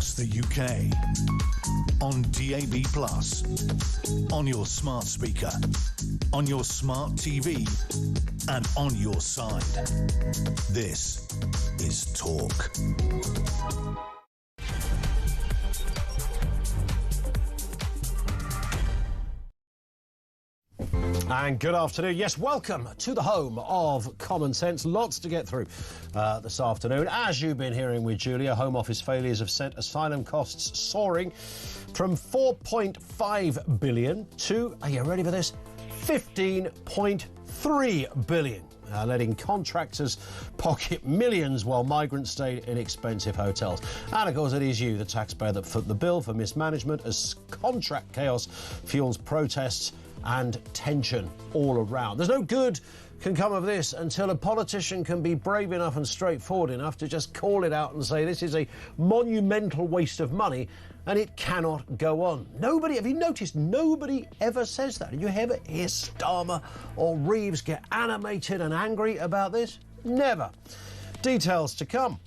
across the UK, on DAB+, on your smart speaker, on your smart TV, and on your side. This is Talk. And good afternoon. Yes, welcome to the home of common sense. Lots to get through this afternoon. As you've been hearing with Julia, Home Office failures have sent asylum costs soaring from 4.5 billion to, are you ready for this, 15.3 billion. Letting contractors pocket millions while migrants stay in expensive hotels. And of course it is you, the taxpayer, that foot the bill for mismanagement as contract chaos fuels protests and tension all around. There's no good can come of this until a politician can be brave enough and straightforward enough to just call it out and say this is a monumental waste of money and it cannot go on. Nobody, have you noticed, nobody ever says that? Did you ever hear Starmer or Reeves get animated and angry about this? Never. Details to come.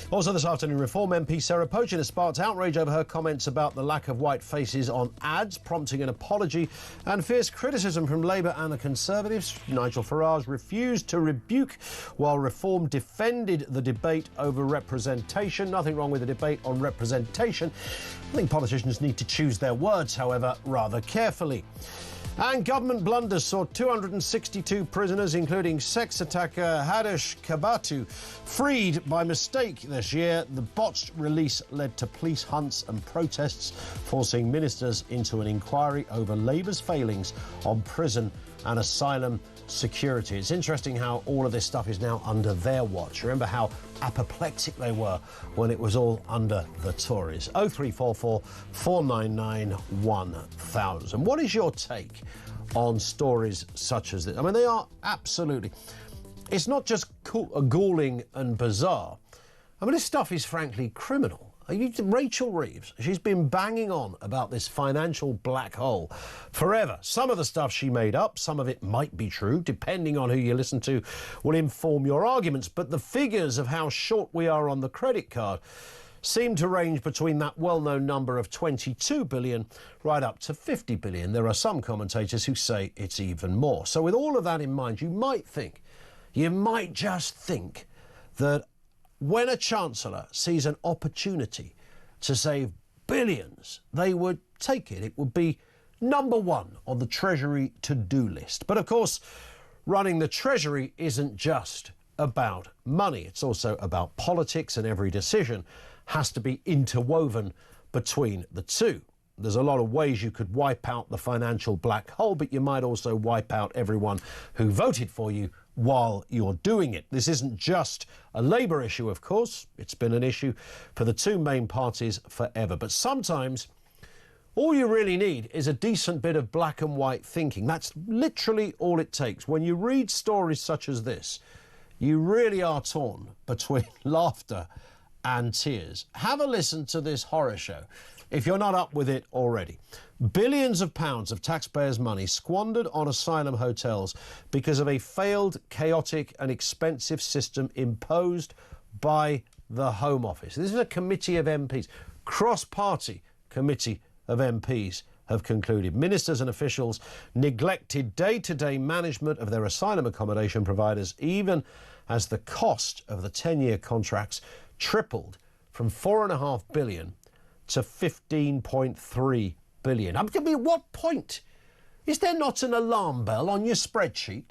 Also this afternoon, Reform MP Sarah Pochen has sparked outrage over her comments about the lack of white faces on ads, prompting an apology and fierce criticism from Labour and the Conservatives. Nigel Farage refused to rebuke, while Reform defended the debate over representation. Nothing wrong with the debate on representation. I think politicians need to choose their words, however, rather carefully. And government blunders saw 262 prisoners, including sex attacker Hadesh Kabatu, freed by mistake this year. The botched release led to police hunts and protests, forcing ministers into an inquiry over Labour's failings on prison and asylum security. It's interesting how all of this stuff is now under their watch. Remember how apoplectic they were when it was all under the Tories. 0344 499 1000. What is your take on stories such as this? I mean, they are absolutely... It's not just galling and bizarre. I mean, this stuff is frankly criminal. Rachel Reeves, she's been banging on about this financial black hole forever. Some of the stuff she made up, some of it might be true, depending on who you listen to, will inform your arguments. But the figures of how short we are on the credit card seem to range between that well-known number of 22 billion right up to 50 billion. There are some commentators who say it's even more. So with all of that in mind, you might just think that when a Chancellor sees an opportunity to save billions, they would take it. It would be number one on the Treasury to-do list. But of course, running the Treasury isn't just about money. It's also about politics, and every decision has to be interwoven between the two. There's a lot of ways you could wipe out the financial black hole, but you might also wipe out everyone who voted for you while you're doing it. This isn't just a Labour issue, of course. It's been an issue for the two main parties forever. But sometimes all you really need is a decent bit of black and white thinking. That's literally all it takes. When you read stories such as this, you really are torn between laughter and tears. Have a listen to this horror show if you're not up with it already. Billions of pounds of taxpayers' money squandered on asylum hotels because of a failed, chaotic and expensive system imposed by the Home Office. This is a committee of MPs, cross-party committee of MPs have concluded. Ministers and officials neglected day-to-day management of their asylum accommodation providers, even as the cost of the 10-year contracts tripled from 4.5 billion to 15.3 billion. I mean, at what point? Is there not an alarm bell on your spreadsheet?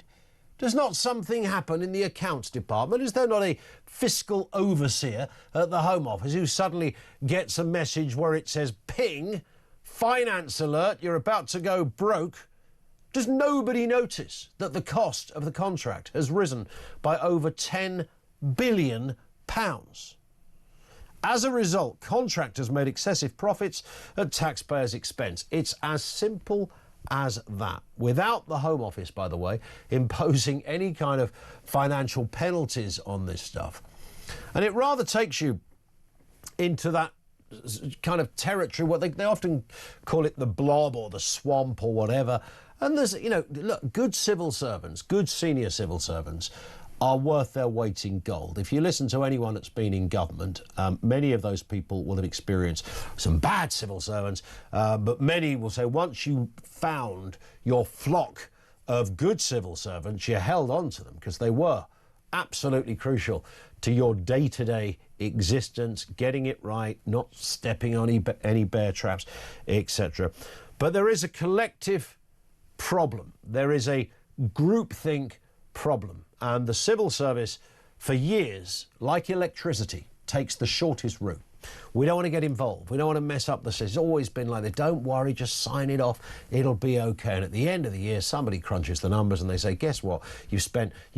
Does not something happen in the accounts department? Is there not a fiscal overseer at the Home Office who suddenly gets a message where it says, ping, finance alert, you're about to go broke? Does nobody notice that the cost of the contract has risen by over £10 billion? As a result, contractors made excessive profits at taxpayers' expense. It's as simple as that. Without the Home Office, by the way, imposing any kind of financial penalties on this stuff. And it rather takes you into that kind of territory, what they often call it the blob or the swamp or whatever. And there's, you know, look, good civil servants, good senior civil servants are worth their weight in gold. If you listen to anyone that's been in government, many of those people will have experienced some bad civil servants, but many will say once you found your flock of good civil servants, you held on to them because they were absolutely crucial to your day-to-day existence, getting it right, not stepping on any bear traps, etc. But there is a collective problem. There is a groupthink problem. And the civil service, for years, like electricity, takes the shortest route. We don't want to get involved. We don't want to mess up the system. It's always been like that. Don't worry, just sign it off. It'll be okay. And at the end of the year, somebody crunches the numbers and they say, guess what? You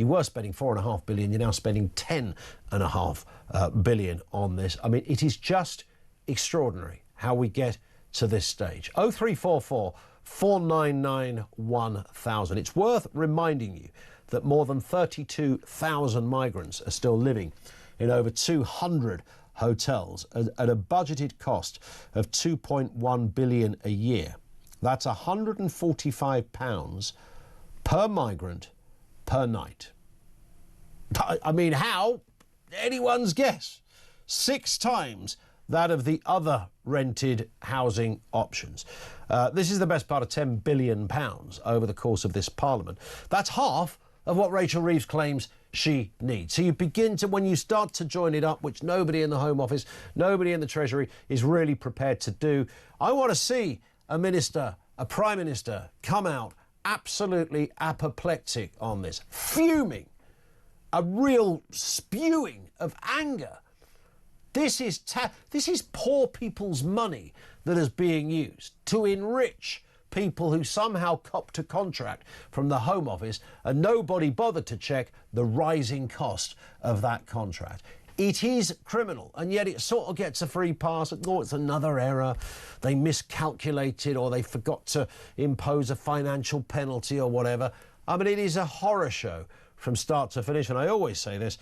were spending $4.5 billion. You're now spending $10.5 billion on this. I mean, it is just extraordinary how we get to this stage. 0344 499 1000. It's worth reminding you that more than 32,000 migrants are still living in over 200 hotels at a budgeted cost of £2.1 billion a year. That's £145 per migrant per night. I mean, how? Anyone's guess. 6 times that of the other rented housing options. This is the best part of £10 billion over the course of this Parliament. That's half of what Rachel Reeves claims she needs. So you begin to, when you start to join it up, which nobody in the Home Office, nobody in the Treasury is really prepared to do. I want to see a minister, a Prime Minister, come out absolutely apoplectic on this, fuming, a real spewing of anger. This is poor people's money that is being used to enrich people who somehow copped a contract from the Home Office and nobody bothered to check the rising cost of that contract. It is criminal, and yet it sort of gets a free pass. Oh, it's another error. They miscalculated or they forgot to impose a financial penalty or whatever. I mean, it is a horror show from start to finish, and I always say this,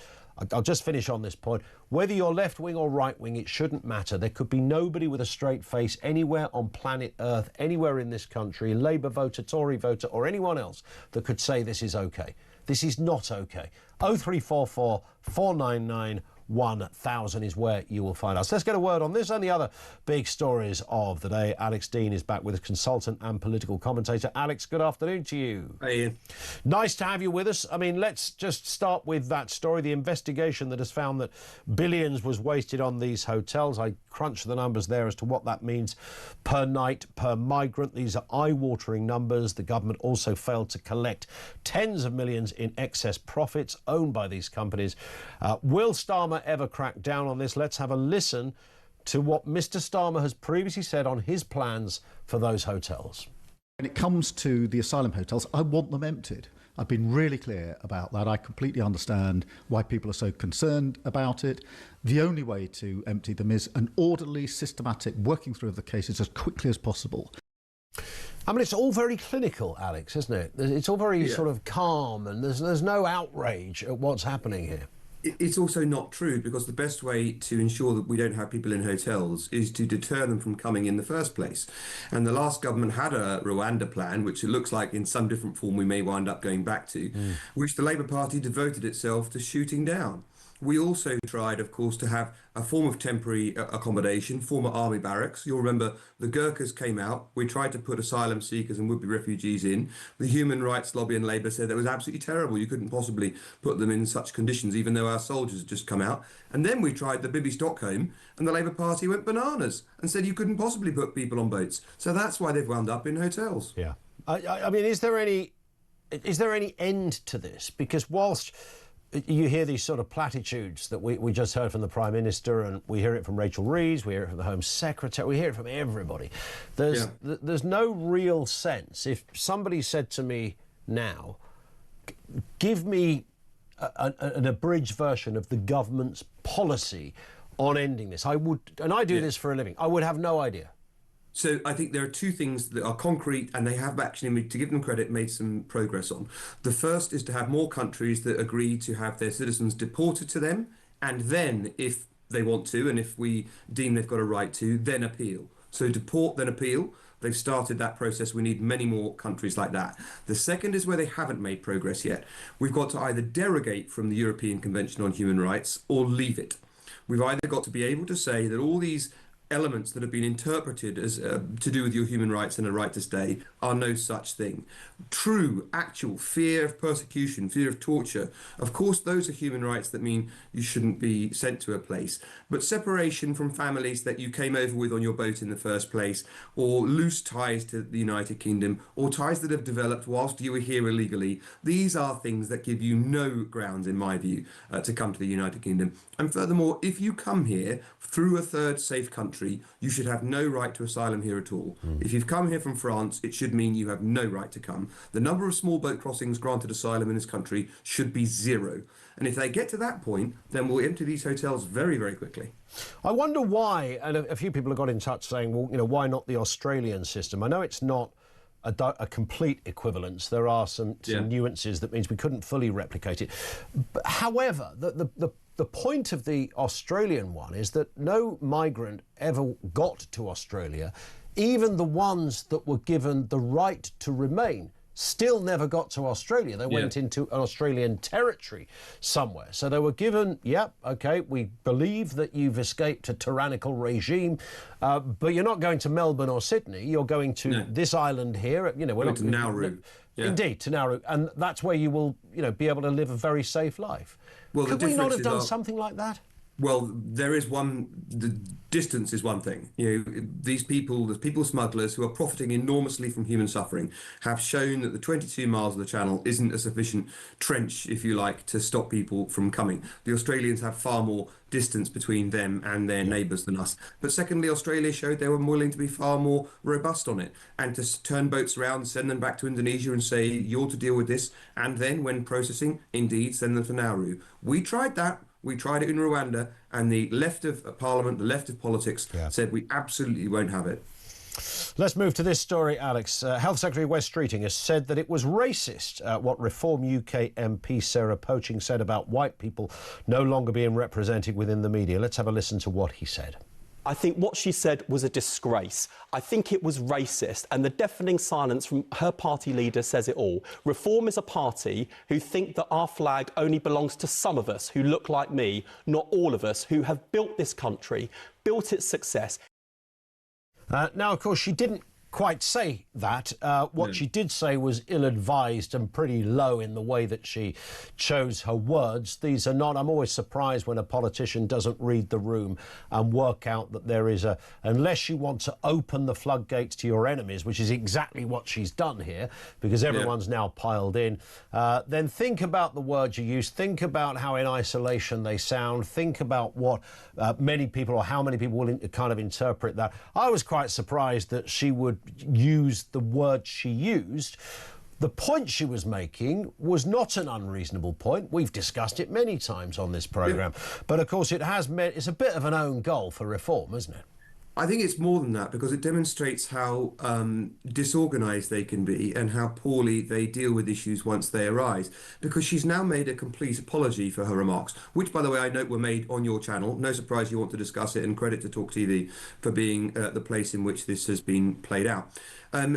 I'll just finish on this point. Whether you're left-wing or right-wing, it shouldn't matter. There could be nobody with a straight face anywhere on planet Earth, anywhere in this country, Labour voter, Tory voter, or anyone else that could say this is OK. This is not OK. 0344 499 1000 is where you will find us. Let's get a word on this and the other big stories of the day. Alex Dean is back with us, consultant and political commentator. Alex, good afternoon to you. Hey, Ian. Nice to have you with us. I mean, let's just start with that story, the investigation that has found that billions was wasted on these hotels. I crunched the numbers there as to what that means per night, per migrant. These are eye-watering numbers. The government also failed to collect tens of millions in excess profits owned by these companies. Will Starmer ever crack down on this? Let's have a listen to what Mr. Starmer has previously said on his plans for those hotels. When it comes to the asylum hotels, I want them emptied. I've been really clear about that. I completely understand why people are so concerned about it. The only way to empty them is an orderly, systematic working through of the cases as quickly as possible. I mean, it's all very clinical, Alex, isn't it? It's all very sort of calm, and there's no outrage at what's happening here. It's also not true, because the best way to ensure that we don't have people in hotels is to deter them from coming in the first place. And the last government had a Rwanda plan, which it looks like in some different form we may wind up going back to, which the Labour Party devoted itself to shooting down. We also tried, of course, to have a form of temporary accommodation, former army barracks. You'll remember the Gurkhas came out. We tried to put asylum seekers and would-be refugees in. The human rights lobby and Labour said that was absolutely terrible. You couldn't possibly put them in such conditions, even though our soldiers had just come out. And then we tried the Bibi Stockholm, and the Labour Party went bananas and said you couldn't possibly put people on boats. So that's why they've wound up in hotels. Yeah. I mean, is there any end to this? Because whilst you hear these sort of platitudes that we just heard from the Prime Minister, and we hear it from Rachel Reeves, we hear it from the Home Secretary, we hear it from everybody. There's no real sense. If somebody said to me now, give me an abridged version of the government's policy on ending this, I would, and I do this for a living, I would have no idea. So I think there are two things that are concrete, and they have actually, to give them credit, made some progress on. The first is to have more countries that agree to have their citizens deported to them, and then, if they want to, and if we deem they've got a right to, then appeal. So deport, then appeal. They've started that process. We need many more countries like that. The second is where they haven't made progress yet. We've got to either derogate from the European Convention on Human Rights or leave it. We've either got to be able to say that all these elements that have been interpreted as to do with your human rights and a right to stay are no such thing. True, actual fear of persecution, fear of torture, of course, those are human rights that mean you shouldn't be sent to a place. But separation from families that you came over with on your boat in the first place, or loose ties to the United Kingdom, or ties that have developed whilst you were here illegally, these are things that give you no grounds, in my view, to come to the United Kingdom. And furthermore, if you come here through a third safe country, you should have no right to asylum here at all. If you've come here from France, it should mean you have no right to come. The number of small boat crossings granted asylum in this country should be 0. And if they get to that point, then we'll empty these hotels very, very quickly. I wonder why, and a few people have got in touch saying, well, why not the Australian system? I know it's not a complete equivalence. There are some nuances that means we couldn't fully replicate it. But, however, the point of the Australian one is that no migrant ever got to Australia. Even the ones that were given the right to remain still never got to Australia. They went into an Australian territory somewhere. So they were given, OK, we believe that you've escaped a tyrannical regime, but you're not going to Melbourne or Sydney. You're going to this island here. We're not to Nauru. Indeed, to Nauru. And that's where you will, be able to live a very safe life. Well, could we not have done something like that? Well, there is the distance is one thing. These people, the people smugglers who are profiting enormously from human suffering, have shown that the 22 miles of the channel isn't a sufficient trench, if you like, to stop people from coming. The Australians have far more distance between them and their neighbours than us. But secondly, Australia showed they were willing to be far more robust on it and to turn boats around, send them back to Indonesia and say, you're to deal with this. And then when processing, indeed, send them to Nauru. We tried that. We tried it in Rwanda, and the left of Parliament, the left of politics, said we absolutely won't have it. Let's move to this story, Alex. Health Secretary Wes Streeting has said that it was racist what Reform UK MP Sarah Poaching said about white people no longer being represented within the media. Let's have a listen to what he said. I think what she said was a disgrace. I think it was racist, and the deafening silence from her party leader says it all. Reform is a party who think that our flag only belongs to some of us who look like me, not all of us who have built this country, built its success. Now, of course, she didn't quite say that. What she did say was ill-advised and pretty low in the way that she chose her words. These are not... I'm always surprised when a politician doesn't read the room and work out that there is a... Unless you want to open the floodgates to your enemies, which is exactly what she's done here, because everyone's now piled in, then think about the words you use, think about how in isolation they sound, think about what many people or how many people will kind of interpret that. I was quite surprised that she would use the word she used. The point she was making was not an unreasonable point. We've discussed it many times on this programme. But, of course, it's a bit of an own goal for Reform, isn't it? I think it's more than that, because it demonstrates how disorganised they can be and how poorly they deal with issues once they arise. Because she's now made a complete apology for her remarks, which, by the way, I note were made on your channel. No surprise you want to discuss it, and credit to talkTV for being the place in which this has been played out. Why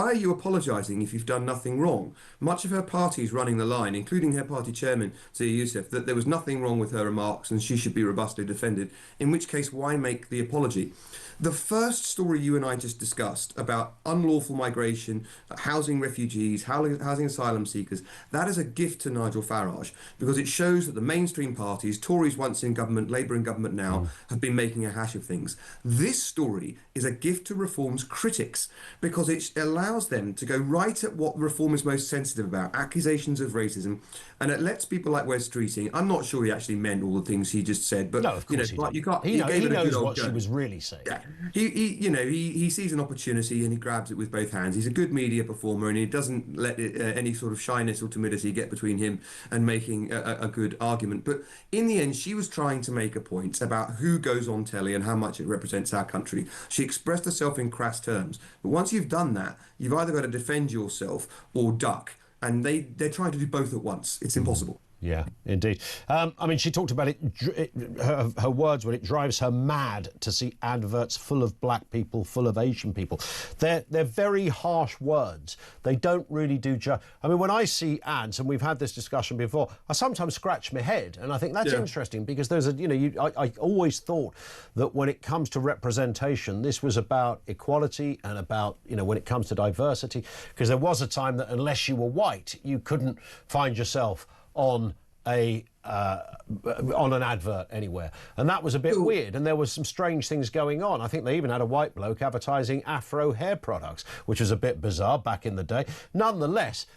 are you apologising if you've done nothing wrong? Much of her party is running the line, including her party chairman, Zia Youssef, that there was nothing wrong with her remarks and she should be robustly defended, in which case, why make the apology? The first story you and I just discussed about unlawful migration, housing refugees, housing asylum seekers, that is a gift to Nigel Farage, because it shows that the mainstream parties, Tories once in government, Labour in government now, have been making a hash of things. This story is a gift to Reform's critics, because it allows them to go right at what Reform is most sensitive about, accusations of racism, and it lets people like Wes Streeting, I'm not sure he actually meant all the things he just said, but no, of course you can't. He knows what she was really saying. Yeah. He sees an opportunity and he grabs it with both hands. He's a good media performer, and he doesn't let any sort of shyness or timidity get between him and making a good argument. But in the end, she was trying to make a point about who goes on telly and how much it represents our country. She expressed herself in crass terms. But once you've done that, you've either got to defend yourself or duck. And they're trying to do both at once. It's impossible. Yeah, indeed. I mean, she talked about her words when it drives her mad to see adverts full of black people, full of Asian people. They're very harsh words. They don't really do I mean, when I see ads, and we've had this discussion before, I sometimes scratch my head, and I think that's interesting because there's I always thought that when it comes to representation, this was about equality and about, when it comes to diversity, because there was a time that unless you were white, you couldn't find yourself on an advert anywhere, and that was a bit weird, and there was some strange things going on. I think they even had a white bloke advertising Afro hair products, which was a bit bizarre back in the day. Nonetheless,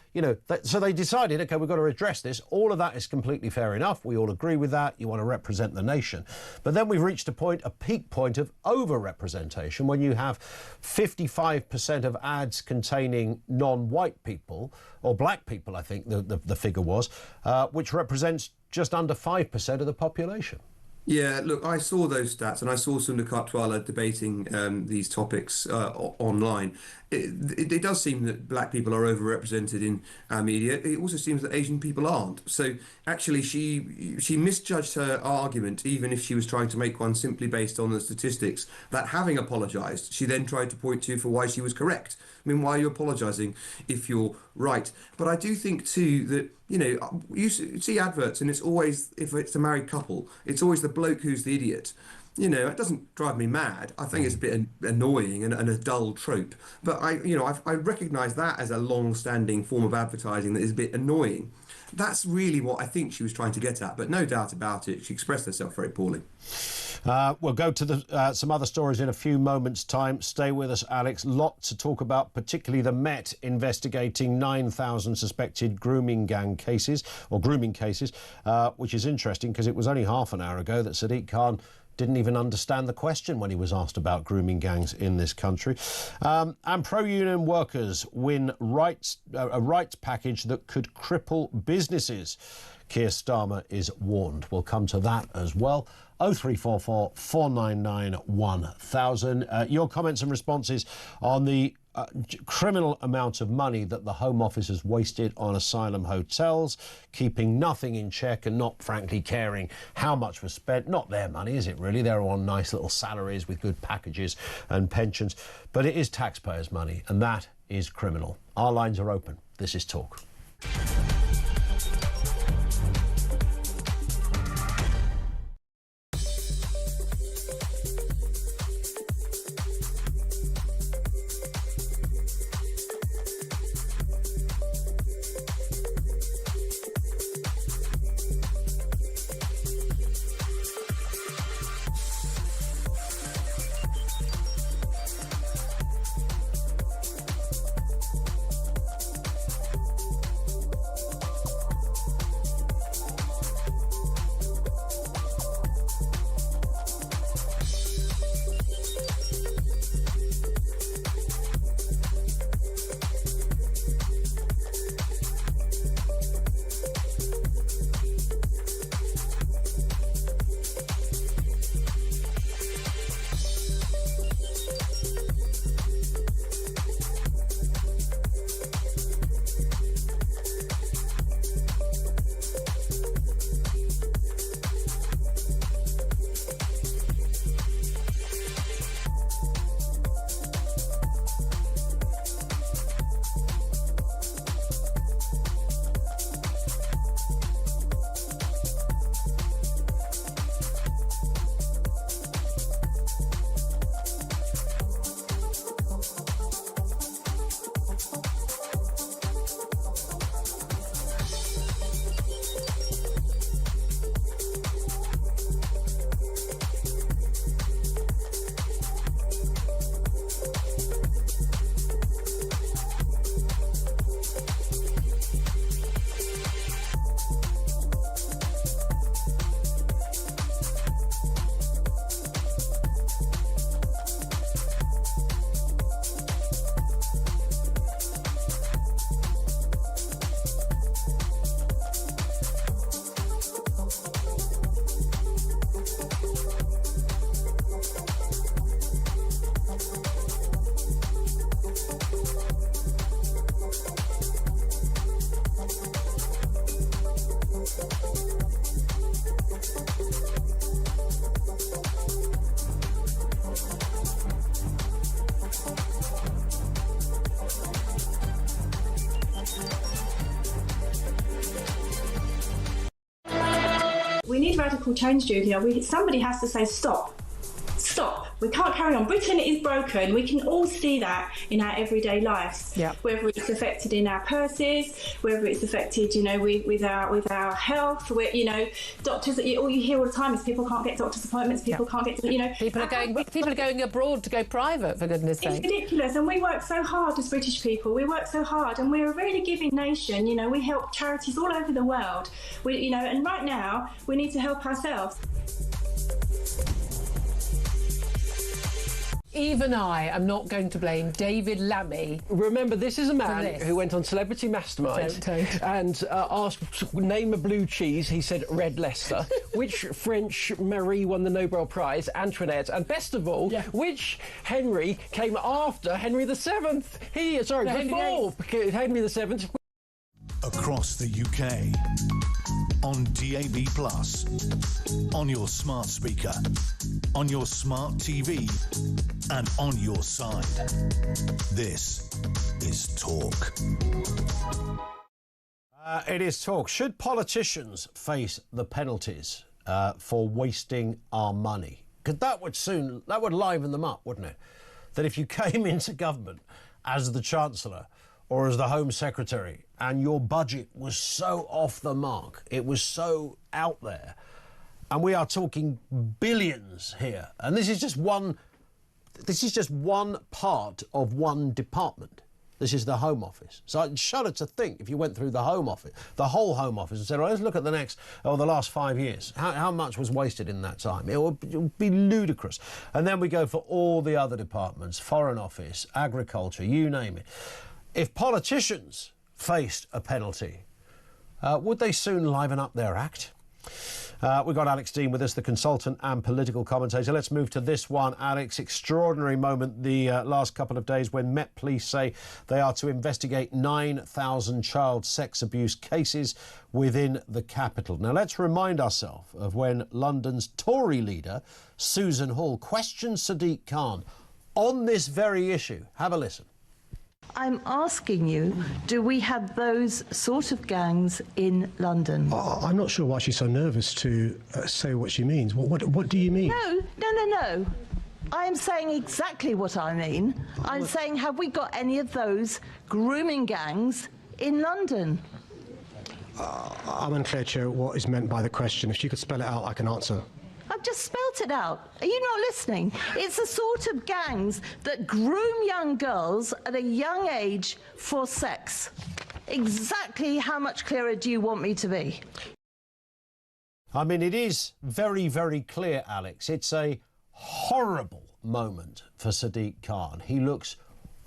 so they decided, okay, we've got to address this. All of that is completely fair enough. We all agree with that. You want to represent the nation. But then we've reached a peak point of over-representation when you have 55% of ads containing non-white people, or black people, I think the figure was, which represents just under 5% of the population. Yeah, look, I saw those stats, and I saw Sundar Katwala debating these topics online. It does seem that black people are overrepresented in our media. It also seems that Asian people aren't. So actually, she misjudged her argument, even if she was trying to make one simply based on the statistics, that having apologised, she then tried to point to for why she was correct. I mean, why are you apologising if you're right? But I do think, too, that, you see adverts, and it's always, if it's a married couple, it's always the bloke who's the idiot. It doesn't drive me mad. I think it's a bit annoying and a dull trope. But I recognise that as a long-standing form of advertising that is a bit annoying. That's really what I think she was trying to get at. But no doubt about it, she expressed herself very poorly. We'll go to some other stories in a few moments' time. Stay with us, Alex. Lot to talk about, particularly the Met investigating 9,000 suspected grooming cases, which is interesting because it was only half an hour ago that Sadiq Khan didn't even understand the question when he was asked about grooming gangs in this country. And pro-union workers win a rights package that could cripple businesses. Keir Starmer is warned. We'll come to that as well. 0344 499 1000. Your comments and responses on the criminal amount of money that the Home Office has wasted on asylum hotels, keeping nothing in check and not, frankly, caring how much was spent. Not their money, is it really? They're on nice little salaries with good packages and pensions. But it is taxpayers' money, and that is criminal. Our lines are open. This is Talk. radical change, Julia, somebody has to say stop. Stop. We can't carry on. Britain is broken. We can all see that in our everyday lives. Yep. Whether it's affected in our purses, whether it's affected, with our health. Doctors. All you hear all the time is people can't get doctor's appointments. People can't get. People are going abroad to go private, for goodness' sake. It's ridiculous. And we work so hard as British people. We work so hard, and we're a really giving nation. We help charities all over the world. And right now we need to help ourselves. Even I am not going to blame David Lammy. Remember, this is a man who went on Celebrity Mastermind and asked, name a blue cheese. He said Red Leicester. Which French Marie won the Nobel Prize? Antoinette. And best of all, which Henry came after Henry VII? Before Henry VII. Across the UK, on DAB+, on your smart speaker, on your smart TV, and on your side. This is Talk. It is Talk. Should politicians face the penalties for wasting our money? Because that would liven them up, wouldn't it? That if you came into government as the Chancellor or as the Home Secretary and your budget was so off the mark, it was so out there, and we are talking billions here, and this is just one part of one department. This is the Home Office. So I shudder to think, if you went through the Home Office, the whole Home Office, and said, well, let's look at the last 5 years. How much was wasted in that time? It would be ludicrous. And then we go for all the other departments, Foreign Office, Agriculture, you name it. If politicians faced a penalty, would they soon liven up their act? We've got Alex Dean with us, the consultant and political commentator. Let's move to this one, Alex. Extraordinary moment the last couple of days when Met Police say they are to investigate 9,000 child sex abuse cases within the capital. Now, let's remind ourselves of when London's Tory leader, Susan Hall, questioned Sadiq Khan on this very issue. Have a listen. I'm asking you, do we have those sort of gangs in London? I'm not sure why she's so nervous to say what she means. What do you mean? No. I am saying exactly what I mean. I'm saying, have we got any of those grooming gangs in London? I'm unclear, Chair, what is meant by the question. If she could spell it out, I can answer. I've just spelt it out. Are you not listening? It's the sort of gangs that groom young girls at a young age for sex. Exactly how much clearer do you want me to be? I mean, it is very, very clear, Alex. It's a horrible moment for Sadiq Khan. He looks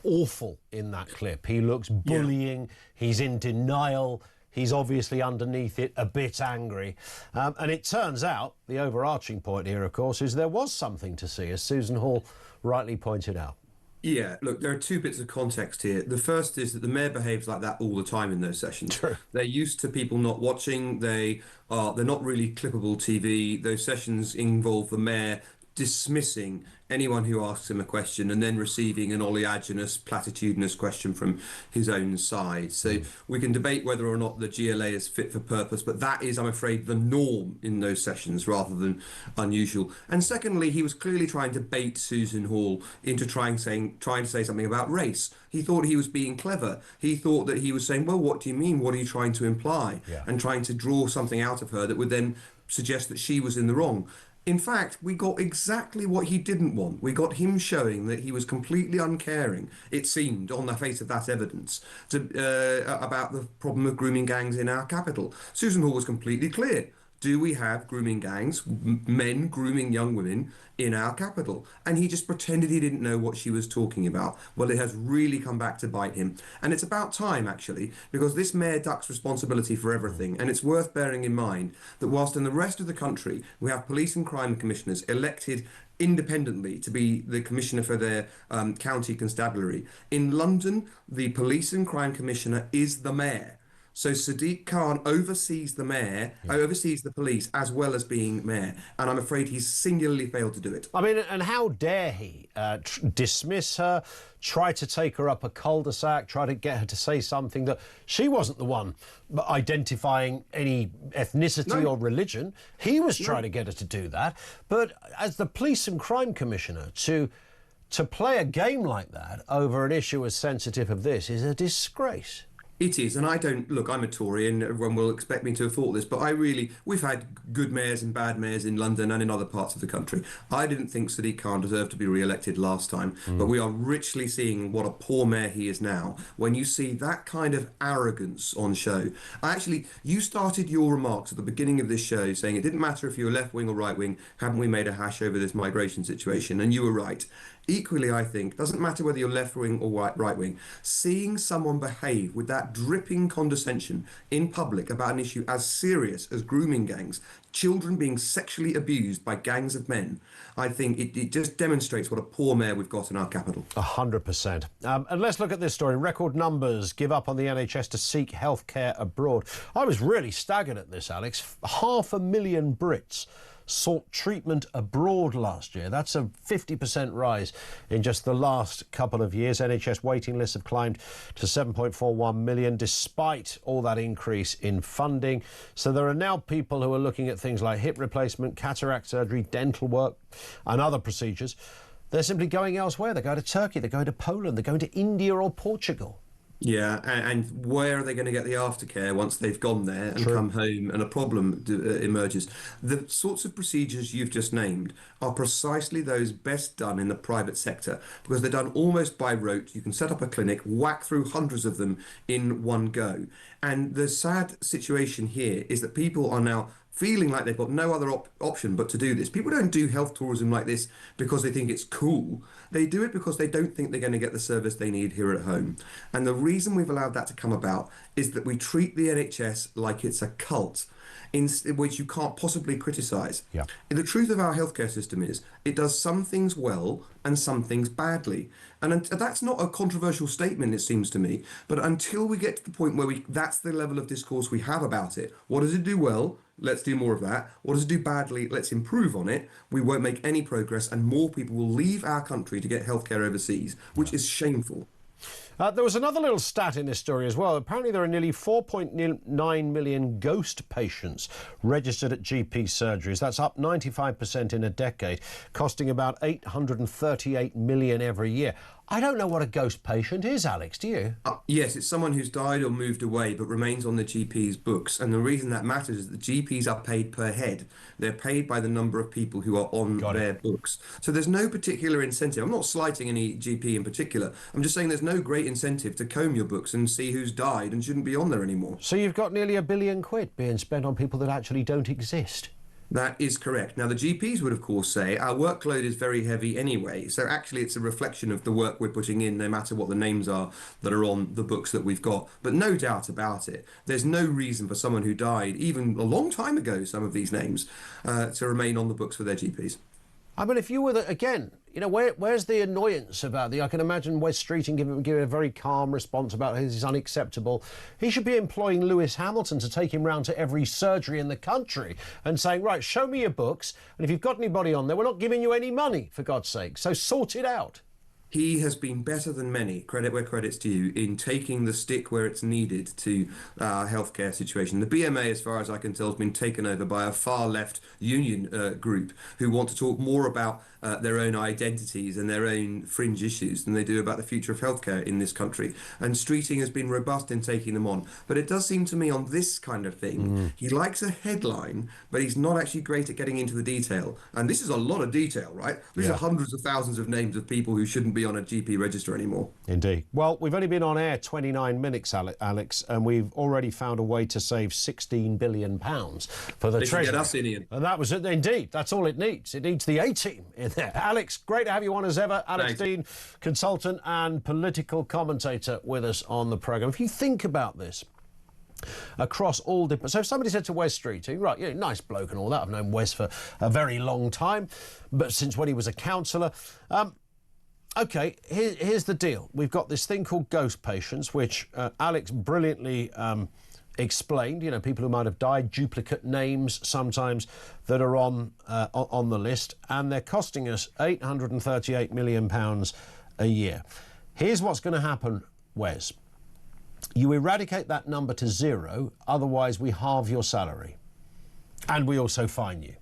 awful in that clip. He looks bullying. He's in denial. He's obviously underneath it a bit angry. And it turns out, the overarching point here, of course, is there was something to see, as Susan Hall rightly pointed out. Yeah, look, there are two bits of context here. The first is that the mayor behaves like that all the time in those sessions. True. They're used to people not watching. They're not really clippable TV. Those sessions involve the mayor dismissing anyone who asks him a question and then receiving an oleaginous, platitudinous question from his own side. So we can debate whether or not the GLA is fit for purpose, but that is, I'm afraid, the norm in those sessions rather than unusual. And secondly, he was clearly trying to bait Susan Hall into trying to say something about race. He thought he was being clever. He thought that he was saying, well, what do you mean? What are you trying to imply? And trying to draw something out of her that would then suggest that she was in the wrong. In fact, we got exactly what he didn't want. We got him showing that he was completely uncaring, it seemed, on the face of that evidence, about the problem of grooming gangs in our capital. Susan Hall was completely clear. Do we have grooming gangs, men grooming young women in our capital? And he just pretended he didn't know what she was talking about. Well, it has really come back to bite him. And it's about time, actually, because this mayor ducks responsibility for everything. And it's worth bearing in mind that whilst in the rest of the country we have police and crime commissioners elected independently to be the commissioner for their county constabulary, in London, the police and crime commissioner is the mayor. So Sadiq Khan oversees the mayor, oversees the police as well as being mayor, and I'm afraid he's singularly failed to do it. I mean, and how dare he dismiss her, try to take her up a cul-de-sac, try to get her to say something that she wasn't the one identifying any ethnicity or religion. He was trying to get her to do that. But as the police and crime commissioner, to play a game like that over an issue as sensitive as this is a disgrace. It is, and I don't look. I'm a Tory, and everyone will expect me to have thought this. But we've had good mayors and bad mayors in London and in other parts of the country. I didn't think Sadiq Khan deserved to be re-elected last time, but we are richly seeing what a poor mayor he is now. When you see that kind of arrogance on show, you started your remarks at the beginning of this show saying it didn't matter if you were left wing or right wing. Haven't we made a hash over this migration situation? And you were right. Equally, I think, doesn't matter whether you're left-wing or right-wing, seeing someone behave with that dripping condescension in public about an issue as serious as grooming gangs, children being sexually abused by gangs of men, I think it just demonstrates what a poor mayor we've got in our capital. 100%. And let's look at this story. Record numbers give up on the NHS to seek healthcare abroad. I was really staggered at this, Alex. 500,000 Brits sought treatment abroad last year. That's a 50% rise in just the last couple of years. NHS waiting lists have climbed to 7.41 million despite all that increase in funding. So there are now people who are looking at things like hip replacement, cataract surgery, dental work and other procedures. They're simply going elsewhere. They're going to Turkey, they're going to Poland, they're going to India or Portugal. Yeah, and where are they going to get the aftercare once they've gone there and come home and a problem emerges? The sorts of procedures you've just named are precisely those best done in the private sector because they're done almost by rote. You can set up a clinic, whack through hundreds of them in one go. And the sad situation here is that people are now feeling like they've got no other option but to do this. People don't do health tourism like this because they think it's cool. They do it because they don't think they're going to get the service they need here at home. And the reason we've allowed that to come about is that we treat the NHS like it's a cult, in which you can't possibly criticise. Yeah. The truth of our healthcare system is it does some things well and some things badly. And that's not a controversial statement, it seems to me. But until we get to the point where that's the level of discourse we have about it, what does it do well? Let's do more of that. What does it do badly? Let's improve on it. We won't make any progress and more people will leave our country to get healthcare overseas, which is shameful. There was another little stat in this story as well. Apparently there are nearly 4.9 million ghost patients registered at GP surgeries. That's up 95% in a decade, costing about 838 million every year. I don't know what a ghost patient is, Alex, do you? Yes, it's someone who's died or moved away but remains on the GP's books. And the reason that matters is that GPs are paid per head. They're paid by the number of people who are on their books. So there's no particular incentive. I'm not slighting any GP in particular. I'm just saying there's no great incentive to comb your books and see who's died and shouldn't be on there anymore. So you've got nearly £1 billion being spent on people that actually don't exist. That is correct. Now, the GPs would, of course, say our workload is very heavy anyway. So actually, it's a reflection of the work we're putting in, no matter what the names are that are on the books that we've got. But no doubt about it, there's no reason for someone who died, even a long time ago, some of these names, to remain on the books for their GPs. I mean, if you were, again, you know, where's the annoyance about I can imagine Wes Streeting giving a very calm response about this is unacceptable. He should be employing Lewis Hamilton to take him round to every surgery in the country and saying, right, show me your books, and if you've got anybody on there, we're not giving you any money, for God's sake, so sort it out. He has been better than many, credit where credit's due, in taking the stick where it's needed to our healthcare situation. The BMA, as far as I can tell, has been taken over by a far-left union group who want to talk more about their own identities and their own fringe issues than they do about the future of healthcare in this country. And Streeting has been robust in taking them on. But it does seem to me on this kind of thing, he likes a headline, but he's not actually great at getting into the detail. And this is a lot of detail, right? These are hundreds of thousands of names of people who shouldn't be on a GP register anymore. Indeed. Well, we've only been on air 29 minutes, Alex, and we've already found a way to save £16 billion for the Treasury. Get us in, Ian. And that was it, indeed. That's all it needs. It needs the A-team in there. Alex, great to have you on as ever. Alex Dean, consultant and political commentator with us on the programme. If you think about this, across all different... So if somebody said to Wes Streeting, right, yeah, nice bloke and all that, I've known Wes for a very long time, but since when he was a councillor... OK, here's the deal. We've got this thing called ghost patients, which Alex brilliantly explained, you know, people who might have died, duplicate names sometimes that are on the list, and they're costing us £838 million a year. Here's what's going to happen, Wes. You eradicate that number to zero, otherwise we halve your salary. And we also fine you.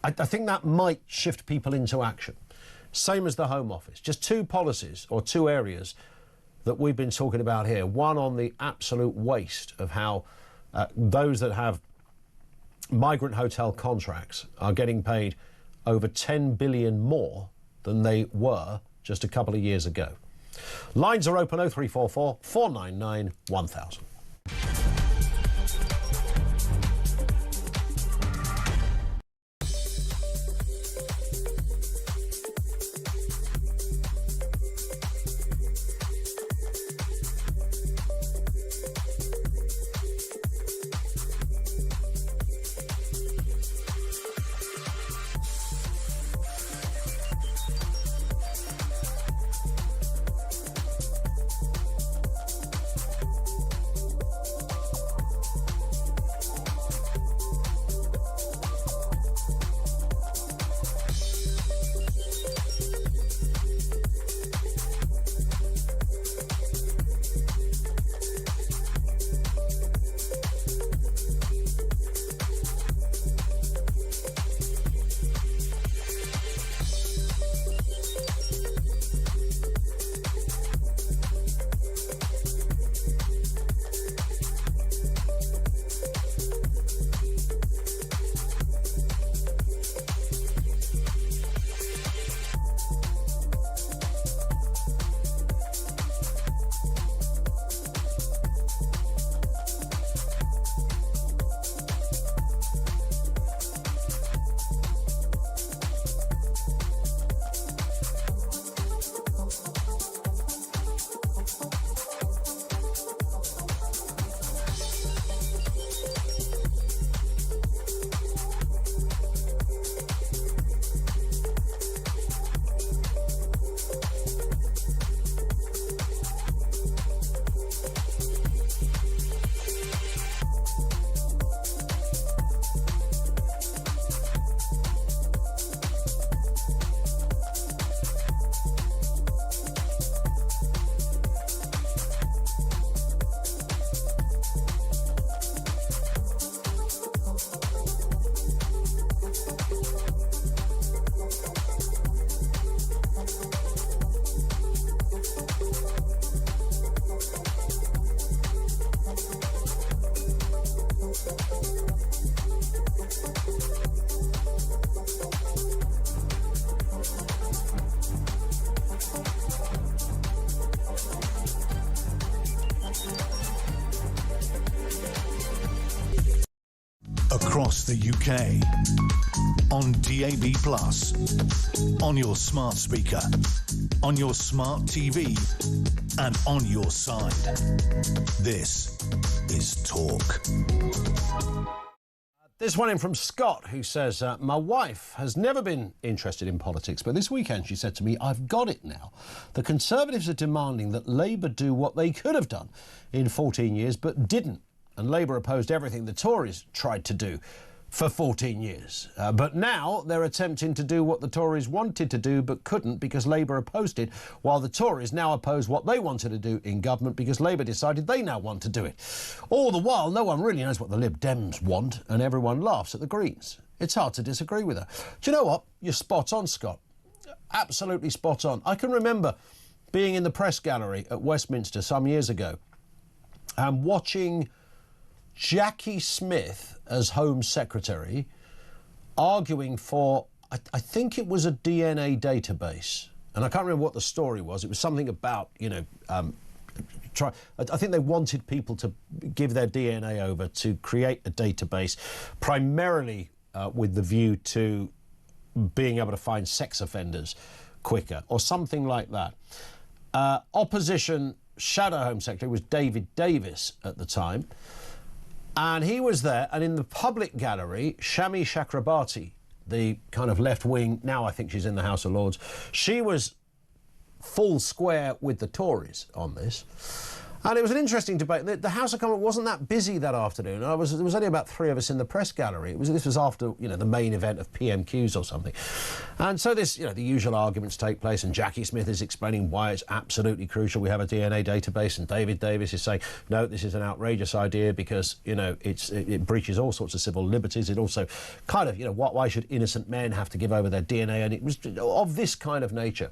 I think that might shift people into action. Same as the Home Office. Just two policies or two areas that we've been talking about here. One on the absolute waste of how those that have migrant hotel contracts are getting paid over 10 billion more than they were just a couple of years ago. Lines are open 0344 499 1000. Across the UK, on DAB+, on your smart speaker, on your smart TV, and on your side. This is Talk. This one in from Scott, who says, my wife has never been interested in politics, but this weekend she said to me, I've got it now. The Conservatives are demanding that Labour do what they could have done in 14 years, but didn't. And Labour opposed everything the Tories tried to do for 14 years. But now they're attempting to do what the Tories wanted to do but couldn't because Labour opposed it, while the Tories now oppose what they wanted to do in government because Labour decided they now want to do it. All the while, no one really knows what the Lib Dems want, and everyone laughs at the Greens. It's hard to disagree with her. Do you know what? You're spot on, Scott. Absolutely spot on. I can remember being in the press gallery at Westminster some years ago and watching Jackie Smith as Home Secretary arguing for, I think it was a DNA database. And I can't remember what the story was. It was something about, you know, I think they wanted people to give their DNA over to create a database, primarily with the view to being able to find sex offenders quicker, or something like that. Opposition Shadow Home Secretary was David Davis at the time. And he was there, and in the public gallery, Shami Chakrabarti, the kind of left-wing, now I think she's in the House of Lords, she was full square with the Tories on this. And it was an interesting debate. The House of Commons wasn't that busy that afternoon. There was only about 3 of us in the press gallery. This was after, you know, the main event of PMQs or something. And so this, you know, the usual arguments take place, and Jackie Smith is explaining why it's absolutely crucial we have a DNA database, and David Davis is saying, no, this is an outrageous idea because, you know, it breaches all sorts of civil liberties. It also kind of, you know, why should innocent men have to give over their DNA? And it was of this kind of nature.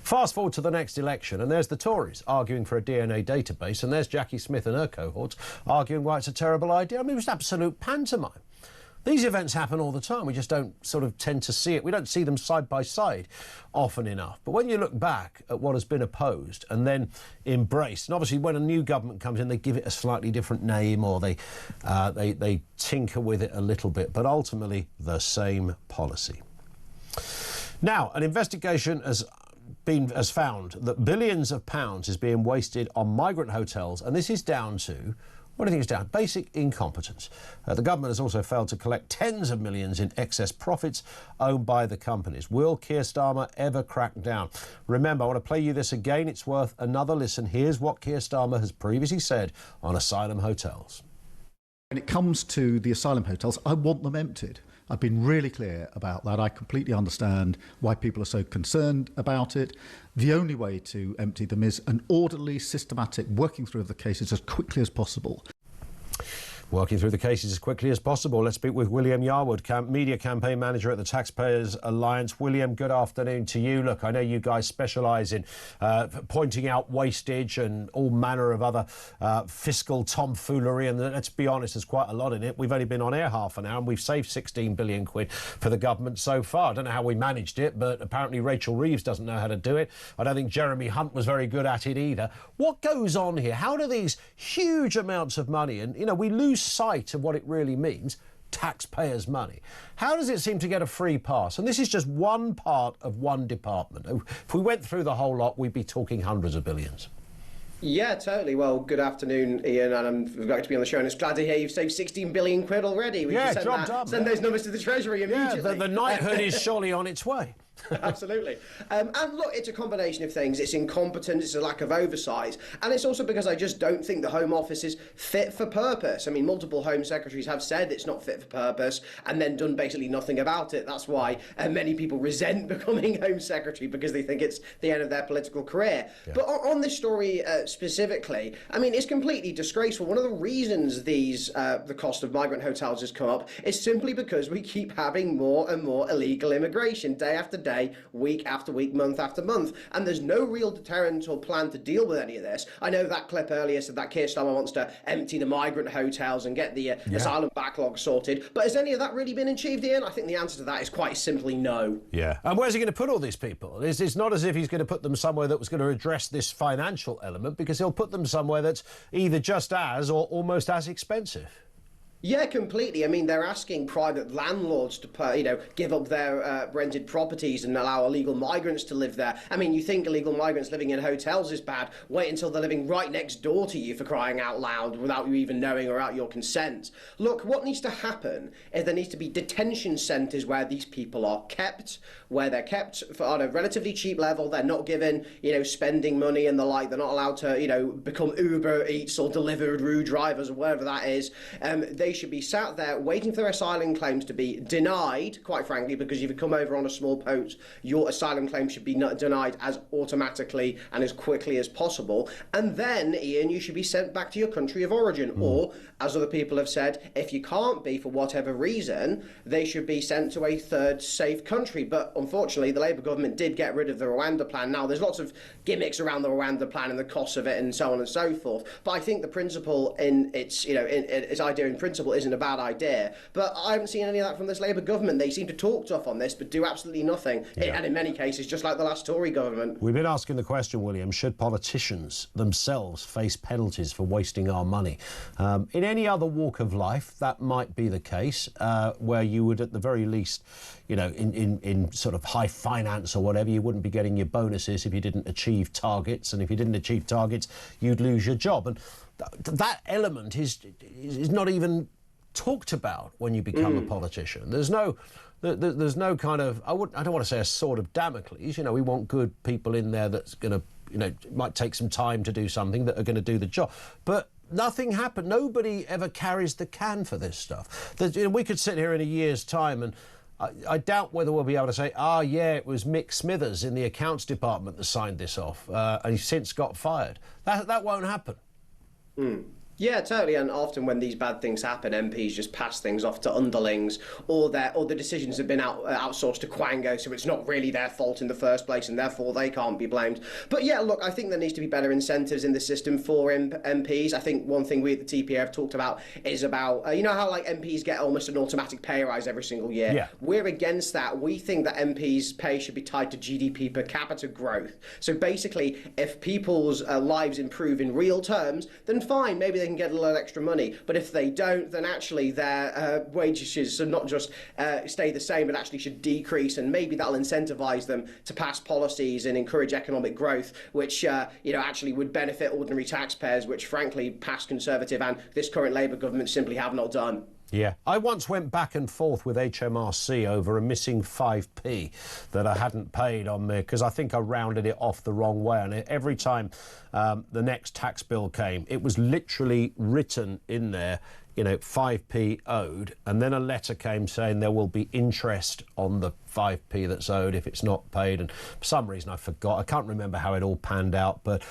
Fast forward to the next election, and there's the Tories arguing for a DNA database, and there's Jackie Smith and her cohorts arguing why it's a terrible idea. I mean, it was absolute pantomime. These events happen all the time. We just don't sort of tend to see it. We don't see them side by side often enough. But when you look back at what has been opposed and then embraced, and obviously when a new government comes in, they give it a slightly different name, or they tinker with it a little bit, but ultimately the same policy. Now, an investigation has found that billions of pounds is being wasted on migrant hotels, and this is down to, what do you think it's down? Basic incompetence. The government has also failed to collect tens of millions in excess profits owned by the companies. Will Keir Starmer ever crack down? Remember, I want to play you this again. It's worth another listen. Here's what Keir Starmer has previously said on asylum hotels. When it comes to the asylum hotels, I want them emptied. I've been really clear about that. I completely understand why people are so concerned about it. The only way to empty them is an orderly, systematic working through of the cases as quickly as possible. Working through the cases as quickly as possible. Let's speak with William Yarwood, Media Campaign Manager at the Taxpayers Alliance. William, good afternoon to you. Look, I know you guys specialise in pointing out wastage and all manner of other fiscal tomfoolery, and let's be honest, there's quite a lot in it. We've only been on air half an hour and we've saved 16 billion quid for the government so far. I don't know how we managed it, but apparently Rachel Reeves doesn't know how to do it. I don't think Jeremy Hunt was very good at it either. What goes on here? How do these huge amounts of money, and, you know, we lose sight of what it really means, taxpayers' money. How does it seem to get a free pass? And this is just one part of one department. If we went through the whole lot, we'd be talking hundreds of billions. Yeah, totally. Well, good afternoon, Ian, and I'm glad to be on the show, and it's glad to hear you've saved 16 billion quid already. We yeah, should send those numbers to the Treasury immediately. Yeah, the knighthood is surely on its way. Absolutely. And look, it's a combination of things. It's incompetence, it's a lack of oversight, and it's also because I just don't think the Home Office is fit for purpose. I mean, multiple Home Secretaries have said it's not fit for purpose and then done basically nothing about it. That's why many people resent becoming Home Secretary, because they think it's the end of their political career. Yeah. But on this story specifically, I mean, it's completely disgraceful. One of the reasons the cost of migrant hotels has come up is simply because we keep having more and more illegal immigration day after day, week after week, month after month, and there's no real deterrent or plan to deal with any of this. I know that clip earlier said that Keir Starmer wants to empty the migrant hotels and get the asylum backlog sorted, but has any of that really been achieved, Ian? I think the answer to that is quite simply no. Yeah. And where's he going to put all these people? It's not as if he's going to put them somewhere that was going to address this financial element, because he'll put them somewhere that's either just as or almost as expensive. Yeah, completely. I mean, they're asking private landlords to, give up their rented properties and allow illegal migrants to live there. I mean, you think illegal migrants living in hotels is bad? Wait until they're living right next door to you, for crying out loud, without you even knowing or without your consent. Look, what needs to happen is there needs to be detention centres where these people are kept, where they're kept on a relatively cheap level. They're not given, spending money and the like. They're not allowed to, become Uber Eats or Deliveroo drivers or whatever that is. They should be sat there waiting for their asylum claims to be denied, quite frankly, because if you come over on a small boat, your asylum claim should be denied as automatically and as quickly as possible. And then, Ian, you should be sent back to your country of origin. Or, as other people have said, if you can't be for whatever reason, they should be sent to a third safe country. But unfortunately, the Labour government did get rid of the Rwanda plan. Now, there's lots of gimmicks around the Rwanda plan and the costs of it and so on and so forth. But I think the principle in its idea in principle isn't a bad idea. But I haven't seen any of that from this Labour government. They seem to talk tough on this, but do absolutely nothing. Yeah. And in many cases, just like the last Tory government. We've been asking the question, William, should politicians themselves face penalties for wasting our money? In any other walk of life, that might be the case, where you would, at the very least, in sort of high finance or whatever, you wouldn't be getting your bonuses if you didn't achieve targets, and if you didn't achieve targets, you'd lose your job. And that element is not even talked about when you become a politician. There's no kind of, I don't want to say a sword of Damocles. We want good people in there that's going to you know, it might take some time to do something that are going to do the job. But nothing happened. Nobody ever carries the can for this stuff. You know, we could sit here in a year's time and I doubt whether we'll be able to say, yeah, it was Mick Smithers in the accounts department that signed this off, and he's since got fired. That won't happen. Yeah, totally. And often when these bad things happen, MPs just pass things off to underlings, or the decisions have been outsourced to Quango, so it's not really their fault in the first place, and therefore they can't be blamed. But yeah, look, I think there needs to be better incentives in the system for MPs. I think one thing we at the TPA have talked about is about, you know how like MPs get almost an automatic pay rise every single year? Yeah. We're against that. We think that MPs' pay should be tied to GDP per capita growth. So basically, if people's lives improve in real terms, then fine, maybe they can get a little extra money. But if they don't, then actually their wages should not just stay the same, but actually should decrease, and maybe that'll incentivize them to pass policies and encourage economic growth, which you know, actually would benefit ordinary taxpayers, which frankly past Conservative and this current Labour government simply have not done. Yeah, I once went back and forth with HMRC over a missing 5p that I hadn't paid on me because I think I rounded it off the wrong way. And every time the next tax bill came, it was literally written in there, you know, 5p owed. And then a letter came saying there will be interest on the 5p that's owed if it's not paid. And for some reason I forgot. I can't remember how it all panned out. But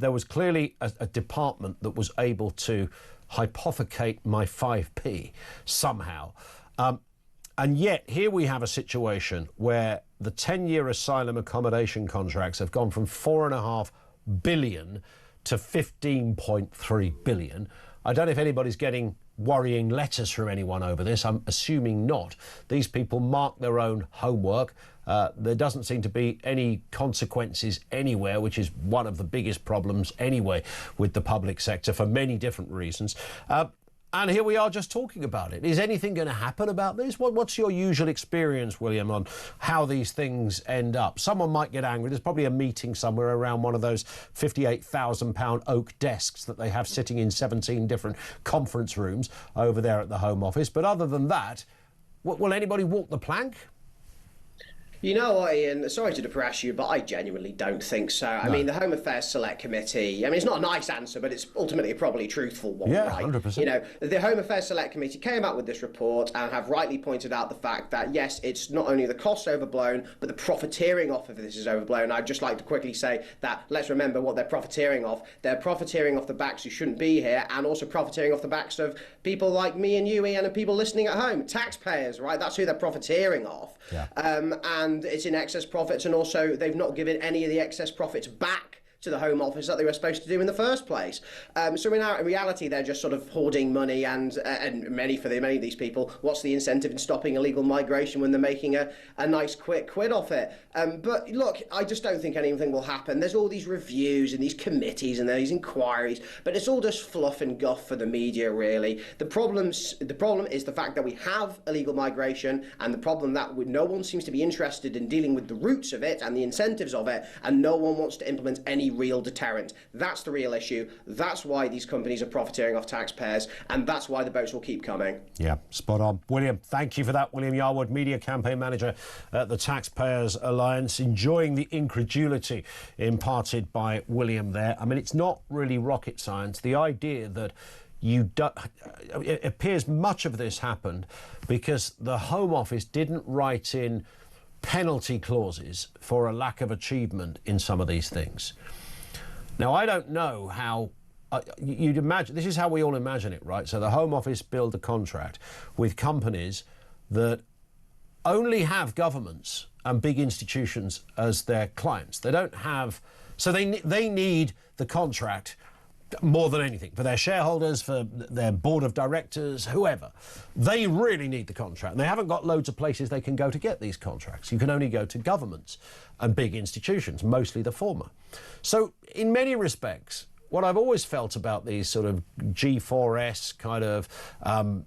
there was clearly a department that was able to hypothecate my 5p somehow. And yet here we have a situation where the 10-year asylum accommodation contracts have gone from 4.5 billion to 15.3 billion. I don't know if anybody's getting worrying letters from anyone over this. I'm assuming not. These people mark their own homework. There doesn't seem to be any consequences anywhere, which is one of the biggest problems anyway with the public sector for many different reasons. And here we are just talking about it. Is anything going to happen about this? What's your usual experience, William, on how these things end up? Someone might get angry. There's probably a meeting somewhere around one of those £58,000 oak desks that they have sitting in 17 different conference rooms over there at the Home Office. But other than that, will anybody walk the plank? You know what, Ian, sorry to depress you, but I genuinely don't think so. I mean, the Home Affairs Select Committee, I mean, it's not a nice answer, but it's ultimately a probably truthful one, yeah, right? 100%. You know, the Home Affairs Select Committee came out with this report and have rightly pointed out the fact that, yes, it's not only the costs overblown, but the profiteering off of this is overblown. I'd just like to quickly say that let's remember what they're profiteering off. They're profiteering off the backs who shouldn't be here, and also profiteering off the backs of people like me and you, Ian, and people listening at home. Taxpayers, right? That's who they're profiteering off. Yeah. And it's in excess profits, and also they've not given any of the excess profits back to the Home Office that they were supposed to do in the first place. So in reality, they're just sort of hoarding money, and many of these people, what's the incentive in stopping illegal migration when they're making a nice quick quid off it? But look, I just don't think anything will happen. There's all these reviews and these committees and these inquiries, but it's all just fluff and guff for the media, really. The problem is the fact that we have illegal migration, and the problem that no one seems to be interested in dealing with the roots of it and the incentives of it, and no one wants to implement any real deterrent. That's the real issue. That's why these companies are profiteering off taxpayers, and that's why the boats will keep coming. Yeah, spot on. William, thank you for that. William Yarwood, Media Campaign Manager at the Taxpayers Alliance, enjoying the incredulity imparted by William there. I mean, it's not really rocket science. The idea that it appears much of this happened because the Home Office didn't write in penalty clauses for a lack of achievement in some of these things. Now, I don't know how you'd imagine. This is how we all imagine it, right? So the Home Office build a contract with companies that only have governments and big institutions as their clients. They don't have, so they need the contract more than anything, for their shareholders, for their board of directors, whoever. They really need the contract. And they haven't got loads of places they can go to get these contracts. You can only go to governments and big institutions, mostly the former. So in many respects, what I've always felt about these sort of G4S kind of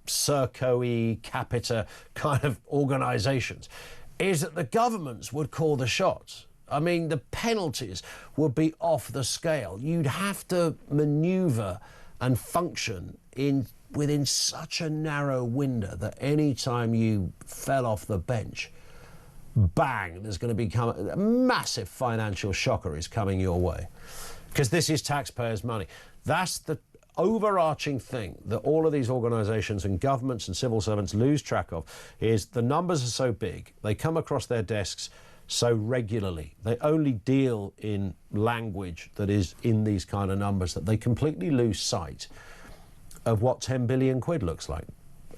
Serco-y, Capita kind of organisations is that the governments would call the shots. I mean, the penalties would be off the scale. You'd have to manoeuvre and function within such a narrow window that any time you fell off the bench, bang, there's going to become a massive financial shocker is coming your way. Because this is taxpayers' money. That's the overarching thing that all of these organisations and governments and civil servants lose track of, is the numbers are so big, they come across their desks so regularly, they only deal in language that is in these kind of numbers, that they completely lose sight of what 10 billion quid looks like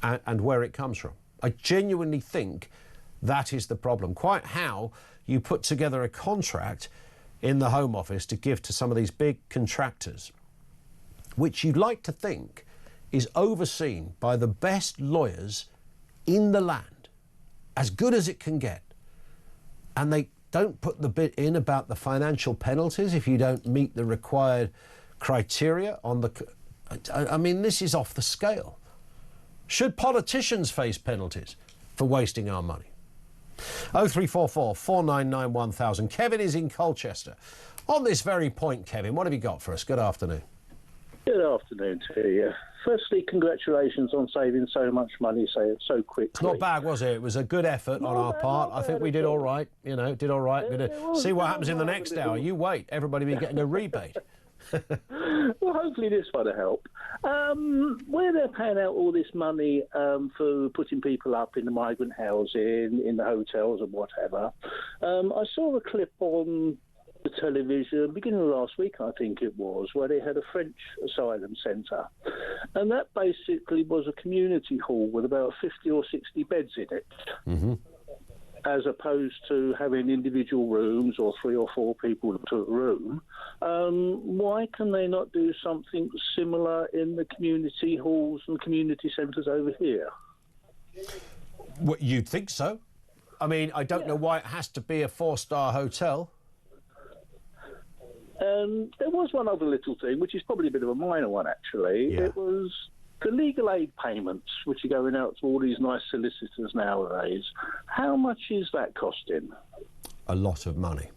and where it comes from. I genuinely think that is the problem. Quite how you put together a contract in the Home Office to give to some of these big contractors, which you'd like to think is overseen by the best lawyers in the land, as good as it can get. And they don't put the bit in about the financial penalties if you don't meet the required criteria on the... I mean, this is off the scale. Should politicians face penalties for wasting our money? 0344 499 1000. Kevin is in Colchester. On this very point, Kevin, what have you got for us? Good afternoon. Good afternoon to you. Firstly, congratulations on saving so much money so quickly. It's not bad, was it? It was a good effort on our part. I think we did all right. You know, did all right. See what happens in the next hour. You wait. Everybody will be getting a rebate. Well, hopefully this will help. Where they're paying out all this money for putting people up in the migrant housing, in the hotels and whatever, I saw a clip on the television beginning of last week, I think it was, where they had a French asylum centre, and that basically was a community hall with about 50 or 60 beds in it. Mm-hmm. As opposed to having individual rooms or 3 or 4 people to a room. Why can they not do something similar in the community halls and community centres over here? Well, you'd think so. I mean, I don't know why it has to be a 4-star hotel. There was one other little thing, which is probably a bit of a minor one, actually. Yeah. It was the legal aid payments, which are going out to all these nice solicitors nowadays. How much is that costing? A lot of money.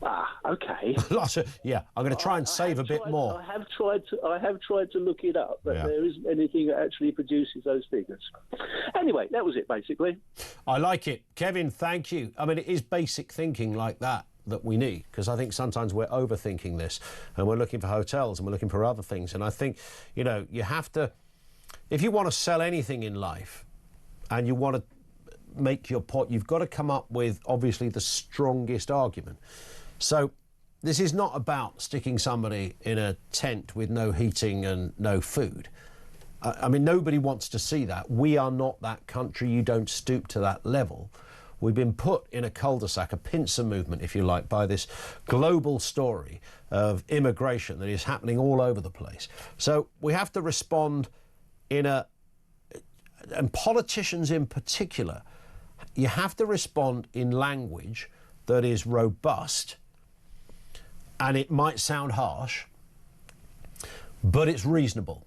Ah, okay. A lot of, yeah. I'm going to try and save a bit more. I have tried to look it up, but there isn't anything that actually produces those figures. Anyway, that was it, basically. I like it. Kevin, thank you. I mean, it is basic thinking like that we need, because I think sometimes we're overthinking this and we're looking for hotels and we're looking for other things. And I think, you know, you have to, if you want to sell anything in life and you want to make your point, you've got to come up with, obviously, the strongest argument. So this is not about sticking somebody in a tent with no heating and no food. I mean, nobody wants to see that. We are not that country. You don't stoop to that level. We've been put in a cul-de-sac, a pincer movement, if you like, by this global story of immigration that is happening all over the place. So we have to respond in a... And politicians in particular, you have to respond in language that is robust, and it might sound harsh, but it's reasonable.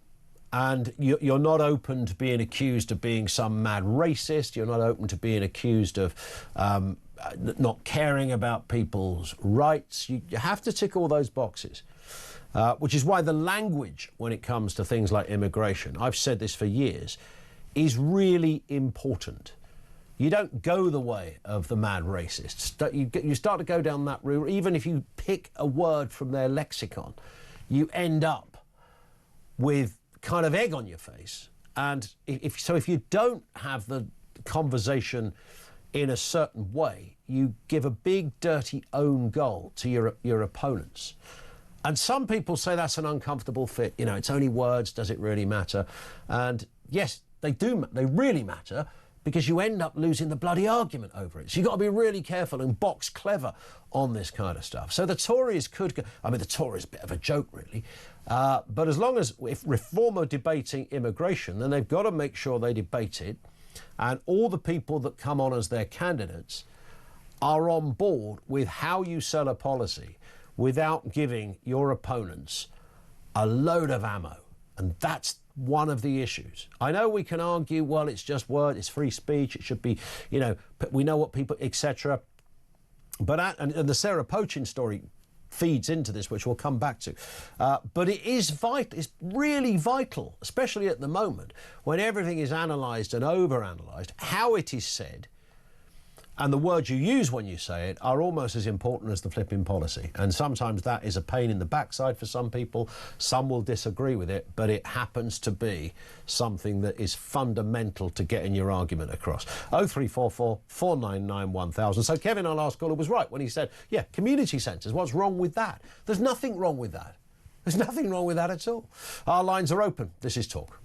And you're not open to being accused of being some mad racist. You're not open to being accused of not caring about people's rights. You have to tick all those boxes, which is why the language, when it comes to things like immigration, I've said this for years, is really important. You don't go the way of the mad racists. You start to go down that route. Even if you pick a word from their lexicon, you end up with kind of egg on your face. And if you don't have the conversation in a certain way, you give a big dirty own goal to your opponents. And some people say that's an uncomfortable fit. You know, it's only words, does it really matter? And yes, they do, they really matter, because you end up losing the bloody argument over it. So you've got to be really careful and box clever on this kind of stuff. So the Tories could go... I mean, the Tories are a bit of a joke, really. But as long as, if Reform are debating immigration, then they've got to make sure they debate it, and all the people that come on as their candidates are on board with how you sell a policy without giving your opponents a load of ammo. And that's one of the issues. I know we can argue, well, it's just word, it's free speech, it should be, you know, we know what people, etc. But and the Sarah Poaching story feeds into this, which we'll come back to. But it is vital, it's really vital, especially at the moment, when everything is analysed and over-analysed, how it is said And the words you use when you say it are almost as important as the flipping policy. And sometimes that is a pain in the backside for some people. Some will disagree with it, but it happens to be something that is fundamental to getting your argument across. 0344 499 1000. So Kevin, our last caller, was right when he said, yeah, community centres, what's wrong with that? There's nothing wrong with that. There's nothing wrong with that at all. Our lines are open. This is Talk.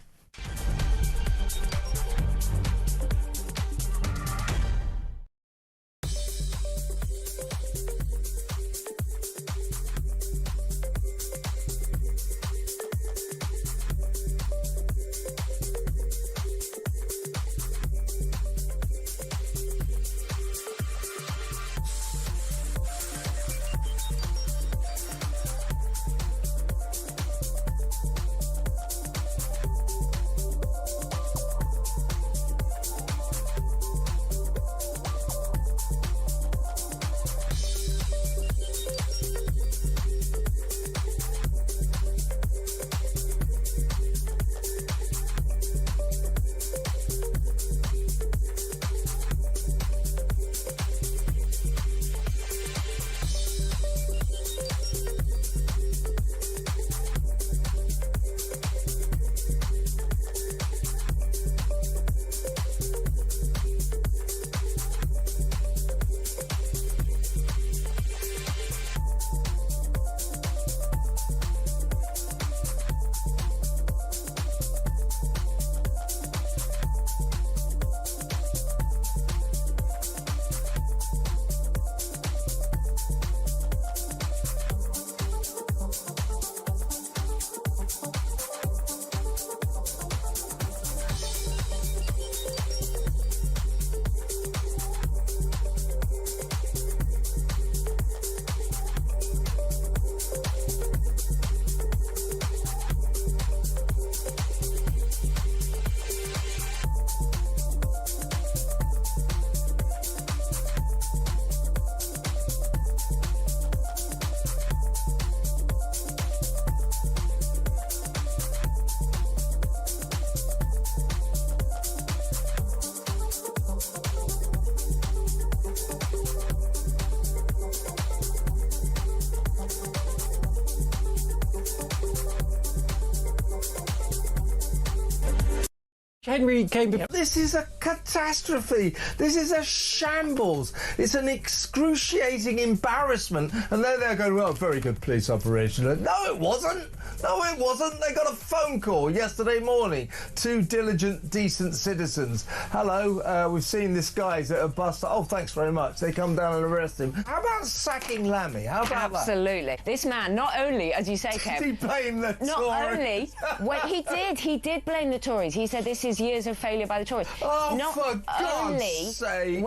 Henry came... This is a catastrophe. This is a shambles. It's an excruciating embarrassment. And then they're going, well, very good police operation. No, it wasn't. No, it wasn't. They got a phone call yesterday morning. Two diligent, decent citizens. Hello, we've seen this guy's at a bus stop. Oh, thanks very much. They come down and arrest him. How about sacking Lammy? How about Absolutely. This man, not only, as you say, Kev... Did he blame the Tories? Not only... Well, he did blame the Tories. He said this is years of failure by the Tories. Oh, not for God's sake!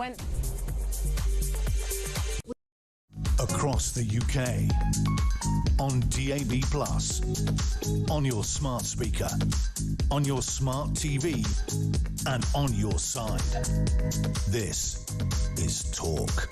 Across the UK, on DAB+, on your smart speaker, on your smart TV, and on your side. This is Talk.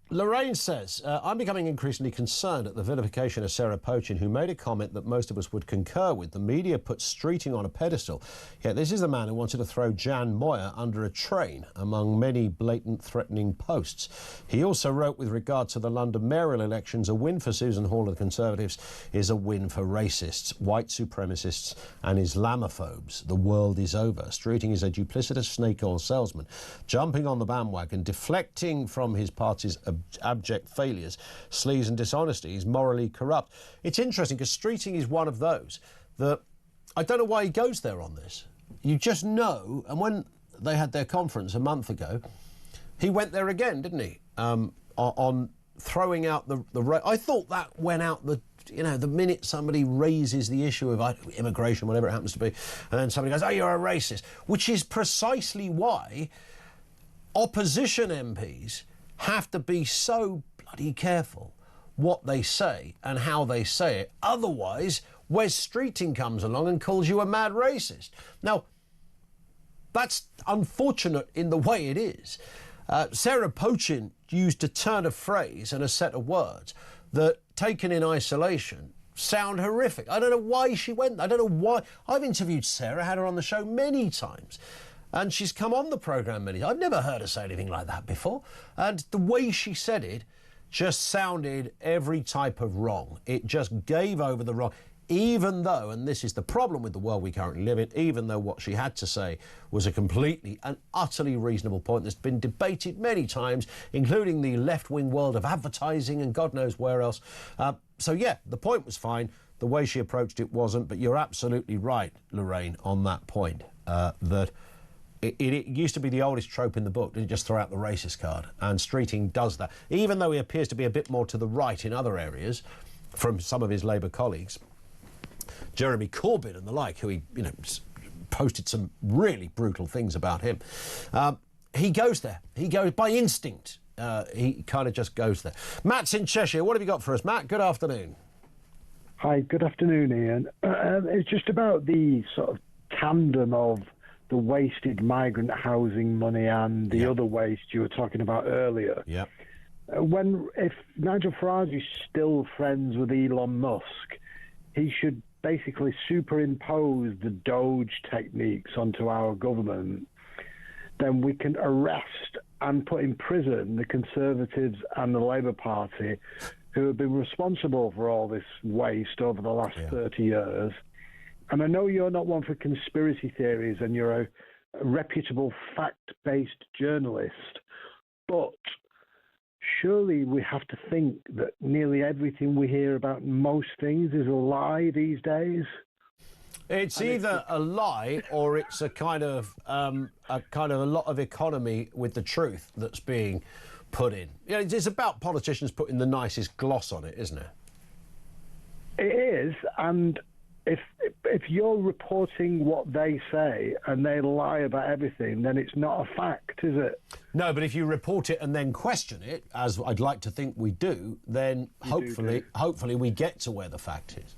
Lorraine says, I'm becoming increasingly concerned at the vilification of Sarah Pochin, who made a comment that most of us would concur with. The media put Streeting on a pedestal, yet this is the man who wanted to throw Jan Moyer under a train, among many blatant threatening posts. He also wrote, with regard to the London mayoral elections, a win for Susan Hall of the Conservatives is a win for racists, white supremacists and Islamophobes. The world is over. Streeting is a duplicitous snake oil salesman, jumping on the bandwagon, deflecting from his party's abject failures, sleaze and dishonesty. He's morally corrupt. It's interesting because Streeting is one of those that I don't know why he goes there on this. You just know, and when they had their conference a month ago, he went there again, didn't he? On throwing out I thought that went out the minute somebody raises the issue of immigration, whatever it happens to be, and then somebody goes, oh, you're a racist, which is precisely why opposition MPs have to be so bloody careful what they say and how they say it. Otherwise, Wes Streeting comes along and calls you a mad racist. Now, that's unfortunate in the way it is. Sarah Pochin used a turn of phrase and a set of words that, taken in isolation, sound horrific. I don't know why she went. I don't know why. I've interviewed Sarah, had her on the show many times. And she's come on the programme many times. I've never heard her say anything like that before. And the way she said it just sounded every type of wrong. It just gave over the wrong. Even though, and this is the problem with the world we currently live in, even though what she had to say was a completely and utterly reasonable point that's been debated many times, including the left-wing world of advertising and God knows where else. So, yeah, the point was fine. The way she approached it wasn't. But you're absolutely right, Lorraine, on that point, that it used to be the oldest trope in the book, to just throw out the racist card. And Streeting does that. Even though he appears to be a bit more to the right in other areas from some of his Labour colleagues, Jeremy Corbyn and the like, who he, posted some really brutal things about him. He goes there. He goes by instinct. He kind of just goes there. Matt's in Cheshire. What have you got for us, Matt? Good afternoon. Hi, good afternoon, Ian. It's just about the sort of tandem of the wasted migrant housing money and the other waste you were talking about earlier. Yeah. If Nigel Farage is still friends with Elon Musk, he should basically superimpose the Doge techniques onto our government. Then we can arrest and put in prison the Conservatives and the Labour Party who have been responsible for all this waste over the last 30 years. And I know you're not one for conspiracy theories and you're a reputable fact-based journalist, but surely we have to think that nearly everything we hear about most things is a lie these days. It's either a lie or it's a kind of a lot of economy with the truth that's being put in. It's about politicians putting the nicest gloss on it, isn't it? It is, and if you're reporting what they say and they lie about everything, then it's not a fact, is it? No, but if you report it and then question it, as I'd like to think we do, then hopefully we get to where the fact is.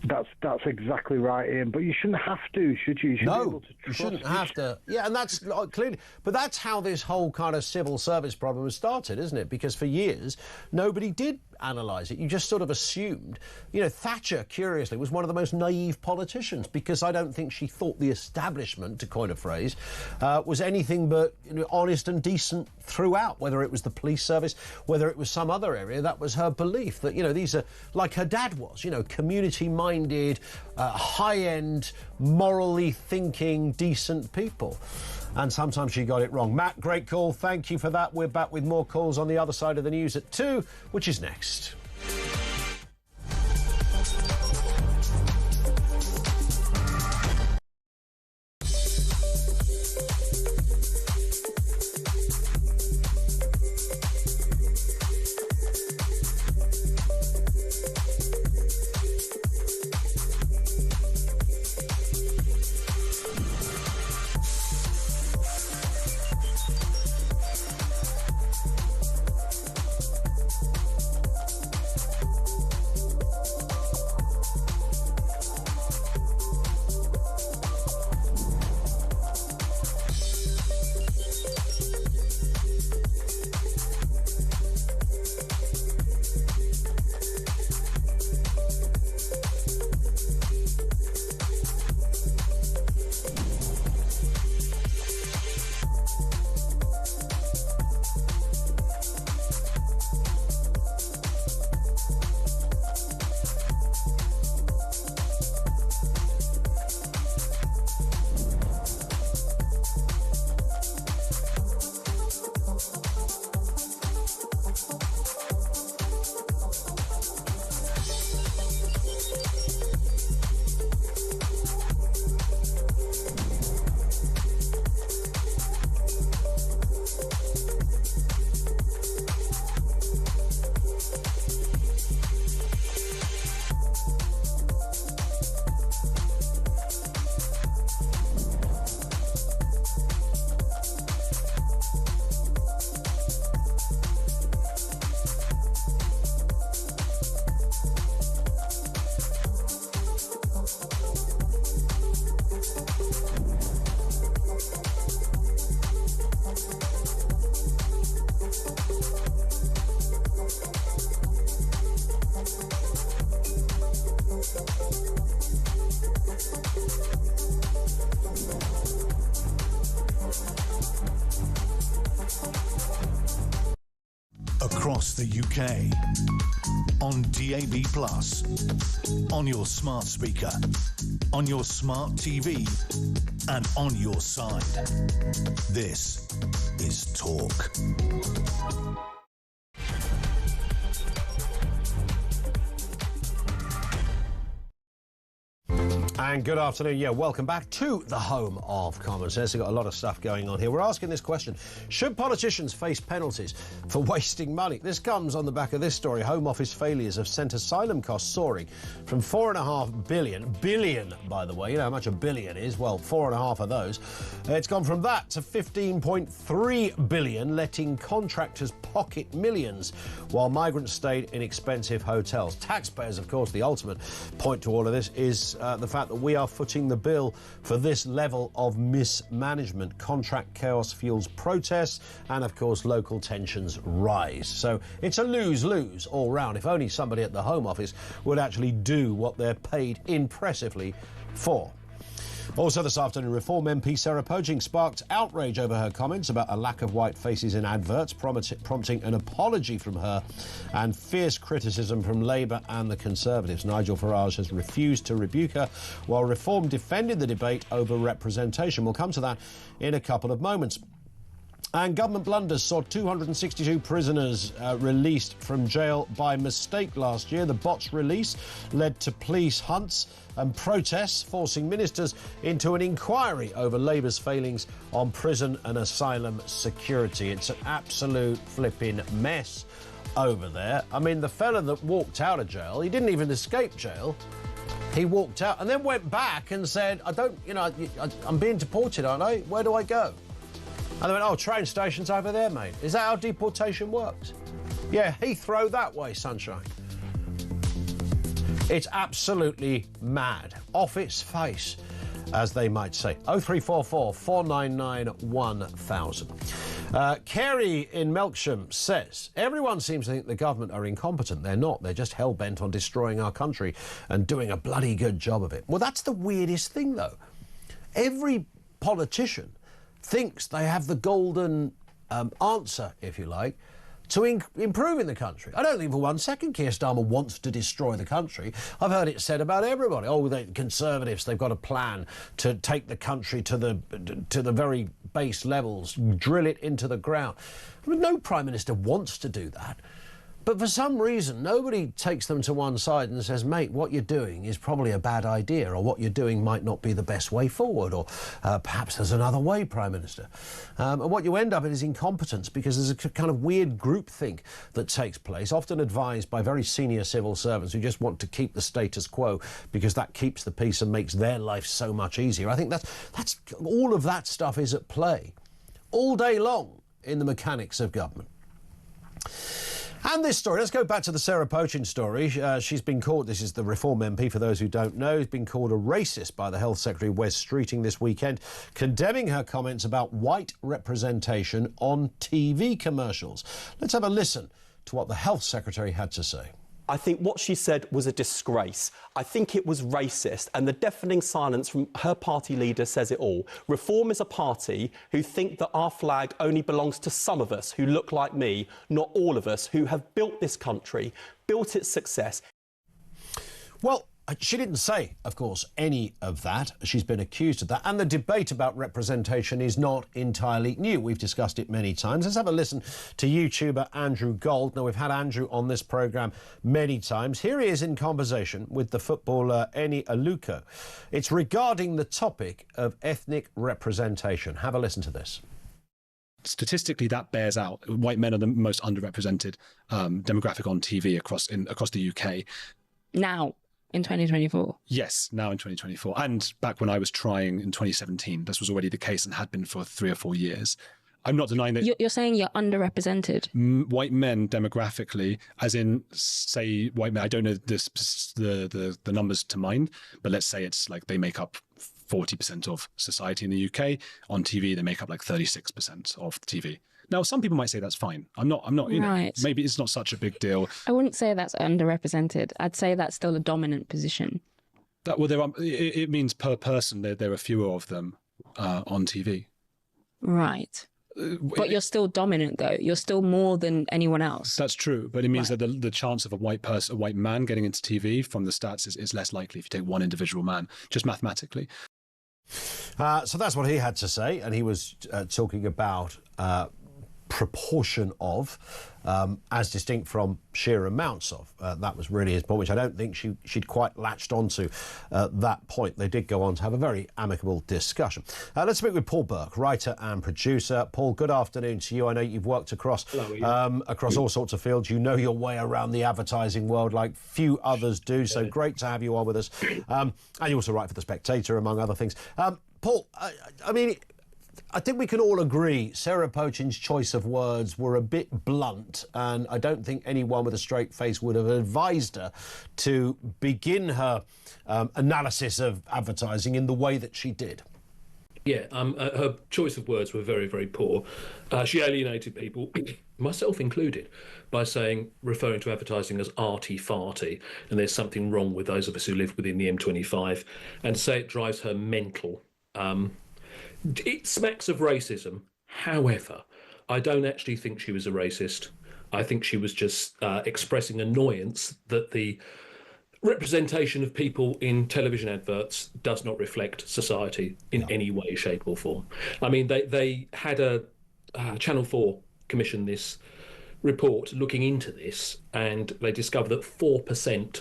That's exactly right, Ian. But you shouldn't have to, should you? No, you shouldn't have to. Yeah, and that's clearly. But that's how this whole kind of civil service problem has started, isn't it? Because for years, nobody did analyse it. You just sort of assumed. Thatcher, curiously, was one of the most naive politicians because I don't think she thought the establishment, to coin a phrase, was anything but honest and decent throughout, whether it was the police service, whether it was some other area. That was her belief that, these are, like her dad was, community-minded, high-end, morally thinking, decent people. And sometimes she got it wrong. Matt, great call. Thank you for that. We're back with more calls on the other side of the news at 2, which is next. across the UK. On DAB+, on your smart speaker, on your smart TV, and on your side. This is Talk. And good afternoon. Yeah, welcome back to the home of common sense. We've got a lot of stuff going on here. We're asking this question: should politicians face penalties for wasting money? This comes on the back of this story. Home Office failures have sent asylum costs soaring from $4.5 billion, by the way. You know how much a billion is? Well, 4.5 of those. It's gone from that to $15.3 billion, letting contractors pocket millions while migrants stayed in expensive hotels. Taxpayers, of course, the ultimate point to all of this is the fact that we are footing the bill for this level of mismanagement. Contract chaos fuels protests and, of course, local tensions rise. So it's a lose-lose all round. If only somebody at the Home Office would actually do what they're paid impressively for. Also this afternoon, Reform MP Sarah Poaching sparked outrage over her comments about a lack of white faces in adverts, prompting an apology from her and fierce criticism from Labour and the Conservatives. Nigel Farage has refused to rebuke her, while Reform defended the debate over representation. We'll come to that in a couple of moments. And government blunders saw 262 prisoners released from jail by mistake last year. The botched release led to police hunts and protests, forcing ministers into an inquiry over Labour's failings on prison and asylum security. It's an absolute flipping mess over there. I mean, the fella that walked out of jail, he didn't even escape jail. He walked out and then went back and said, I'm being deported, aren't I? Where do I go? And they went, oh, train station's over there, mate. Is that how deportation works? Yeah, Heathrow that way, sunshine. It's absolutely mad. Off its face, as they might say. 0344 499 1000. Kerry in Melksham says, everyone seems to think the government are incompetent. They're not. They're just hell-bent on destroying our country and doing a bloody good job of it. Well, that's the weirdest thing, though. Every politician thinks they have the golden answer, if you like, to improving the country. I don't think for one second Keir Starmer wants to destroy the country. I've heard it said about everybody. Oh, the Conservatives, they've got a plan to take the country to the very base levels, drill it into the ground. I mean, no Prime Minister wants to do that. But for some reason, nobody takes them to one side and says, mate, what you're doing is probably a bad idea, or what you're doing might not be the best way forward, or perhaps there's another way, Prime Minister. And what you end up in is incompetence, because there's a kind of weird groupthink that takes place, often advised by very senior civil servants who just want to keep the status quo because that keeps the peace and makes their life so much easier. I think that's all of that stuff is at play all day long in the mechanics of government. And this story, let's go back to the Sarah Poaching story. She's been called, this is the Reform MP for those who don't know, has been called a racist by the Health Secretary Wes Streeting this weekend, condemning her comments about white representation on TV commercials. Let's have a listen to what the Health Secretary had to say. I think what she said was a disgrace. I think it was racist, and the deafening silence from her party leader says it all. Reform is a party who think that our flag only belongs to some of us who look like me, not all of us who have built this country, built its success. Well, she didn't say, of course, any of that. She's been accused of that. And the debate about representation is not entirely new. We've discussed it many times. Let's have a listen to YouTuber Andrew Gold. Now, we've had Andrew on this programme many times. Here he is in conversation with the footballer Eni Aluko. It's regarding the topic of ethnic representation. Have a listen to this. Statistically, that bears out. White men are the most underrepresented demographic on TV across the UK. Now. In 2024? Yes, now in 2024. And back when I was trying in 2017, this was already the case and had been for 3 or 4 years. I'm not denying that... You're saying you're underrepresented? White men demographically, as in, say, white men, I don't know the numbers to mind, but let's say it's like they make up 40% of society in the UK. On TV, they make up like 36% of TV. Now, some people might say that's fine. I'm not, you know, maybe it's not such a big deal. I wouldn't say that's underrepresented. I'd say that's still a dominant position. It means per person, there are fewer of them on TV. Right. But you're still dominant, though. You're still more than anyone else. That's true, but it means that the chance of a white man getting into TV from the stats is less likely if you take one individual man, just mathematically. So that's what he had to say, and he was talking about proportion of, as distinct from sheer amounts of. That was really his point, which I don't think she'd quite latched onto that point. They did go on to have a very amicable discussion. Let's speak with Paul Burke, writer and producer. Paul, good afternoon to you. I know you've worked across all sorts of fields. You know your way around the advertising world like few others do, so great to have you on with us. And you also write for The Spectator, among other things. Paul, I mean, I think we can all agree Sarah Pochin's choice of words were a bit blunt, and I don't think anyone with a straight face would have advised her to begin her analysis of advertising in the way that she did. Yeah, her choice of words were very, very poor. She alienated people, myself included, by referring to advertising as arty-farty, and there's something wrong with those of us who live within the M25, and to say it drives her mental. It smacks of racism. However, I don't actually think she was a racist. I think she was just expressing annoyance that the representation of people in television adverts does not reflect society in any way, shape or form. I mean, they had a Channel 4 commission this report looking into this, and they discovered that 4%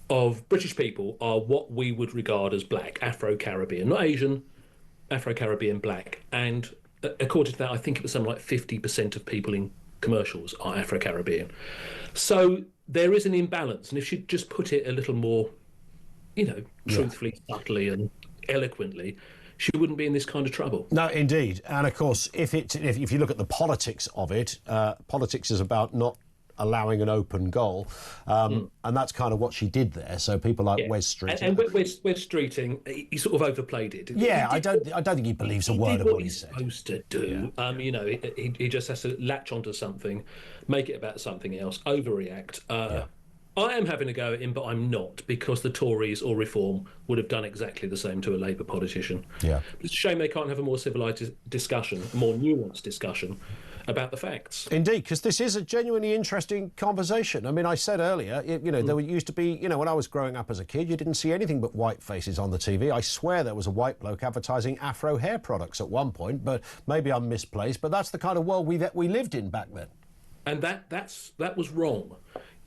of British people are what we would regard as black, Afro-Caribbean, not Asian, Afro-Caribbean black. And according to that, I think it was something like 50% of people in commercials are Afro-Caribbean. So there is an imbalance. And if she'd just put it a little more, truthfully, subtly and eloquently, she wouldn't be in this kind of trouble. No, indeed. And of course, if you look at the politics of it, politics is about not allowing an open goal, and that's kind of what she did there. So people like Wes Streeting, and Wes Streeting, he sort of overplayed it. Yeah, I don't think he believes a word of what he said. Supposed to do. Yeah. He just has to latch onto something, make it about something else, overreact. I am having a go at him, but I'm not, because the Tories or Reform would have done exactly the same to a Labour politician. Yeah, it's a shame they can't have a more civilised discussion, more nuanced discussion about the facts. Indeed, because this is a genuinely interesting conversation. I mean, I said earlier, there used to be, when I was growing up as a kid, you didn't see anything but white faces on the TV. I swear there was a white bloke advertising Afro hair products at one point, but maybe I'm misplaced. But that's the kind of world we lived in back then. And that was wrong.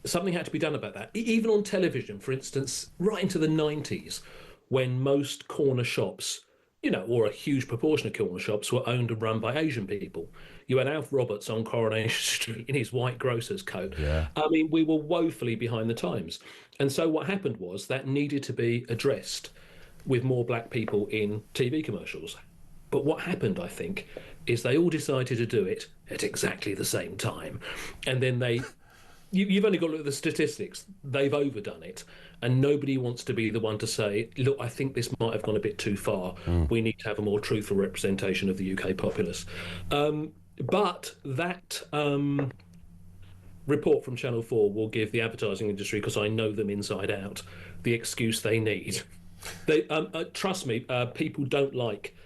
Something had to be done about that. Even on television, for instance, right into the 90s, when most corner shops, or a huge proportion of corner shops were owned and run by Asian people. You had Alf Roberts on Coronation Street in his white grocer's coat. Yeah. I mean, we were woefully behind the times. And so what happened was that needed to be addressed with more black people in TV commercials. But what happened, I think, is they all decided to do it at exactly the same time. And then you've only got to look at the statistics. They've overdone it. And nobody wants to be the one to say, look, I think this might have gone a bit too far. We need to have a more truthful representation of the UK populace. But that report from Channel 4 will give the advertising industry, because I know them inside out, the excuse they need. They trust me, people don't like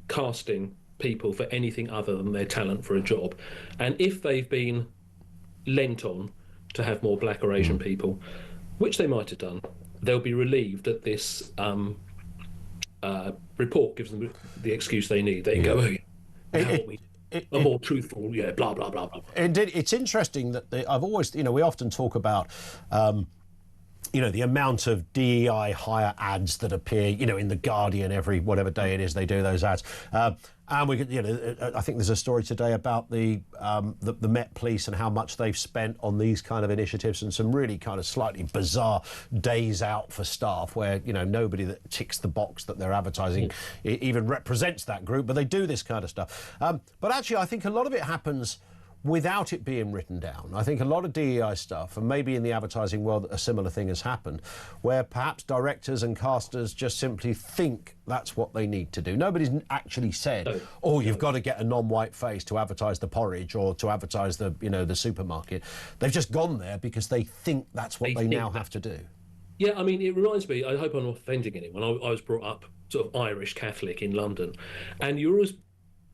casting people for anything other than their talent for a job. And if they've been lent on to have more black or Asian people, which they might have done, they'll be relieved that this report gives them the excuse they need. They go, a more truthful, blah, blah, blah, blah. Indeed, it's interesting that I've always, we often talk about, the amount of DEI hire ads that appear, in The Guardian every whatever day it is they do those ads. And we could, I think there's a story today about the Met Police and how much they've spent on these kind of initiatives, and some really kind of slightly bizarre days out for staff where, nobody that ticks the box that they're advertising even represents that group, but they do this kind of stuff. But actually, I think a lot of it happens without it being written down. I think a lot of DEI stuff, and maybe in the advertising world a similar thing has happened, where perhaps directors and casters just simply think that's what they need to do. Nobody's actually said, you've got to get a non-white face to advertise the porridge or to advertise the, the supermarket. They've just gone there because they think that's what they now have to do. Yeah, I mean, it reminds me, I hope I'm not offending anyone, I was brought up sort of Irish Catholic in London, and you're always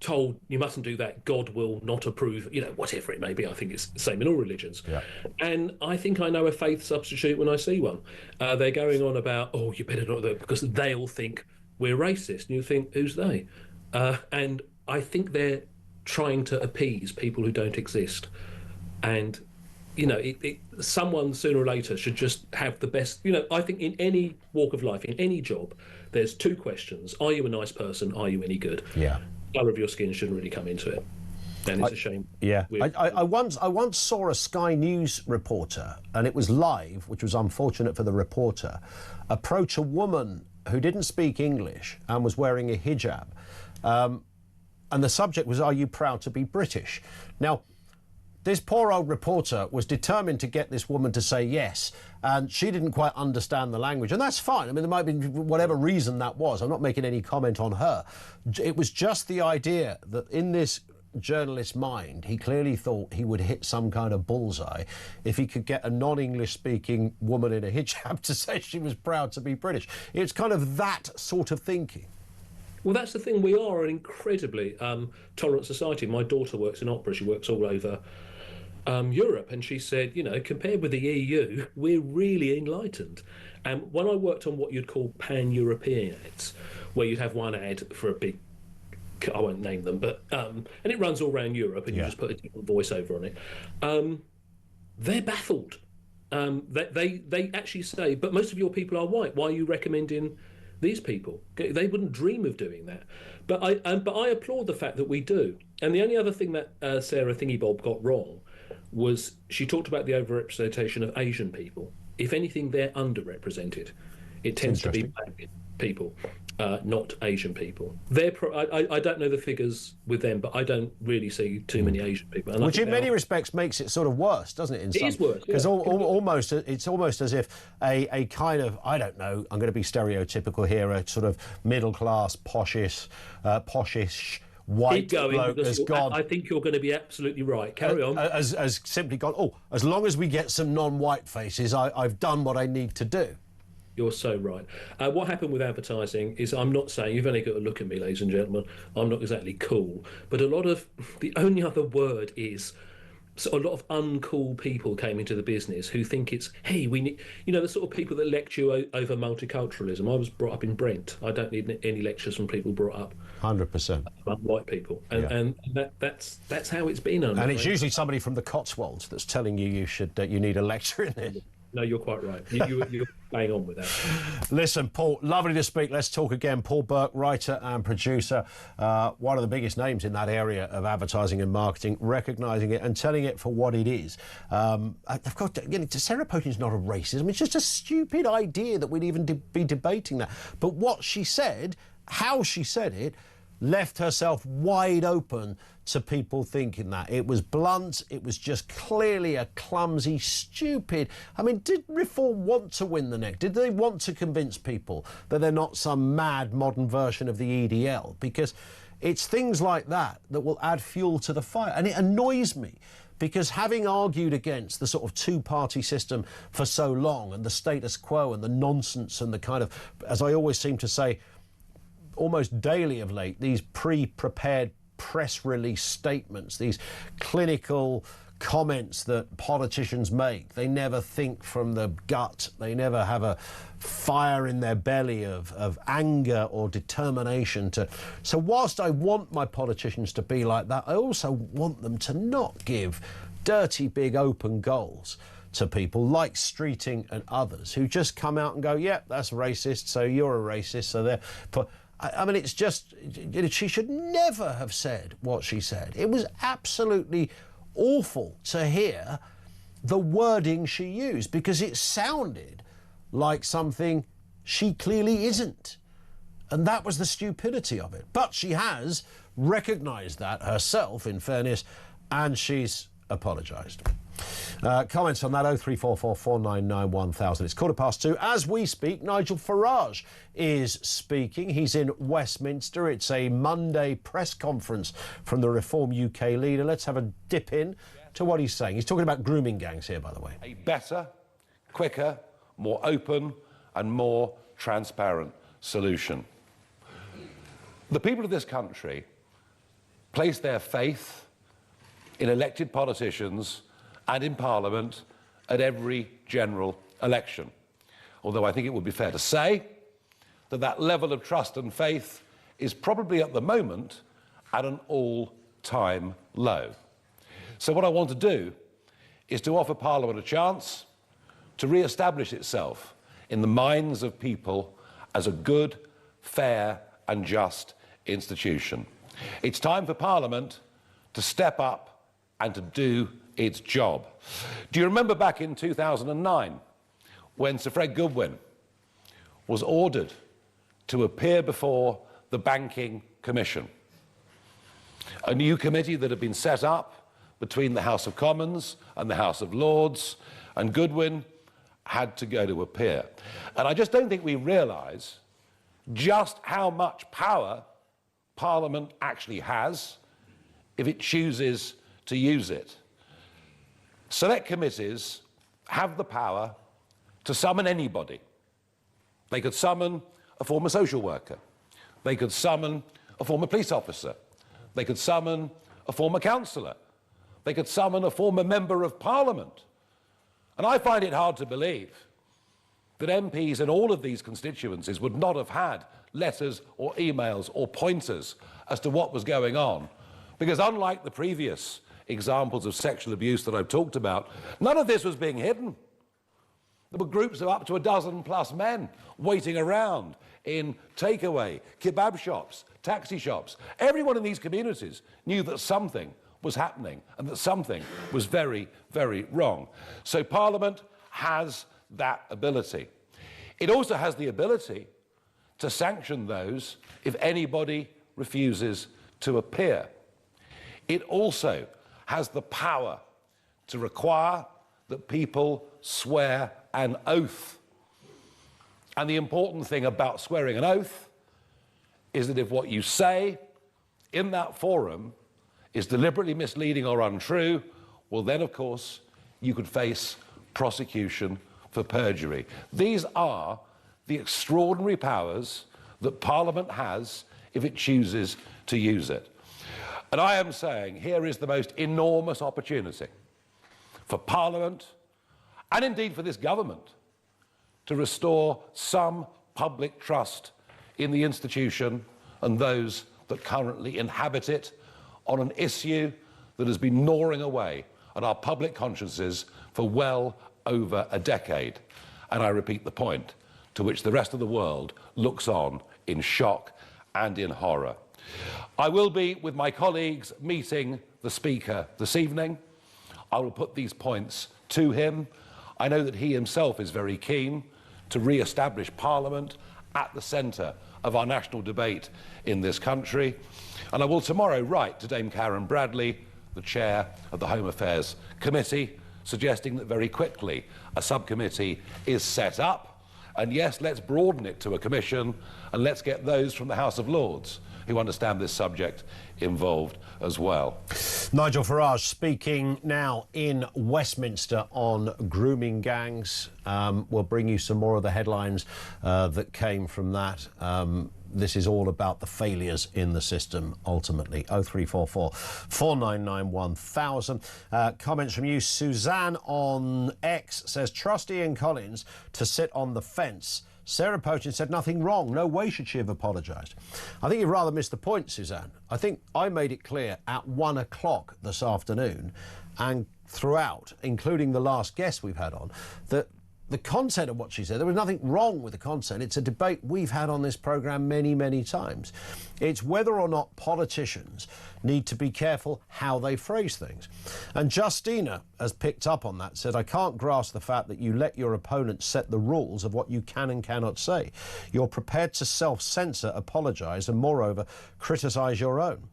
told you mustn't do that, God will not approve, whatever it may be. I think it's the same in all religions. Yeah. And I think I know a faith substitute when I see one. They're going on about, oh, you better not do it because they'll think we're racist. And you think, who's they? And I think they're trying to appease people who don't exist. And, someone sooner or later should just have the best, I think in any walk of life, in any job, there's two questions. Are you a nice person? Are you any good? Yeah. Colour of your skin shouldn't really come into it. And it's a shame. Yeah. I once saw a Sky News reporter, and it was live, which was unfortunate for the reporter, approach a woman who didn't speak English and was wearing a hijab. And the subject was, are you proud to be British? Now, this poor old reporter was determined to get this woman to say yes, and she didn't quite understand the language, and that's fine. I mean, there might be whatever reason that was. I'm not making any comment on her. It was just the idea that in this journalist's mind, he clearly thought he would hit some kind of bullseye if he could get a non-English speaking woman in a hijab to say she was proud to be British. It's kind of that sort of thinking. Well, that's the thing. We are an incredibly tolerant society. My daughter works in opera. She works all over Europe, and she said, compared with the EU, we're really enlightened. And when I worked on what you'd call pan-European ads, where you'd have one ad for a big, I won't name them, but and it runs all around Europe, and you just put a different voiceover on it. They're baffled. They actually say, but most of your people are white. Why are you recommending these people? They wouldn't dream of doing that. But I applaud the fact that we do. And the only other thing that Sarah Thingybob got wrong was she talked about the overrepresentation of Asian people. If anything, they're underrepresented. It tends to be black people, not Asian people. I don't know the figures with them, but I don't really see too many Asian people. And which in many respects makes it sort of worse, doesn't it? It is worse. Because it's almost as if a kind of, I don't know, I'm going to be stereotypical here, a sort of middle-class, poshish white bloke has gone. I think you're going to be absolutely right. Carry on. Has simply gone, as long as we get some non-white faces, I've done what I need to do. You're so right. What happened with advertising is, I'm not saying, you've only got to look at me, ladies and gentlemen, I'm not exactly cool, but a lot of, the only other word is, so a lot of uncool people came into the business who think it's, hey, we need, the sort of people that lecture over multiculturalism. I was brought up in Brent. I don't need any lectures from people brought up 100% white people, and that's how it's been. And it's usually somebody from the Cotswolds that's telling you you need a lecture in it. No, you're quite right. You're playing on with that. Listen, Paul, lovely to speak. Let's talk again. Paul Burke, writer and producer, one of the biggest names in that area of advertising and marketing, recognising it and telling it for what it is. Of course, Sarah Potion's not a racist. I mean, it's just a stupid idea that we'd even be debating that. But what she said, how she said it, left herself wide open to people thinking that. It was blunt, it was just clearly a clumsy, stupid... I mean, did Reform want to win the neck? Did they want to convince people that they're not some mad modern version of the EDL? Because it's things like that that will add fuel to the fire. And it annoys me, because having argued against the sort of two-party system for so long, and the status quo and the nonsense and the kind of, as I always seem to say, almost daily of late, these pre-prepared press release statements, these clinical comments that politicians make. They never think from the gut. They never have a fire in their belly of anger or determination to... So whilst I want my politicians to be like that, I also want them to not give dirty, big, open goals to people like Streeting and others who just come out and go, yeah, that's racist, so you're a racist, so they're... I mean, it's just, she should never have said what she said. It was absolutely awful to hear the wording she used, because it sounded like something she clearly isn't. And that was the stupidity of it. But she has recognised that herself, in fairness, and she's apologised. Comments on that, 0344 499 1000. It's 2:15. As we speak, Nigel Farage is speaking. He's in Westminster. It's a Monday press conference from the Reform UK leader. Let's have a dip in to what he's saying. He's talking about grooming gangs here, by the way. A better, quicker, more open and more transparent solution. The people of this country place their faith in elected politicians and in Parliament at every general election. Although I think it would be fair to say that that level of trust and faith is probably at the moment at an all-time low. So what I want to do is to offer Parliament a chance to re-establish itself in the minds of people as a good, fair and just institution. It's time for Parliament to step up and to do its job. Do you remember back in 2009 when Sir Fred Goodwin was ordered to appear before the Banking Commission? A new committee that had been set up between the House of Commons and the House of Lords, and Goodwin had to go to appear. And I just don't think we realise just how much power Parliament actually has if it chooses to use it. Select committees have the power to summon anybody. They could summon a former social worker. They could summon a former police officer. They could summon a former councillor. They could summon a former member of Parliament. And I find it hard to believe that MPs in all of these constituencies would not have had letters or emails or pointers as to what was going on. Because unlike the previous examples of sexual abuse that I've talked about, none of this was being hidden. There were groups of up to a dozen plus men waiting around in takeaway, kebab shops, taxi shops. Everyone in these communities knew that something was happening and that something was very, very wrong. So Parliament has that ability. It also has the ability to sanction those if anybody refuses to appear. It also has the power to require that people swear an oath. And the important thing about swearing an oath is that if what you say in that forum is deliberately misleading or untrue, well then, of course, you could face prosecution for perjury. These are the extraordinary powers that Parliament has if it chooses to use it. And I am saying here is the most enormous opportunity for Parliament, and indeed for this government, to restore some public trust in the institution and those that currently inhabit it on an issue that has been gnawing away at our public consciences for well over a decade. And I repeat the point, to which the rest of the world looks on in shock and in horror. I will be, with my colleagues, meeting the Speaker this evening. I will put these points to him. I know that he himself is very keen to re-establish Parliament at the centre of our national debate in this country. And I will tomorrow write to Dame Karen Bradley, the chair of the Home Affairs Committee, suggesting that very quickly a subcommittee is set up. And yes, let's broaden it to a commission, and let's get those from the House of Lords who understand this subject involved as well. Nigel Farage speaking now in Westminster on grooming gangs. We'll bring you some more of the headlines that came from that. This is all about the failures in the system, ultimately. 0344 499 1000. Comments from you. Suzanne on X says, trust Ian Collins to sit on the fence. Sarah Pochin said nothing wrong. No way should she have apologised. I think you've rather missed the point, Suzanne. I think I made it clear at 1 o'clock this afternoon and throughout, including the last guest we've had on, that the content of what she said, there was nothing wrong with the content. It's a debate we've had on this programme many, many times. It's whether or not politicians need to be careful how they phrase things. And Justina has picked up on that, said, I can't grasp the fact that you let your opponent set the rules of what you can and cannot say. You're prepared to self-censor, apologise and moreover criticise your own.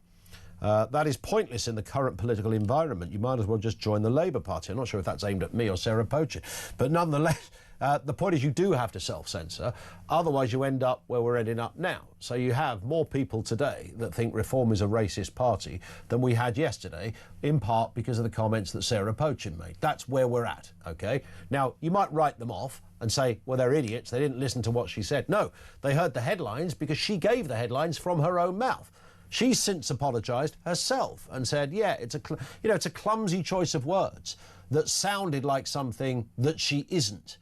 That is pointless in the current political environment. You might as well just join the Labour Party. I'm not sure if that's aimed at me or Sarah Pochin. But nonetheless, the point is you do have to self-censor. Otherwise, you end up where we're ending up now. So you have more people today that think Reform is a racist party than we had yesterday, in part because of the comments that Sarah Pochin made. That's where we're at, OK? Now, you might write them off and say, well, they're idiots. They didn't listen to what she said. No, they heard the headlines because she gave the headlines from her own mouth. She's since apologised herself and said, yeah, it's a clumsy choice of words that sounded like something that she isn't.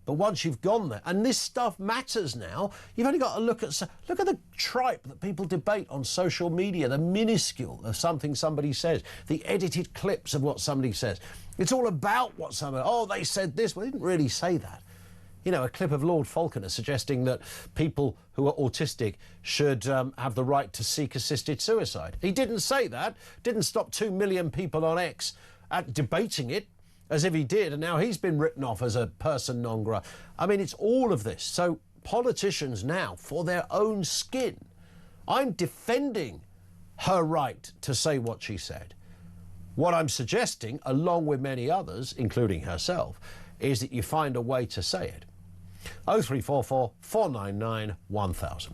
But once you've gone there, and this stuff matters now, you've only got to look at the tripe that people debate on social media, the minuscule of something somebody says, the edited clips of what somebody says. It's all about what somebody, oh, they said this. Well, they didn't really say that. You know, a clip of Lord Falconer suggesting that people who are autistic should have the right to seek assisted suicide. He didn't say that, didn't stop 2 million people on X at debating it, as if he did, and now he's been written off as a person non grata. I mean, it's all of this. So politicians now, for their own skin, I'm defending her right to say what she said. What I'm suggesting, along with many others, including herself, is that you find a way to say it. 0344 499 1000.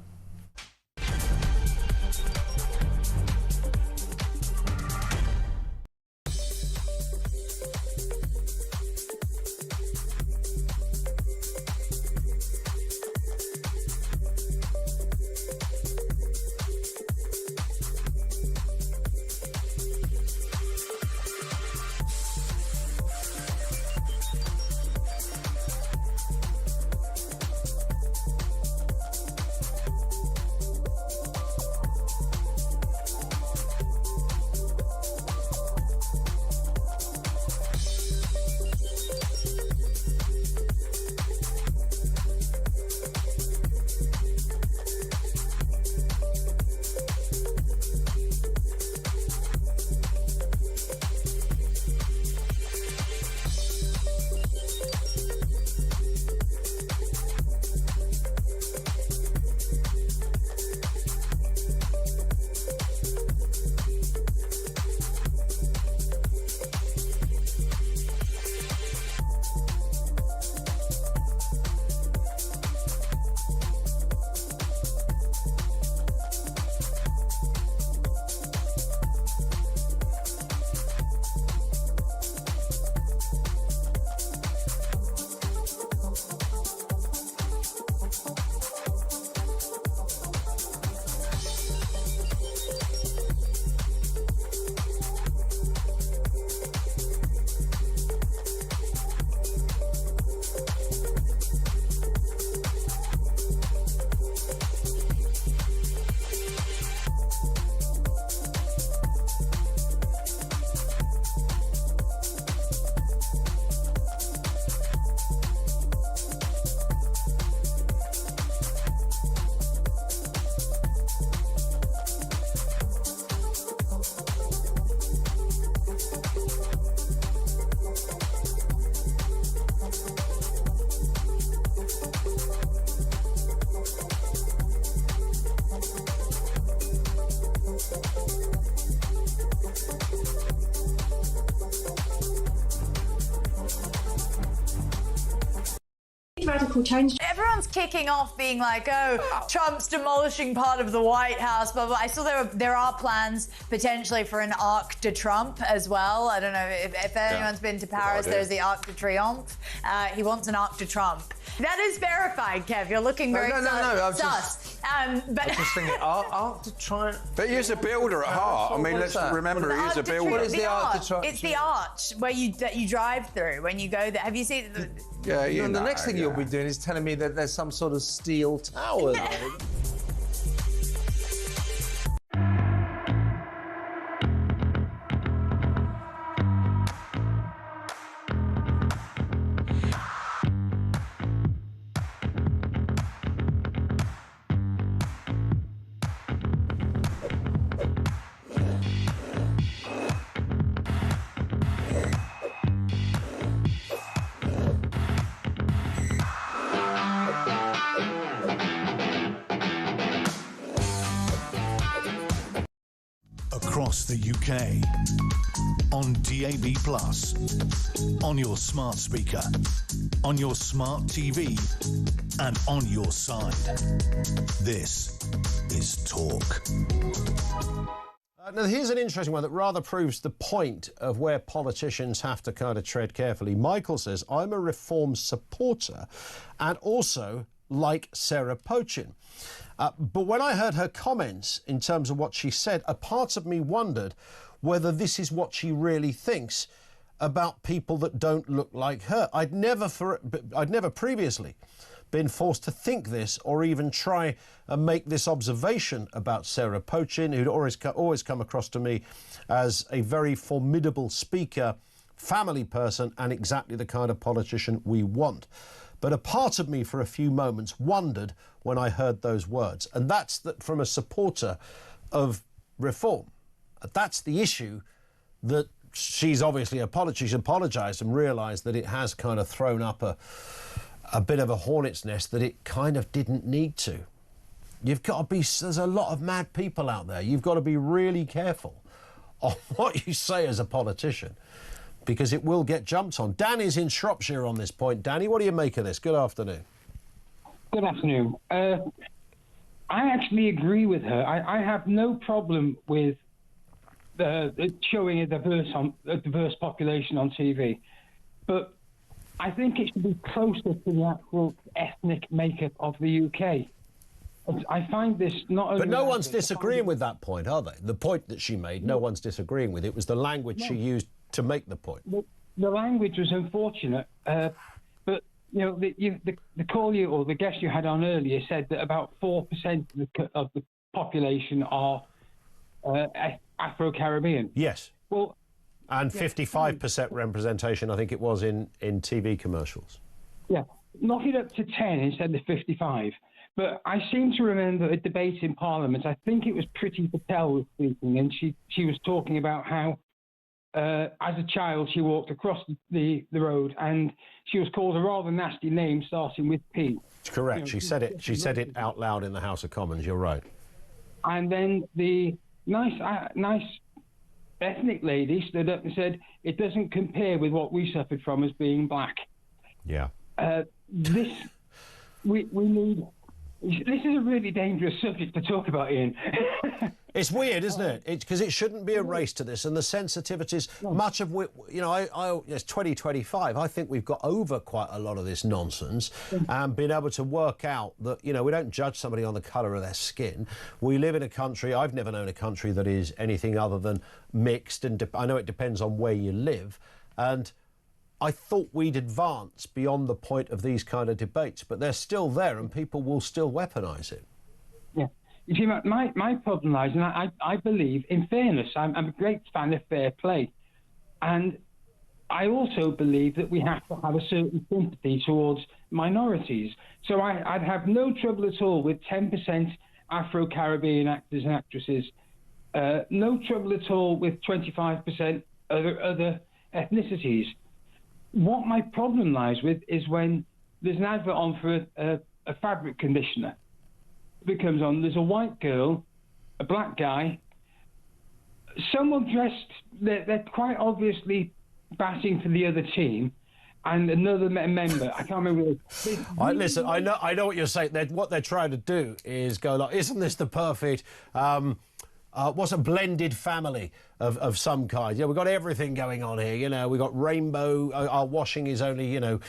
Radical change. Everyone's kicking off being like, oh, Trump's demolishing part of the White House, blah, blah. I saw there are plans potentially for an Arc de Trump as well. I don't know if anyone's been to Paris, there's the Arc de Triomphe. He wants an Arc de Trump. That is verified, Kev. You're looking very sus. But I'm just thinking, Arc de Triomphe. But he is a builder at heart. I mean, let's remember he is a builder. What is the Arc de Triomphe? It's the arch that you drive through when you go there. Have you seen it? Yeah, you know, the next thing you'll be doing is telling me that there's some sort of steel tower there. Across the UK, on DAB+, on your smart speaker, on your smart TV, and on your side. This is Talk. Now, here's an interesting one that rather proves the point of where politicians have to kind of tread carefully. Michael says, I'm a reform supporter and also like Sarah Pochin. But when I heard her comments in terms of what she said, a part of me wondered whether this is what she really thinks about people that don't look like her. I'd never previously been forced to think this or even try and make this observation about Sarah Pochin, who'd always come across to me as a very formidable speaker, family person, and exactly the kind of politician we want. But a part of me for a few moments wondered when I heard those words. And that's that from a supporter of reform. That's the issue that she's obviously apologised and realised that it has kind of thrown up a bit of a hornet's nest that it kind of didn't need to. You've got to be, there's a lot of mad people out there. You've got to be really careful on what you say as a politician, because it will get jumped on. Danny's in Shropshire on this point. Danny, what do you make of this? Good afternoon. Good afternoon. I actually agree with her. I have no problem with showing a diverse population on TV, but I think it should be closer to the actual ethnic makeup of the UK. I find this not only... But no one's disagreeing with that point, are they? The point that she made, no one's disagreeing with. It was the language she used to make the point. The language was unfortunate, but you know, the call you or the guest you had on earlier said that about 4% of the population are Afro-Caribbean. Yes. Well, and 55% representation, I think it was, in TV commercials. Yeah, knock it up to 10 instead of 55. But I seem to remember a debate in Parliament. I think it was Priti Patel was speaking, and she was talking about how, as a child, she walked across the road and she was called a rather nasty name starting with P. Correct. You know, she said it out loud in the House of Commons. You're right. And then the nice ethnic lady stood up and said, "It doesn't compare with what we suffered from as being black." Yeah. We need. This is a really dangerous subject to talk about, Ian. It's weird, isn't it? Because it shouldn't be a race to this, and the sensitivities, much of which, you know, it's 2025. I think we've got over quite a lot of this nonsense and been able to work out that, you know, we don't judge somebody on the colour of their skin. We live in a country, I've never known a country that is anything other than mixed, and I know it depends on where you live, and I thought we'd advance beyond the point of these kind of debates, but they're still there and people will still weaponise it. Yeah. You see, my problem lies, and I believe, in fairness, I'm a great fan of fair play. And I also believe that we have to have a certain sympathy towards minorities. So I'd have no trouble at all with 10% Afro-Caribbean actors and actresses, no trouble at all with 25% other ethnicities. What my problem lies with is when there's an advert on for a fabric conditioner that comes on, there's a white girl, a black guy, someone dressed, they're quite obviously batting for the other team, and another member, I can't remember. Listen, I know what you're saying. What they're trying to do is go like, isn't this the perfect... what's a blended family of some kind? Yeah, we've got everything going on here. You know, we've got rainbow. Our washing is only, you know,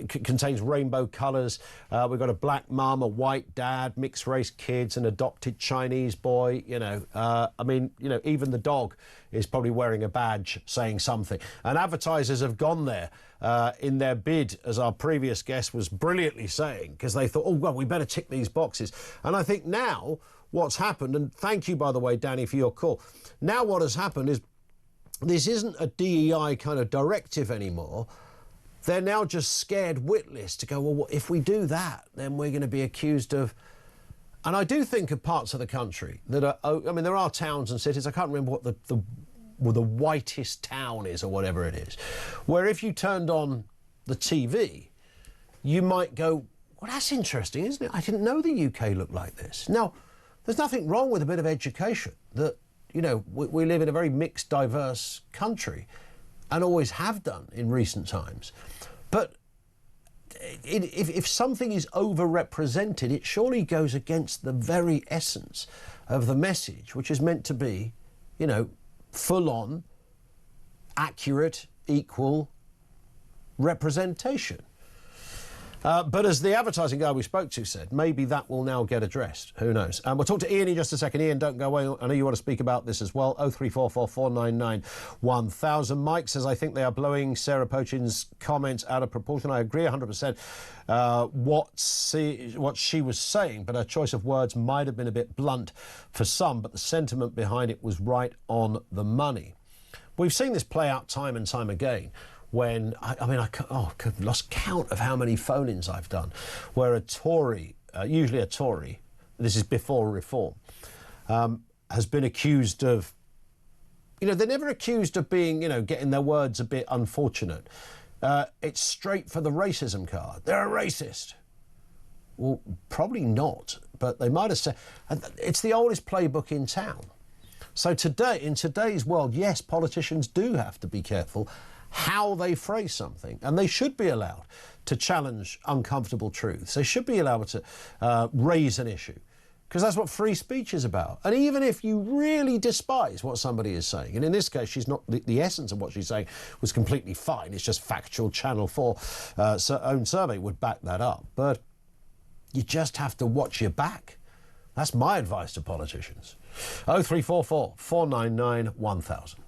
contains rainbow colours. We've got a black mum, a white dad, mixed race kids, an adopted Chinese boy. You know, I mean, you know, even the dog is probably wearing a badge saying something. And advertisers have gone there in their bid, as our previous guest was brilliantly saying, because they thought, oh, well, we better tick these boxes. And I think now... what's happened, and thank you, by the way, Danny, for your call. Now what has happened is this isn't a DEI kind of directive anymore. They're now just scared witless to go, well, if we do that, then we're going to be accused of... And I do think of parts of the country that are... I mean, there are towns and cities, I can't remember what the whitest town is or whatever it is, where if you turned on the TV, you might go, well, that's interesting, isn't it? I didn't know the UK looked like this. Now... there's nothing wrong with a bit of education that, you know, we live in a very mixed, diverse country and always have done in recent times. But if something is overrepresented, it surely goes against the very essence of the message, which is meant to be, you know, full-on, accurate, equal representation. But as the advertising guy we spoke to said, maybe that will now get addressed. Who knows? We'll talk to Ian in just a second. Ian, don't go away. I know you want to speak about this as well. 0344 499 1000. Mike says, I think they are blowing Sarah Pochin's comments out of proportion. I agree 100%. What she was saying, but her choice of words might have been a bit blunt for some, but the sentiment behind it was right on the money. We've seen this play out time and time again when, I've lost count of how many phone-ins I've done, where a Tory, usually a Tory, this is before reform, has been accused of, they're never accused of being, getting their words a bit unfortunate. It's straight for the racism card. They're a racist. Well, probably not, but they might have said, it's the oldest playbook in town. So today, in today's world, yes, politicians do have to be careful how they phrase something, and they should be allowed to challenge uncomfortable truths. They should be allowed to raise an issue, because that's what free speech is about. And even if you really despise what somebody is saying, and in this case, she's not, the essence of what she's saying was completely fine, it's just factual. Channel 4 own survey would back that up. But you just have to watch your back. That's my advice to politicians. 0344 499 1000.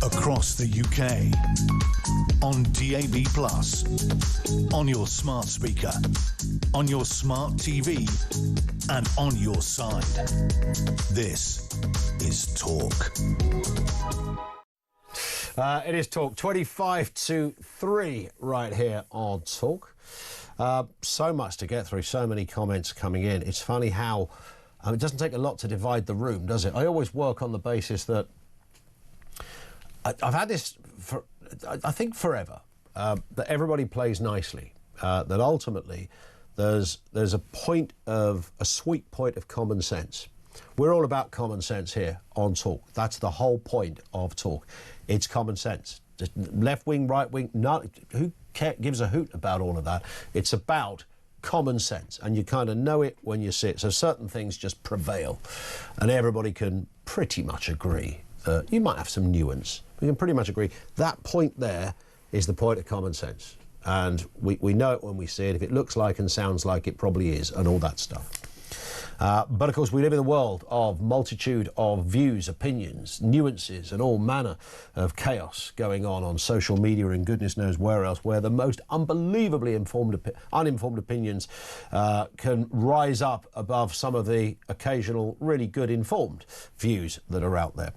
Across the UK, on DAB+, on your smart speaker, on your smart TV, and on your side. This is Talk. It is Talk, 25 to 3 right here on Talk. So much to get through, so many comments coming in. It's funny how it doesn't take a lot to divide the room, does it? I always work on the basis that I've had this, for, I think, forever, that everybody plays nicely, that ultimately there's a sweet point of common sense. We're all about common sense here on Talk. That's the whole point of Talk. It's common sense. Just left wing, right wing, who gives a hoot about all of that. It's about common sense, and you kind of know it when you see it. So certain things just prevail, and everybody can pretty much agree. You might have some nuance. We can pretty much agree. That point there is the point of common sense. And we know it when we see it. If it looks like and sounds like, it probably is, and all that stuff. But of course, we live in a world of multitude of views, opinions, nuances, and all manner of chaos going on social media and goodness knows where else, where the most unbelievably uninformed opinions can rise up above some of the occasional really good informed views that are out there.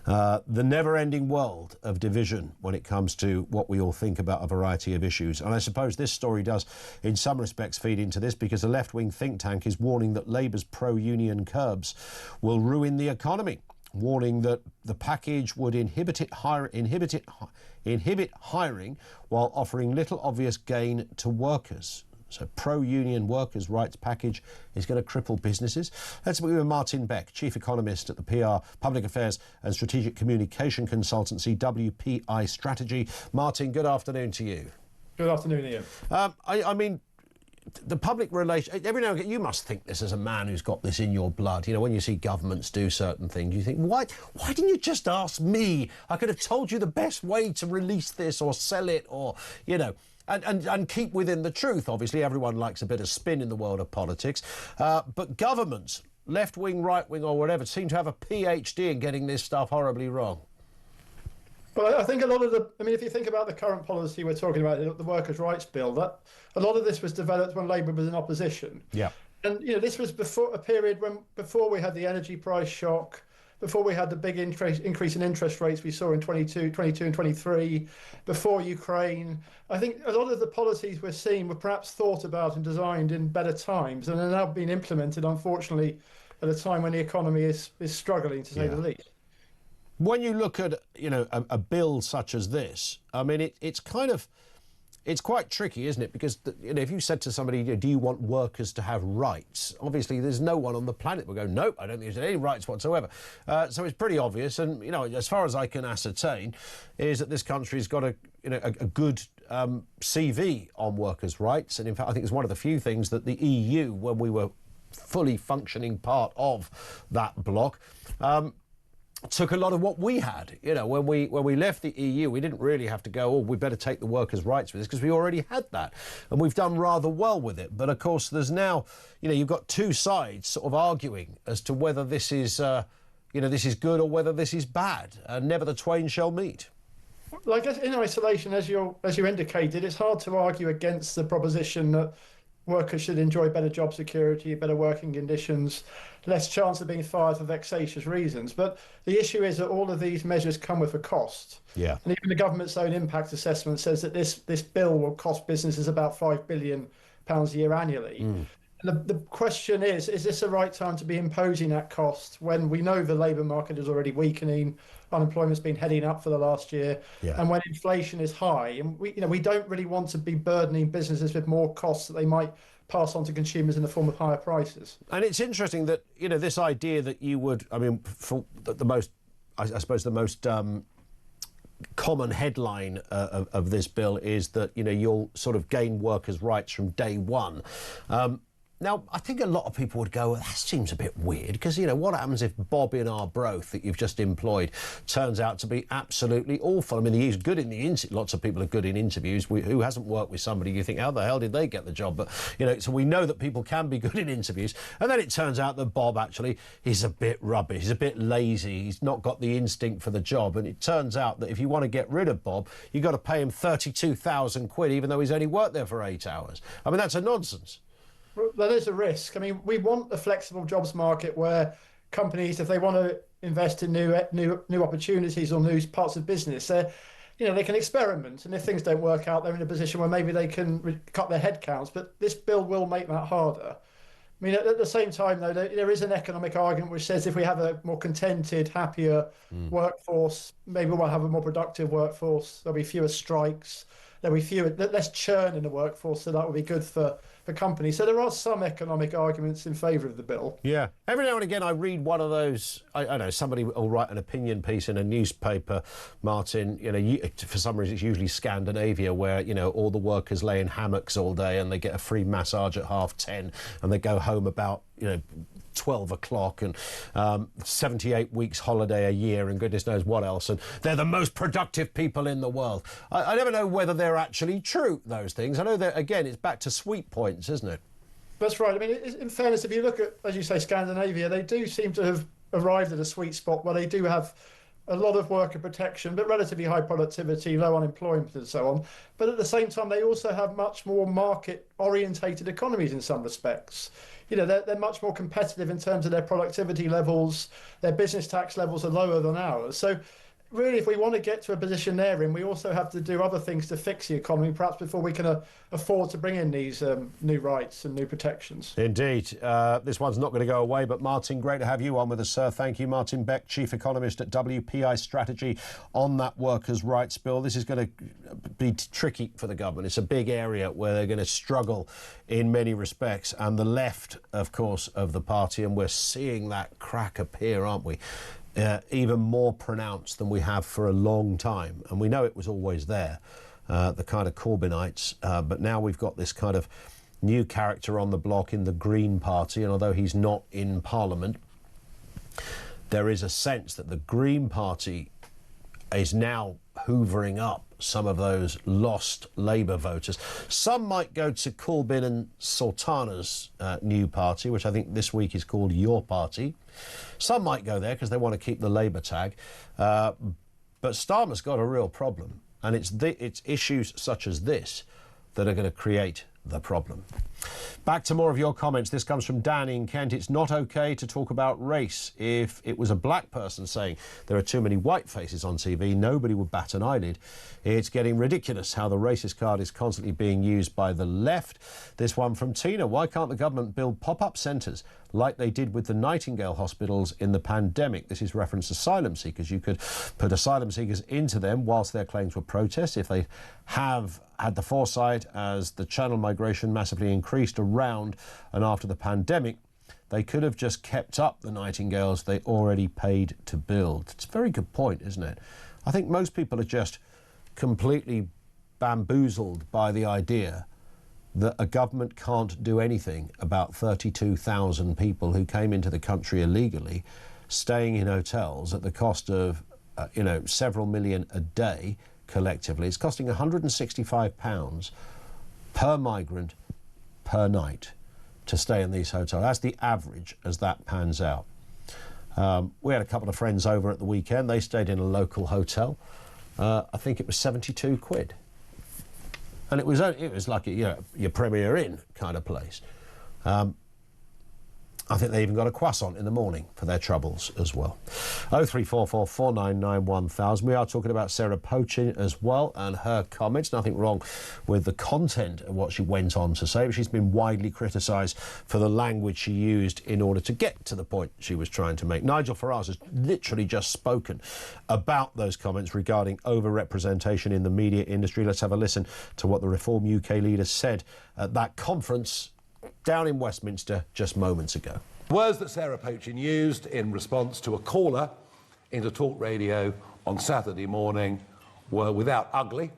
The never-ending world of division when it comes to what we all think about a variety of issues. And I suppose this story does, in some respects, feed into this, because a left-wing think tank is warning that Labour's pro-union curbs will ruin the economy, warning that the package would inhibit hiring while offering little obvious gain to workers. So pro-union workers' rights package is going to cripple businesses. Let's begin with Martin Beck, Chief Economist at the PR, Public Affairs and Strategic Communication Consultancy, WPI Strategy. Martin, good afternoon to you. Good afternoon, Ian. I mean, the public relations, every now and again, you must think this as a man who's got this in your blood. You know, when you see governments do certain things, you think, why didn't you just ask me? I could have told you the best way to release this or sell it, or, you know, and keep within the truth. Obviously, everyone likes a bit of spin in the world of politics. But governments, left-wing, right-wing or whatever, seem to have a PhD in getting this stuff horribly wrong. Well, I think a lot of if you think about the current policy we're talking about, the Workers' Rights Bill, that a lot of this was developed when Labour was in opposition. Yeah. And, you know, this was before a period before we had the energy price shock, before we had the big increase in interest rates we saw in 22 and 23, before Ukraine. I think a lot of the policies we're seeing were perhaps thought about and designed in better times, and are now being implemented, unfortunately, at a time when the economy is struggling, to say the least. When you look at, you know, a bill such as this, I mean, it's quite tricky, isn't it? Because, you know, if you said to somebody, do you want workers to have rights? Obviously, there's no one on the planet that will go, nope, I don't think there's any rights whatsoever. So it's pretty obvious. And, you know, as far as I can ascertain, is that this country's got a good CV on workers' rights. And in fact, I think it's one of the few things that the EU, when we were fully functioning part of that bloc, took a lot of what we had. You know, when we left the EU, we didn't really have to go, oh, we better take the workers' rights with this, because we already had that. And we've done rather well with it. But of course, there's now, you know, you've got two sides sort of arguing as to whether this is, you know, this is good or whether this is bad. And never the twain shall meet. Well, I guess in isolation, as you indicated, it's hard to argue against the proposition that workers should enjoy better job security, better working conditions, less chance of being fired for vexatious reasons. But the issue is that all of these measures come with a cost. Yeah. And even the government's own impact assessment says that this bill will cost businesses about £5 billion a year annually. And the question is this the right time to be imposing that cost when we know the labour market is already weakening, unemployment's been heading up for the last year, and when inflation is high, and we don't really want to be burdening businesses with more costs that they might pass on to consumers in the form of higher prices. And it's interesting that, you know, this idea that you would, I mean, for the most, I suppose the most common headline of this bill is that, you know, you'll sort of gain workers' rights from day one. Now, I think a lot of people would go, well, that seems a bit weird, because, you know, what happens if Bob in Arbroath that you've just employed turns out to be absolutely awful? I mean, he's good in the lots of people are good in interviews. Who hasn't worked with somebody you think, how the hell did they get the job? But, you know, so we know that people can be good in interviews. And then it turns out that Bob actually is a bit rubbish. He's a bit lazy. He's not got the instinct for the job. And it turns out that if you want to get rid of Bob, you've got to pay him 32,000 quid, even though he's only worked there for 8 hours. I mean, that's a nonsense. There is a risk. I mean, we want a flexible jobs market where companies, if they want to invest in new opportunities or new parts of business, they can experiment. And if things don't work out, they're in a position where maybe they can cut their headcounts. But this bill will make that harder. I mean, at the same time, though, there is an economic argument which says if we have a more contented, happier workforce, maybe we'll have a more productive workforce. There'll be fewer strikes. there'll be less churn in the workforce, so that will be good for companies. So there are some economic arguments in favour of the bill. Yeah. Every now and again I read one of those, I know, somebody will write an opinion piece in a newspaper, Martin, for some reason it's usually Scandinavia, where, all the workers lay in hammocks all day and they get a free massage at 10:30 and they go home about, 12 o'clock and 78 weeks holiday a year and goodness knows what else, and they're the most productive people in the world. I never know whether they're actually true, those things. I know that, again, it's back to sweet points, isn't it? That's right. I mean, in fairness, if you look at, as you say, Scandinavia, they do seem to have arrived at a sweet spot where they do have a lot of worker protection, but relatively high productivity, low unemployment and so on. But at the same time, they also have much more market-orientated economies in some respects. They're much more competitive in terms of their productivity levels. Their business tax levels are lower than ours. So really, if we want to get to a position they're in, we also have to do other things to fix the economy, perhaps before we can afford to bring in these new rights and new protections. Indeed. This one's not going to go away, but Martin, great to have you on with us, sir. Thank you. Martin Beck, Chief Economist at WPI Strategy, on that workers' rights bill. This is going to be tricky for the government. It's a big area where they're going to struggle in many respects. And the left, of course, of the party, and we're seeing that crack appear, aren't we? Even more pronounced than we have for a long time. And we know it was always there, the kind of Corbynites, but now we've got this kind of new character on the block in the Green Party, and although he's not in Parliament, there is a sense that the Green Party is now hoovering up some of those lost Labour voters. Some might go to Corbyn and Sultana's new party, which I think this week is called Your Party. Some might go there because they want to keep the Labour tag. But Starmer's got a real problem, and it's issues such as this that are going to create the problem. Back to more of your comments. This comes from Dan in Kent. It's not okay to talk about race. If it was a black person saying there are too many white faces on TV, nobody would bat an eyelid. It's getting ridiculous how the racist card is constantly being used by the left. This one from Tina. Why can't the government build pop-up centres like they did with the Nightingale hospitals in the pandemic? This is reference to asylum seekers. You could put asylum seekers into them whilst their claims were processed. If they have had the foresight, as the channel migration massively increased around and after the pandemic, they could have just kept up the Nightingales they already paid to build. It's a very good point, isn't it? I think most people are just completely bamboozled by the idea that a government can't do anything about 32,000 people who came into the country illegally, staying in hotels at the cost of, several million a day collectively. It's costing £165 per migrant per night to stay in these hotels. That's the average as that pans out. We had a couple of friends over at the weekend. They stayed in a local hotel. I think it was 72 quid. And it was like your Premier Inn kind of place. I think they even got a croissant in the morning for their troubles as well. 0344 499 1000. We are talking about Sarah Poachin as well and her comments. Nothing wrong with the content of what she went on to say, but she's been widely criticised for the language she used in order to get to the point she was trying to make. Nigel Farage has literally just spoken about those comments regarding overrepresentation in the media industry. Let's have a listen to what the Reform UK leader said at that conference down in Westminster just moments ago. Words that Sarah Poachin used in response to a caller into talk radio on Saturday morning were without ugly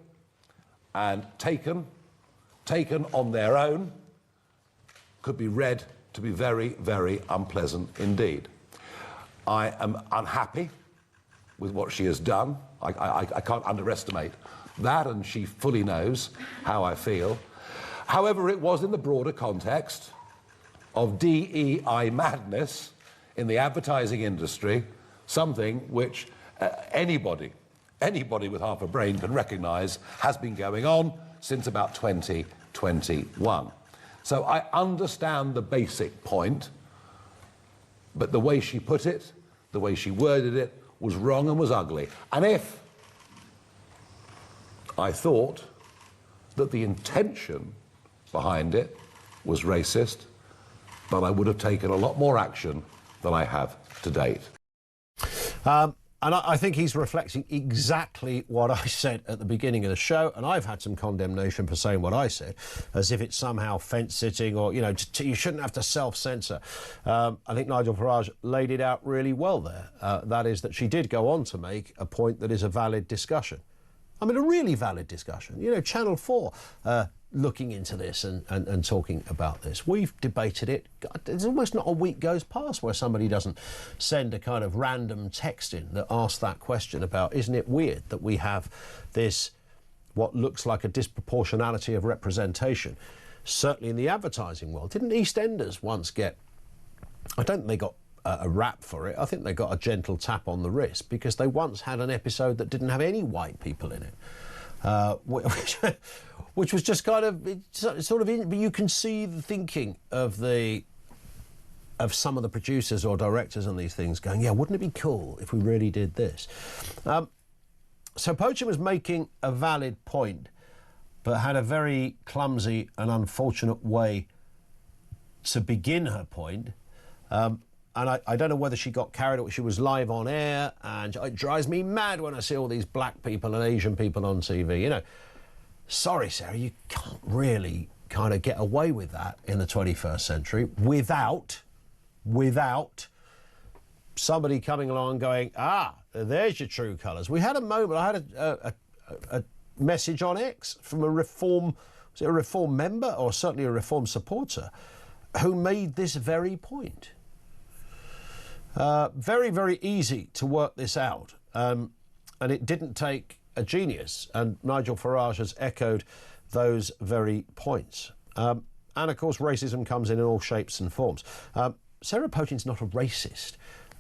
and taken on their own could be read to be very, very unpleasant indeed. I am unhappy with what she has done. I can't underestimate that, and she fully knows how I feel. However, it was in the broader context of DEI madness in the advertising industry, something which anybody with half a brain can recognise has been going on since about 2021. So I understand the basic point, but the way she put it, the way she worded it, was wrong and was ugly. And if I thought that the intention behind it was racist, but I would have taken a lot more action than I have to date. And I think he's reflecting exactly what I said at the beginning of the show, and I've had some condemnation for saying what I said, as if it's somehow fence-sitting or, you know, you shouldn't have to self-censor. I think Nigel Farage laid it out really well there. That is that she did go on to make a point that is a valid discussion. I mean, a really valid discussion. You know, Channel 4 looking into this and talking about this. We've debated it. There's almost not a week goes past where somebody doesn't send a kind of random text in that asks that question about, isn't it weird that we have this, what looks like a disproportionality of representation, certainly in the advertising world. Didn't EastEnders once get, I don't think they got a rap for it, I think they got a gentle tap on the wrist because they once had an episode that didn't have any white people in it. Which was just kind of sort of, but you can see the thinking of some of the producers or directors on these things going, yeah, wouldn't it be cool if we really did this? So Poacher was making a valid point, but had a very clumsy and unfortunate way to begin her point. And I don't know whether she got carried away. She was live on air, and it drives me mad when I see all these black people and Asian people on TV, you know. Sorry, Sarah, you can't really kind of get away with that in the 21st century without somebody coming along and going, there's your true colours. We had a moment, I had a message on X from a Reform member, or certainly a Reform supporter, who made this very point. Very, very easy to work this out, and it didn't take a genius, and Nigel Farage has echoed those very points. And of course racism comes in all shapes and forms. Sarah Poating's not a racist,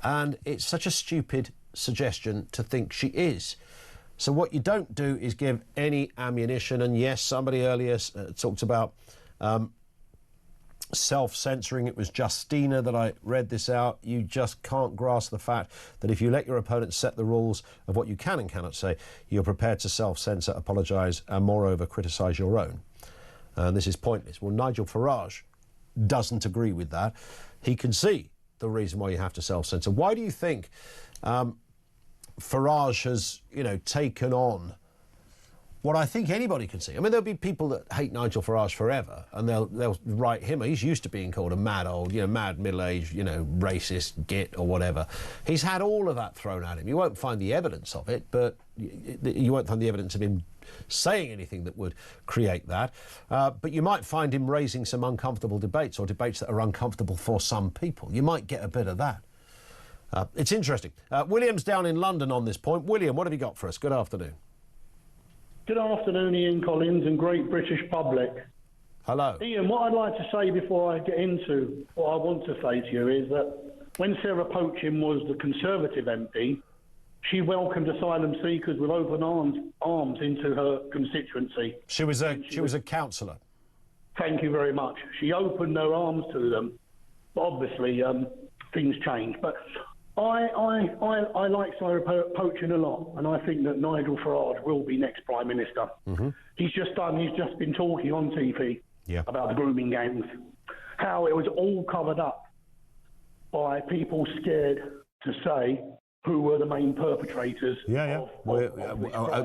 and it's such a stupid suggestion to think she is. So what you don't do is give any ammunition, and yes, somebody earlier talked about self-censoring. It was Justina that I read this out. You just can't grasp the fact that if you let your opponent set the rules of what you can and cannot say, you're prepared to self-censor, apologise, and moreover criticise your own. And this is pointless. Well, Nigel Farage doesn't agree with that. He can see the reason why you have to self-censor. Why do you think Farage has, you know, taken on what I think anybody can see? I mean, there'll be people that hate Nigel Farage forever, and they'll write him. He's used to being called a mad old, you know, mad middle-aged, you know, racist git or whatever. He's had all of that thrown at him. You won't find the evidence of it, but you won't find the evidence of him saying anything that would create that. But you might find him raising some uncomfortable debates, or debates that are uncomfortable for some people. You might get a bit of that. It's interesting. William's down in London on this point. William, what have you got for us? Good afternoon. Good afternoon, Ian Collins and great British public. Hello. Ian, what I'd like to say before I get into what I want to say to you is that when Sarah Poaching was the Conservative MP, she welcomed asylum seekers with open arms into her constituency. She was a councillor. Thank you very much. She opened her arms to them. But obviously, things changed. But I like Sarah Poaching a lot, and I think that Nigel Farage will be next Prime Minister. Mm-hmm. He's just been talking on TV about the grooming gangs, how it was all covered up by people scared to say who were the main perpetrators.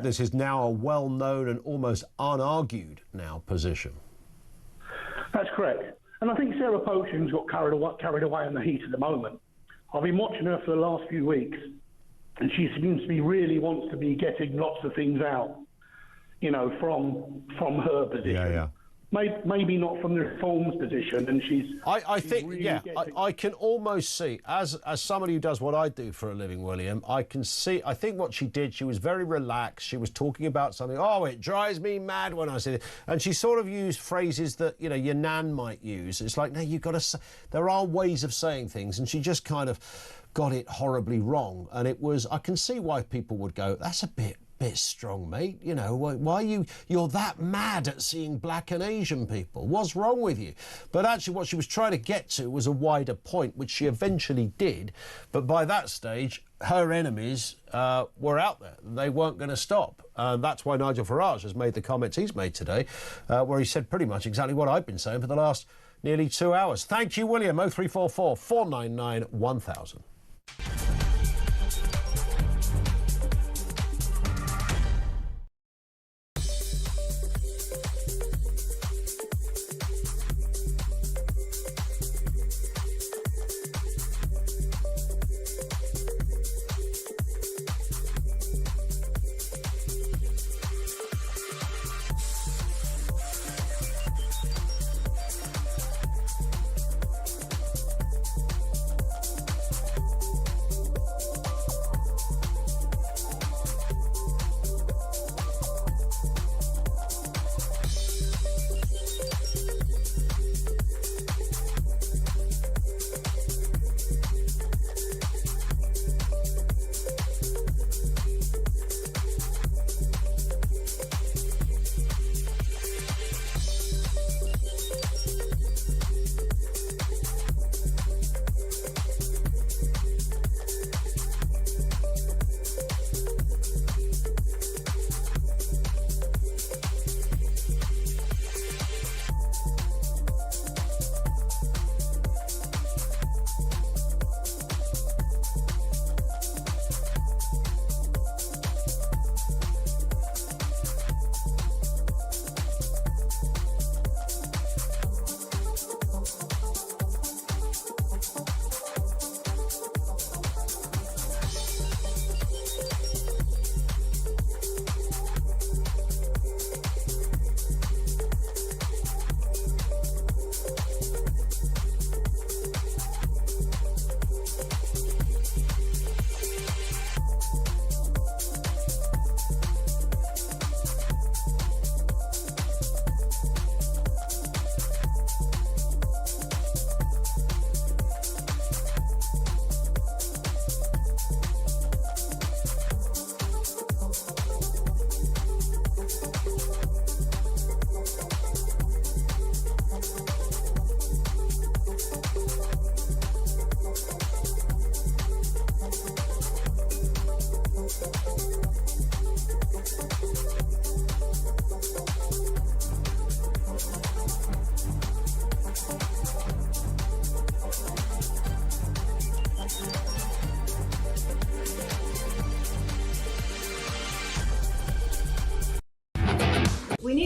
This is now a well-known and almost unargued now position. That's correct. And I think Sarah Poaching's got carried away in the heat of the moment. I've been watching her for the last few weeks, and she seems to be really wants to be getting lots of things out, you know, from her position. Maybe not from the Reform's position, and she's. I think really I can almost see, as somebody who does what I do for a living, William, I can see. I think what she did, she was very relaxed. She was talking about something. Oh, it drives me mad when I see it, and she sort of used phrases that, you know, your nan might use. It's like, no, you've got to. There are ways of saying things, and she just kind of got it horribly wrong. And it was. I can see why people would go, that's a bit strong, mate. You know, why you're that mad at seeing black and Asian people? What's wrong with you? But actually what she was trying to get to was a wider point, which she eventually did. But by that stage, her enemies were out there. They weren't going to stop. That's why Nigel Farage has made the comments he's made today, where he said pretty much exactly what I've been saying for the last nearly 2 hours. Thank you, William. 0344 499 1000.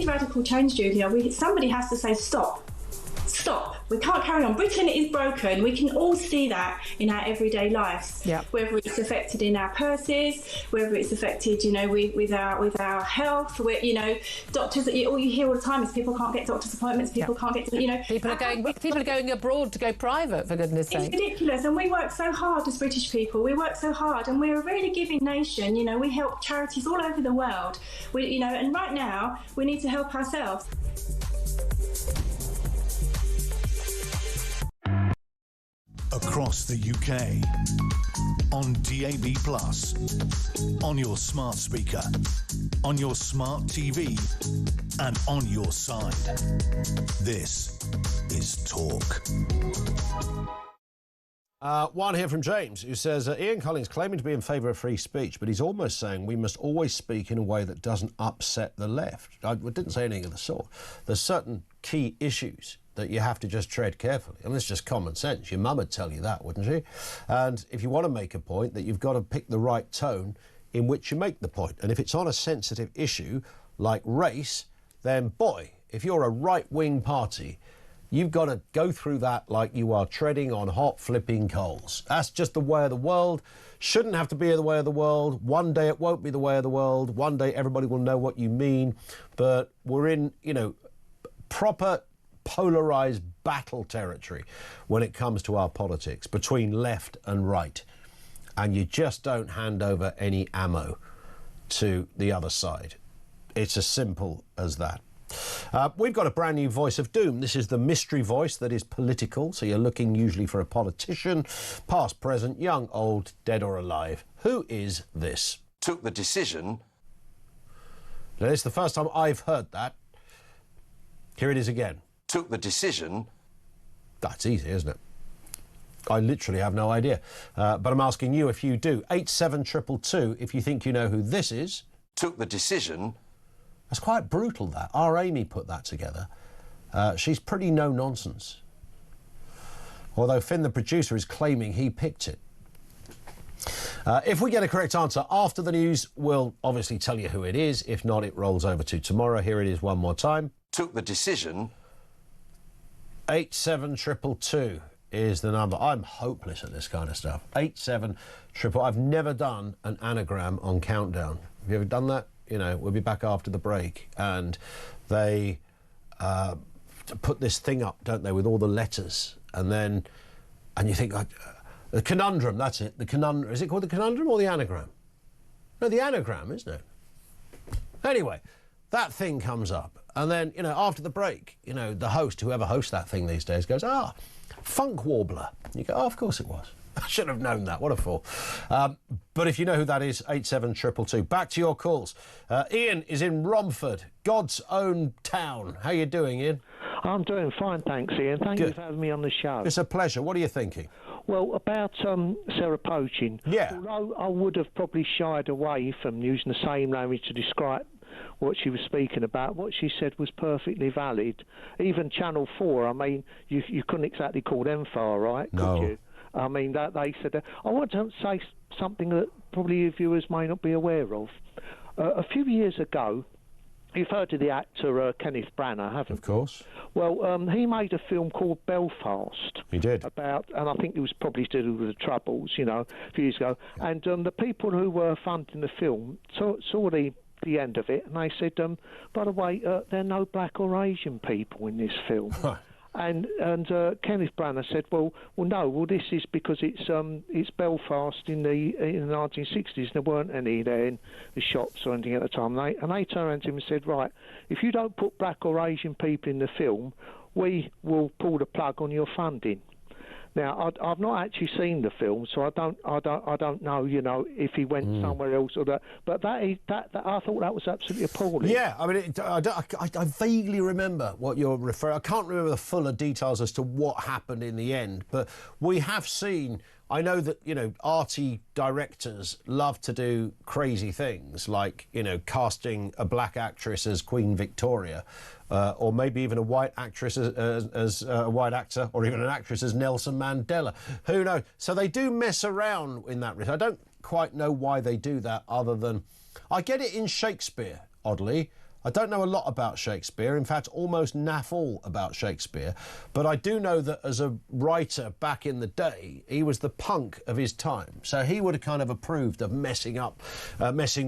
radical change, Julia. Somebody has to say stop. Stop. We can't carry on. Britain is broken. We can all see that in our everyday lives. Yep. Whether it's affected in our purses, whether it's affected, with our health. Doctors. All you hear all the time is people can't get doctor's appointments. People can't get. People are going abroad to go private, for goodness' sake. It's ridiculous, and we work so hard as British people. We work so hard, and we're a really giving nation. We help charities all over the world. And right now we need to help ourselves. Across the UK, on DAB+, on your smart speaker, on your smart TV, and on your side. This is Talk. One here from James, who says, Ian Collins claiming to be in favour of free speech, but he's almost saying we must always speak in a way that doesn't upset the left. I didn't say anything of the sort. There's certain key issues that you have to just tread carefully. I mean, it's just common sense. Your mum would tell you that, wouldn't she? And if you want to make a point, that you've got to pick the right tone in which you make the point. And if it's on a sensitive issue like race, then boy, if you're a right-wing party, you've got to go through that like you are treading on hot flipping coals. That's just the way of the world. Shouldn't have to be the way of the world. One day it won't be the way of the world. One day everybody will know what you mean. But we're in, proper polarised battle territory when it comes to our politics between left and right. And you just don't hand over any ammo to the other side. It's as simple as that. We've got a brand new voice of doom. This is the mystery voice that is political, so you're looking usually for a politician, past, present, young, old, dead or alive. Who is this? Took the decision. Now, it's the first time I've heard that. Here it is again. Took the decision. That's easy, isn't it? I literally have no idea. But I'm asking you if you do. 87222 if you think you know who this is. Took the decision. That's quite brutal, that. Our Amy put that together. She's pretty no-nonsense. Although Finn, the producer, is claiming he picked it. If we get a correct answer after the news, we'll obviously tell you who it is. If not, it rolls over to tomorrow. Here it is one more time. Took the decision. 87222 is the number. I'm hopeless at this kind of stuff. 87222. I've never done an anagram on Countdown. Have you ever done that? We'll be back after the break. And they put this thing up, don't they, with all the letters. And you think, the conundrum, that's it. The conundrum. Is it called the conundrum or the anagram? No, the anagram, isn't it? Anyway, that thing comes up. And then, after the break, the host, whoever hosts that thing these days, goes, funk warbler. You go, of course it was. I should have known that. What a fool. But if you know who that is, 87222. Back to your calls. Ian is in Romford, God's own town. How you doing, Ian? I'm doing fine, thanks, Ian. Thank you for having me on the show. It's a pleasure. What are you thinking? Well, about Sarah Poaching. Yeah. Although I would have probably shied away from using the same language to describe what she was speaking about, what she said was perfectly valid. Even Channel 4, I mean, you couldn't exactly call them far right, could you? I mean, that they said I want to say something that probably your viewers may not be aware of. A few years ago, you've heard of the actor Kenneth Branagh, haven't you? Of course. Well, he made a film called Belfast. He did. And I think it was probably to do with the Troubles, a few years ago. And the people who were funding the film saw the end of it, and they said, by the way, there are no black or Asian people in this film. And Kenneth Branagh said, well, this is because it's Belfast in the 1960s. There weren't any there in the shops or anything at the time. And they turned around to him and said, right, if you don't put black or Asian people in the film, we will pull the plug on your funding. Now, I've not actually seen the film, so I don't know, if he went somewhere else or that. But I thought that was absolutely appalling. Yeah, I mean, I vaguely remember what you're referring. I can't remember the fuller details as to what happened in the end, but we have seen. I know that, arty directors love to do crazy things like, casting a black actress as Queen Victoria, or maybe even a white actress as a white actor, or even an actress as Nelson Mandela. Who knows? So they do mess around in that respect. I don't quite know why they do that, other than I get it in Shakespeare, oddly. I don't know a lot about Shakespeare, in fact, almost naff all about Shakespeare, but I do know that as a writer back in the day, he was the punk of his time. So he would have kind of approved of messing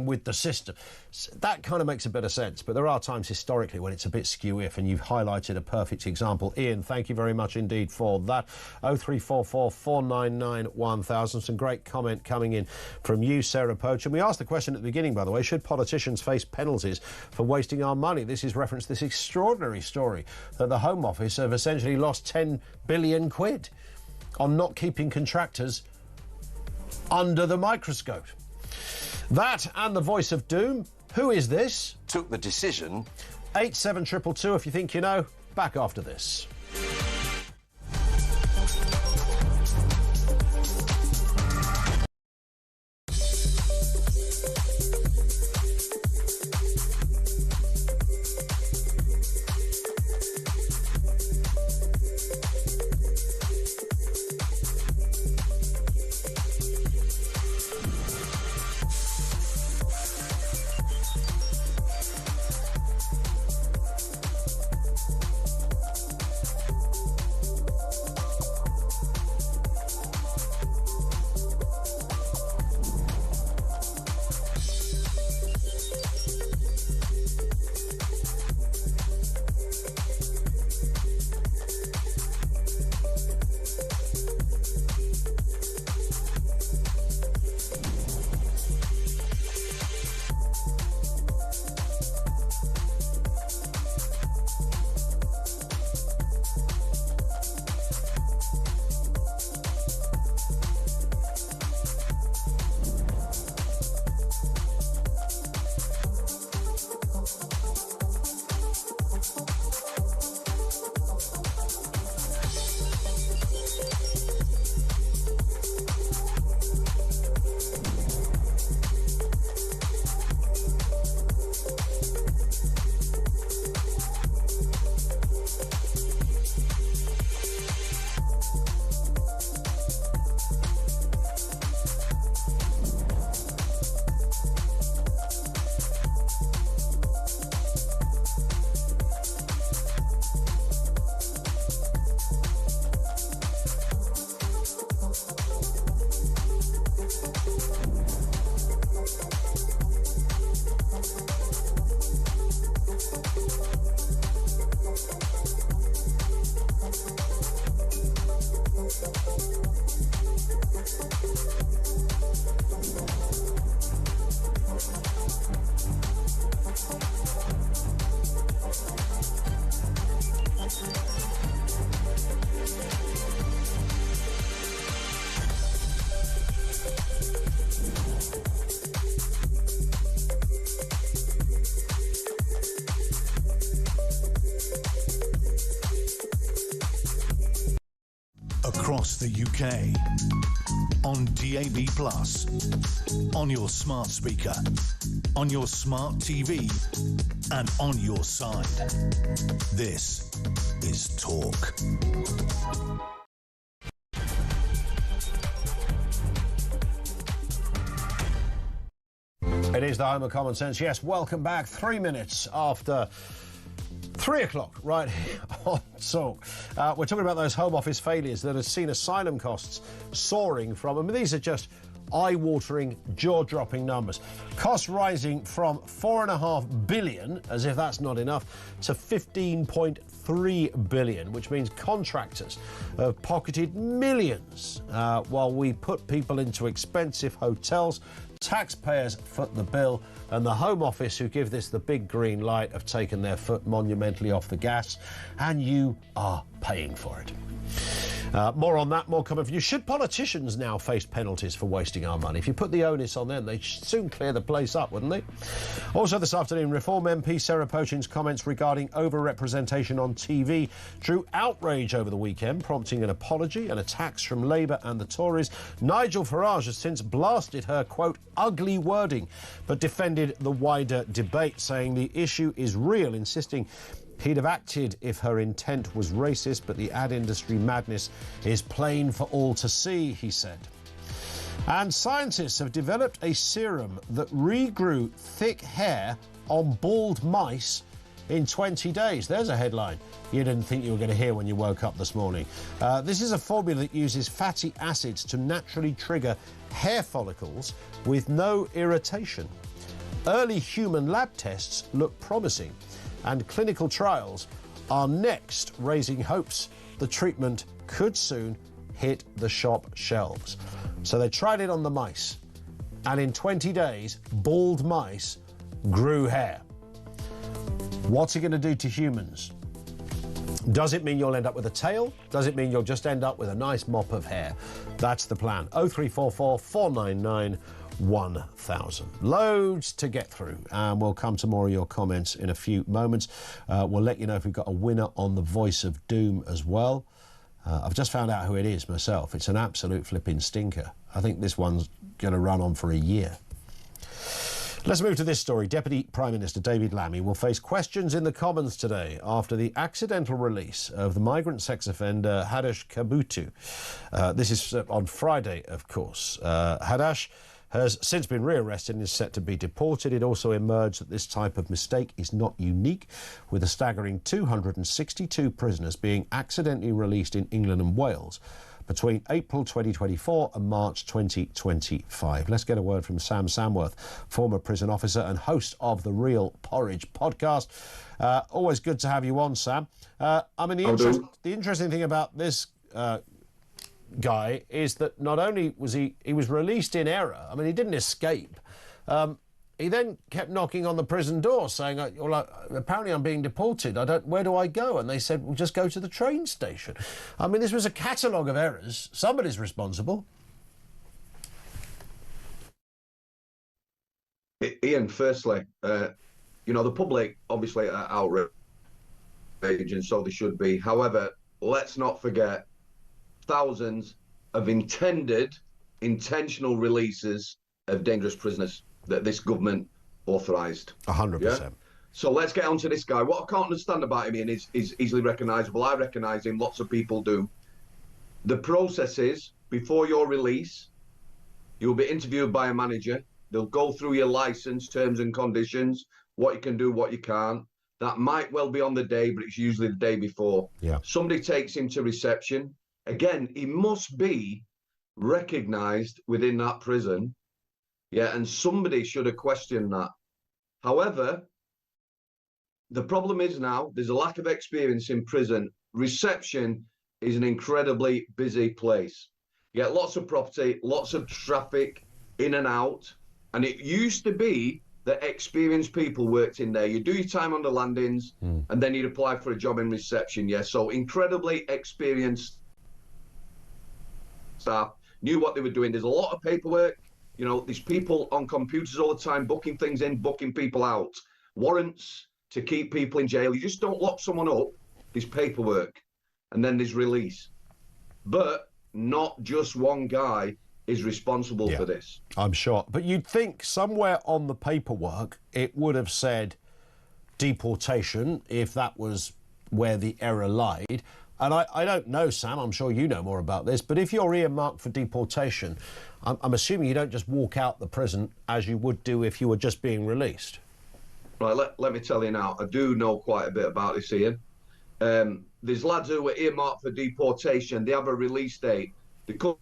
with the system. So that kind of makes a bit of sense, but there are times historically when it's a bit skew-if, and you've highlighted a perfect example. Ian, thank you very much indeed for that. 0344 499 1000. Some great comment coming in from you, Sarah Poach. And we asked the question at the beginning, by the way, should politicians face penalties for wasting our money? This is reference to this extraordinary story that the Home Office have essentially lost 10 billion quid on not keeping contractors under the microscope. That and the voice of doom. Who is this? Took the decision. 87222 if you think you know. Back after this. Across the UK, on DAB+, on your smart speaker, on your smart TV, and on your side. This is Talk. It is the home of common sense. Yes, welcome back. 3 minutes after 3 o'clock, right here on Talk. We're talking about those Home Office failures that have seen asylum costs soaring from, I mean, these are just eye-watering, jaw-dropping numbers. Costs rising from $4.5 billion, as if that's not enough, to $15.3 billion, which means contractors have pocketed millions while we put people into expensive hotels. Taxpayers foot the bill, and the Home Office, who give this the big green light, have taken their foot monumentally off the gas, and you are paying for it. More on that, more coming from you. Should politicians now face penalties for wasting our money? If you put the onus on them, they'd soon clear the place up, wouldn't they? Also this afternoon, Reform MP Sarah Poachin's comments regarding over-representation on TV drew outrage over the weekend, prompting an apology and attacks from Labour and the Tories. Nigel Farage has since blasted her, quote, ugly wording, but defended the wider debate, saying the issue is real, insisting he'd have acted if her intent was racist, but the ad industry madness is plain for all to see, he said. And scientists have developed a serum that regrew thick hair on bald mice in 20 days. There's a headline you didn't think you were going to hear when you woke up this morning. This is a formula that uses fatty acids to naturally trigger hair follicles with no irritation. Early human lab tests look promising, and clinical trials are next, raising hopes the treatment could soon hit the shop shelves. So they tried it on the mice, and in 20 days, bald mice grew hair. What's it going to do to humans? Does it mean you'll end up with a tail? Does it mean you'll just end up with a nice mop of hair? That's the plan. 0344 499 1000. Loads to get through, and we'll come to more of your comments in a few moments. We'll let you know if we've got a winner on the Voice of Doom as well. I've just found out who it is myself. It's an absolute flipping stinker. I think this one's going to run on for a year. Let's move to this story. Deputy Prime Minister David Lammy will face questions in the Commons today after the accidental release of the migrant sex offender Hadash Kabutu. This is on Friday, of course. Hadash has since been rearrested and is set to be deported. It also emerged that this type of mistake is not unique, with a staggering 262 prisoners being accidentally released in England and Wales between April 2024 and March 2025. Let's get a word from Sam Samworth, former prison officer and host of the Real Porridge podcast. Always good to have you on, Sam. I mean, the interesting thing about this guy is that not only was he was released in error, I mean, he didn't escape. He then kept knocking on the prison door saying, apparently I'm being deported. Where do I go? And they said, well, just go to the train station. I mean, this was a catalogue of errors. Somebody's responsible. Ian, firstly, the public obviously are outraged, and so they should be. However, let's not forget thousands of intentional releases of dangerous prisoners that this government authorised. 100%. Yeah? So let's get on to this guy. What I can't understand about him, Ian, is easily recognisable. I recognise him, lots of people do. The process is, before your release, you'll be interviewed by a manager. They'll go through your licence, terms and conditions, what you can do, what you can't. That might well be on the day, but it's usually the day before. Yeah. Somebody takes him to reception. Again, he must be recognised within that prison. Yeah, and somebody should have questioned that. However, the problem is now there's a lack of experience in prison. Reception is an incredibly busy place. You get lots of property, lots of traffic in and out. And it used to be that experienced people worked in there. You do your time on the landings and then you'd apply for a job in reception. Yeah, so incredibly experienced staff knew what they were doing. There's a lot of paperwork. These people on computers all the time, booking things in, booking people out. Warrants to keep people in jail. You just don't lock someone up. There's paperwork. And then there's release. But not just one guy is responsible for this. I'm sure. But you'd think somewhere on the paperwork it would have said deportation if that was where the error lied. And I don't know, Sam, I'm sure you know more about this, but if you're earmarked for deportation, I'm assuming you don't just walk out the prison as you would do if you were just being released. Right, let me tell you now, I do know quite a bit about this, Ian. There's lads who were earmarked for deportation, they have a release date. They come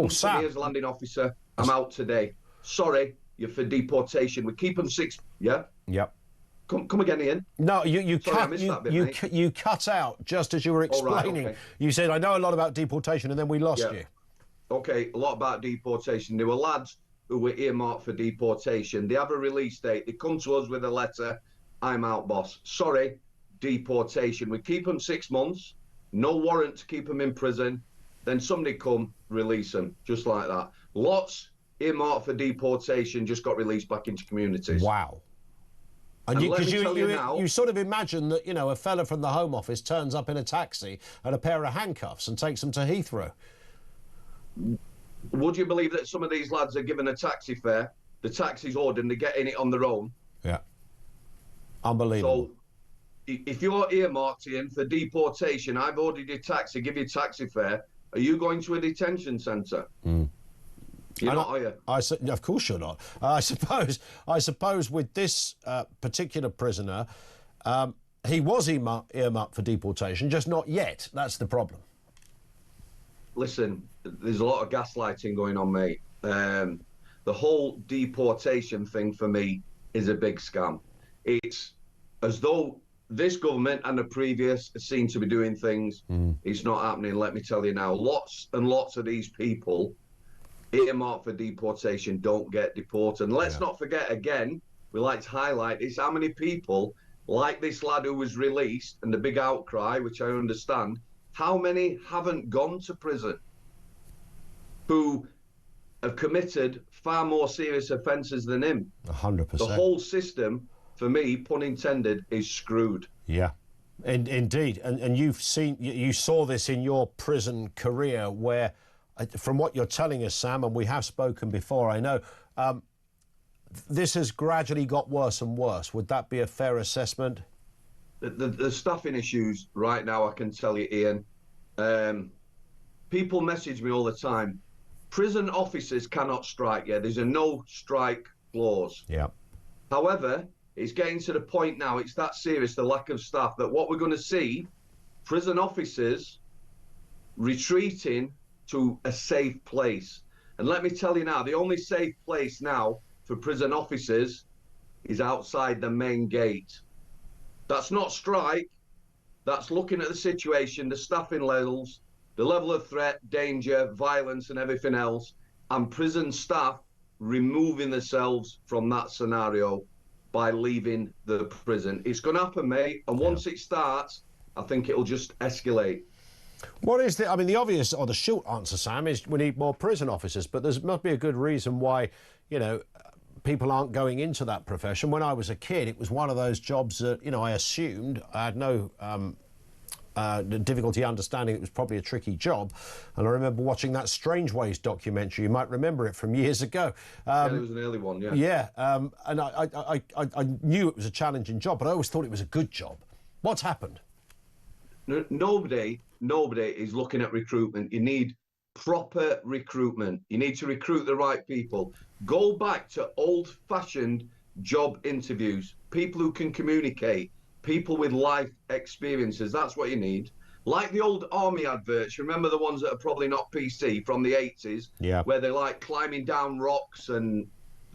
Sam. Here's a landing officer, I'm out today. Sorry, you're for deportation. We keep them 6, yeah? Yep. Come again, Ian. No, you cut out just as you were explaining. Right, okay. You said, I know a lot about deportation, and then we lost you. Okay, a lot about deportation. There were lads who were earmarked for deportation. They have a release date. They come to us with a letter, I'm out, boss. Sorry, deportation. We keep them 6 months, no warrant to keep them in prison. Then somebody come, release them, just like that. Lots earmarked for deportation just got released back into communities. Wow. And you sort of imagine that, a fella from the Home Office turns up in a taxi and a pair of handcuffs and takes them to Heathrow. Would you believe that some of these lads are given a taxi fare, the taxi's ordered and they get in it on their own? Yeah. Unbelievable. So if you're earmarked in for deportation, I've ordered your taxi, give you a taxi fare, Are you going to a detention centre? You're not, are you? Of course you're not. I suppose with this particular prisoner, he was earmarked for deportation, just not yet. That's the problem. Listen, there's a lot of gaslighting going on, mate. The whole deportation thing for me is a big scam. It's as though this government and the previous seem to be doing things. It's not happening, let me tell you now. Lots and lots of these people earmarked for deportation don't get deported. And let's not forget, again, we like to highlight this, how many people, like this lad who was released and the big outcry, which I understand, how many haven't gone to prison who have committed far more serious offences than him? 100%. The whole system, for me, pun intended, is screwed. Yeah, indeed. And you saw this in your prison career where, from what you're telling us, Sam, and we have spoken before, I know, this has gradually got worse and worse. Would that be a fair assessment? The staffing issues right now, I can tell you, Ian. People message me all the time. Prison officers cannot strike. Yeah, there's a no strike clause. Yeah. However, it's getting to the point now, it's that serious, the lack of staff, that what we're going to see, prison officers retreating to a safe place. And let me tell you now, the only safe place now for prison officers is outside the main gate. That's not strike, that's looking at the situation, the staffing levels, the level of threat, danger, violence and everything else, and prison staff removing themselves from that scenario by leaving the prison. It's going to happen, mate, and once it starts, I think it'll just escalate. What is the, I mean, the obvious or the short answer, Sam, is we need more prison officers, but there must be a good reason why, you know, people aren't going into that profession. When I was a kid, it was one of those jobs that, you know, I assumed, I had no difficulty understanding it was probably a tricky job. And I remember watching that Strange Ways documentary. You might remember it from years ago. Yeah, it was an early one, yeah. Yeah, and I knew it was a challenging job, but I always thought it was a good job. What's happened? Nobody is looking at recruitment. You need proper recruitment. You need to recruit the right people. Go back to old-fashioned job interviews. People who can communicate. People with life experiences. That's what you need. Like the old army adverts. Remember the ones that are probably not PC from the 80s? Yeah. Where they're like climbing down rocks and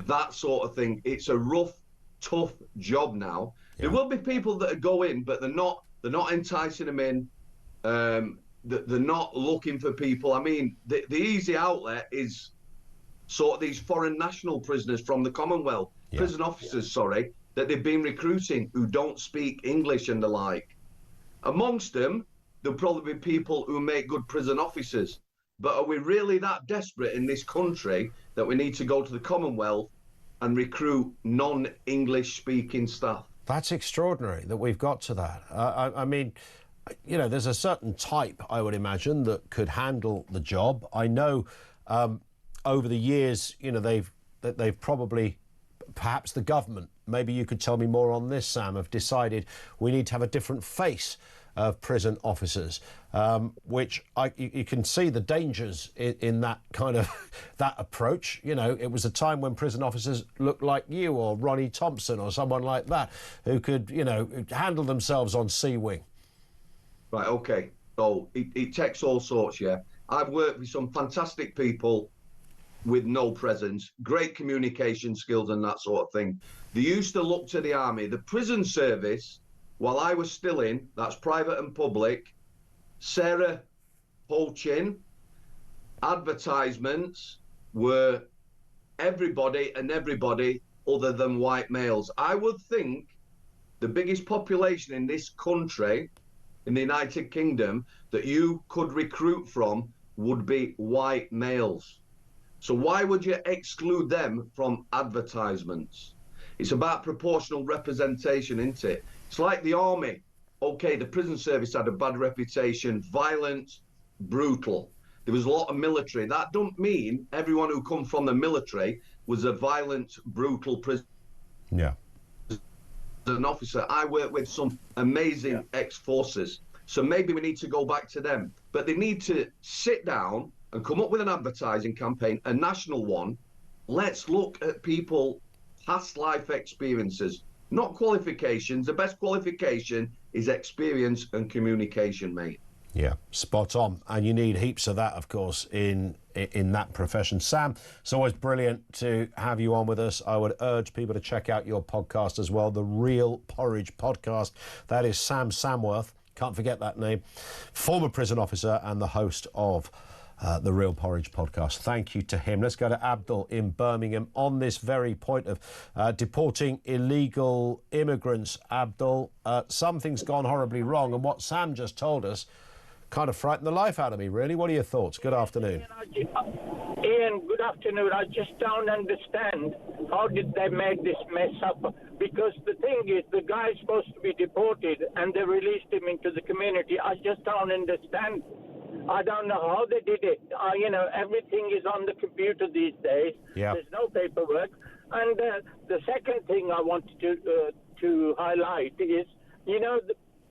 that sort of thing. It's a rough, tough job now. Yeah. There will be people that go in, but they're not enticing them in. They're not looking for people. I mean, the easy outlet is sort of these foreign national prisoners from the Commonwealth, prison officers, sorry, that they've been recruiting who don't speak English and the like. Amongst them, there'll probably be people who make good prison officers. But are we really that desperate in this country that we need to go to the Commonwealth and recruit non-English speaking staff? That's extraordinary that we've got to that. I mean, you know, there's a certain type, I would imagine, that could handle the job. I know over the years, you know, they've probably, perhaps the government, maybe you could tell me more on this, Sam, have decided we need to have a different face of prison officers, which you can see the dangers in that kind of that approach. You know, it was a time when prison officers looked like you or Ronnie Thompson or someone like that who could, you know, handle themselves on C Wing. Right, okay. So it takes all sorts, yeah. I've worked with some fantastic people with no presence, great communication skills and that sort of thing. They used to look to the army. The prison service, while I was still in, that's private and public, Sarah Polchin, advertisements were everybody and everybody other than white males. I would think the biggest population in this country, in the United Kingdom, that you could recruit from would be white males. So why would you exclude them from advertisements? It's about proportional representation, isn't it? It's like the army. Okay, the prison service had a bad reputation, violent, brutal. There was a lot of military. That don't mean everyone who come from the military was a violent, brutal prison. Yeah. As an officer, I work with some amazing ex-forces. So maybe we need to go back to them. But they need to sit down and come up with an advertising campaign, a national one. Let's look at people past life experiences, not qualifications. The best qualification is experience and communication, mate. Yeah, spot on. And you need heaps of that, of course, in that profession. Sam, it's always brilliant to have you on with us. I would urge people to check out your podcast as well, the Real Porridge Podcast. That is Sam Samworth, can't forget that name, former prison officer and the host of the Real Porridge Podcast. Thank you to him. Let's go to Abdul in Birmingham on this very point of deporting illegal immigrants. Abdul, something's gone horribly wrong, and what Sam just told us kind of frightened the life out of me, really. What are your thoughts? Good afternoon. Ian, good afternoon. I just don't understand how did they make this mess up, because the thing is, the guy's supposed to be deported and they released him into the community. I just don't understand. I don't know how they did it. You know, everything is on the computer these days. Yeah. There's no paperwork. And the second thing I wanted to highlight is, you know,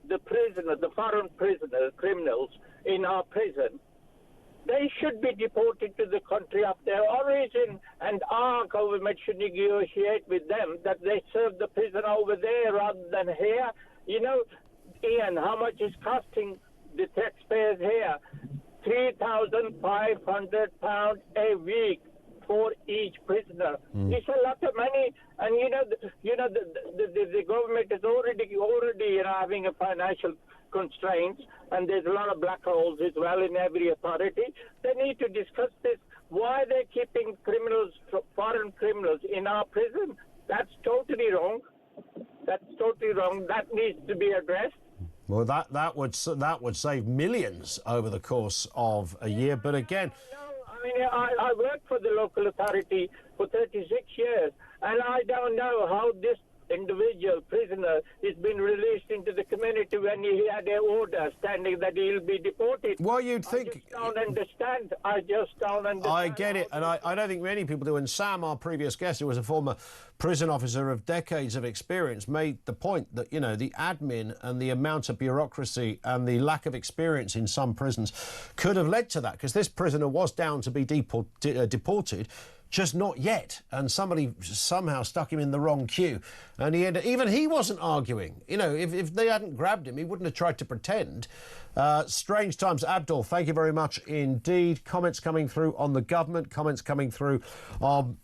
the prisoners, the foreign prisoners, criminals in our prison, they should be deported to the country of their origin, and our government should negotiate with them that they serve the prison over there rather than here. You know, Ian, how much is costing the taxpayers here? £3,500 a week for each prisoner. It's a lot of money, and the government is already having a financial constraints, and there's a lot of black holes as well in every authority. They need to discuss this. Why they're keeping criminals, foreign criminals, in our prison? That's totally wrong. That's totally wrong. That needs to be addressed. Well, that would save millions over the course of a year. But again, I mean, I worked for the local authority for 36 years, and I don't know how this individual prisoner is being released into the community when he had an order standing that he'll be deported. Well, you'd think... I just don't understand. I get it, and I don't think many people do. And Sam, our previous guest, who was a former prison officer of decades of experience, made the point that, you know, the admin and the amount of bureaucracy and the lack of experience in some prisons could have led to that, because this prisoner was down to be deported, just not yet, and somebody somehow stuck him in the wrong queue, and even he wasn't arguing. You know, if they hadn't grabbed him, he wouldn't have tried to pretend. Strange times. Abdul, thank you very much indeed. Comments coming through on the government, comments coming through on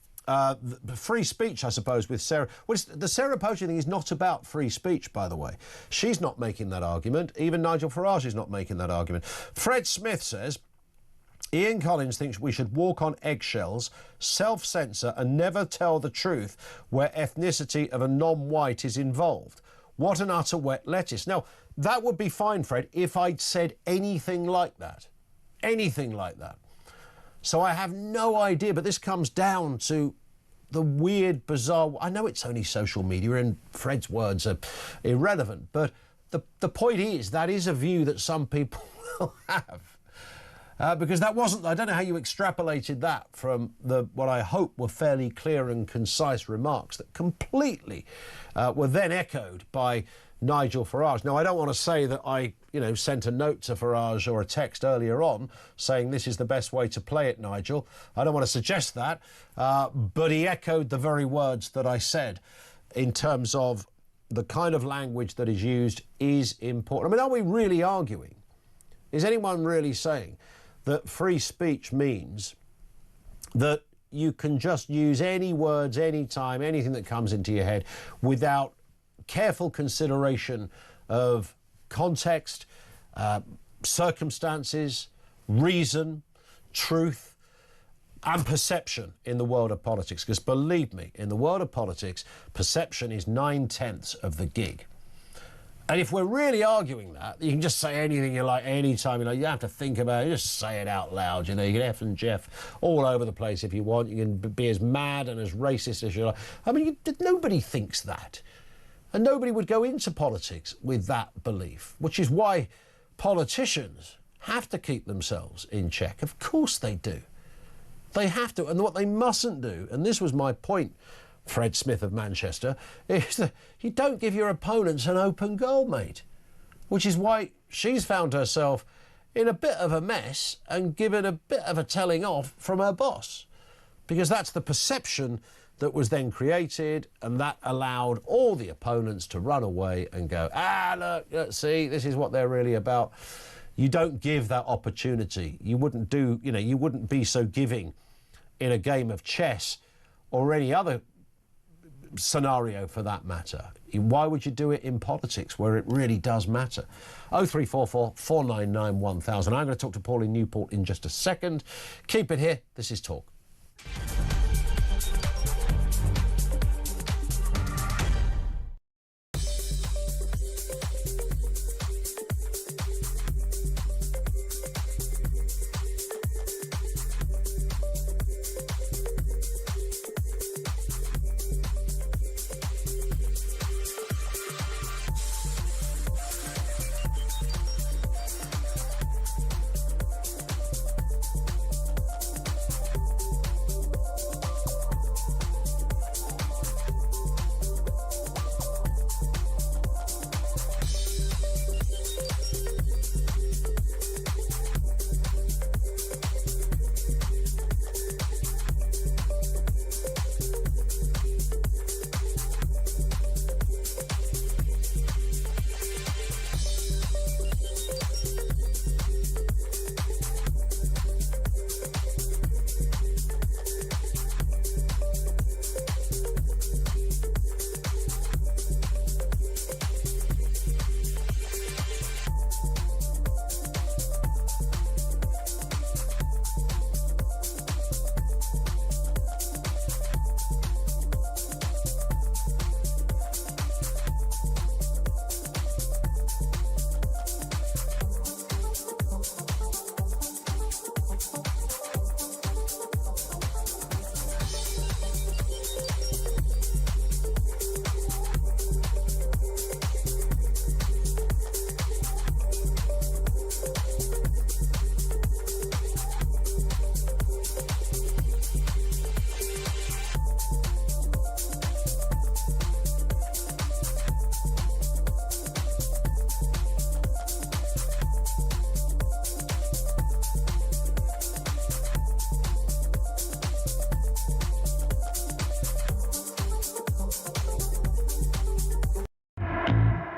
free speech, I suppose, with Sarah. Well, the Sarah Poaching thing is not about free speech, by the way. She's not making that argument. Even Nigel Farage is not making that argument. Fred Smith says, Ian Collins thinks we should walk on eggshells, self-censor and never tell the truth where ethnicity of a non-white is involved. What an utter wet lettuce. Now, that would be fine, Fred, if I'd said anything like that. Anything like that. So I have no idea, but this comes down to the weird, bizarre... I know it's only social media and Fred's words are irrelevant, but the point is that is a view that some people will have. Because that wasn't... I don't know how you extrapolated that from what I hope were fairly clear and concise remarks that completely were then echoed by Nigel Farage. Now, I don't want to say that I, sent a note to Farage or a text earlier on saying this is the best way to play it, Nigel. I don't want to suggest that, but he echoed the very words that I said in terms of the kind of language that is used is important. I mean, are we really arguing? Is anyone really saying that free speech means that you can just use any words, any time, anything that comes into your head without careful consideration of context, circumstances, reason, truth, and perception in the world of politics? Because believe me, in the world of politics, perception is 9/10 of the gig. And if we're really arguing that, you can just say anything you like, anytime you like. You don't have to think about it, just say it out loud. You can F and Jeff all over the place if you want. You can be as mad and as racist as you like. I mean, nobody thinks that. And nobody would go into politics with that belief, which is why politicians have to keep themselves in check. Of course they do. They have to. And what they mustn't do, and this was my point, Fred Smith of Manchester, is that you don't give your opponents an open goal, mate. which is why she's found herself in a bit of a mess and given a bit of a telling off from her boss, because that's the perception that was then created, and that allowed all the opponents to run away and go, look, see, this is what they're really about. You don't give that opportunity. You wouldn't do, you wouldn't be so giving in a game of chess or any other scenario for that matter. Why would you do it in politics where it really does matter? 0344 499 1000. I'm going to talk to Paul in Newport in just a second. Keep it here. This is Talk.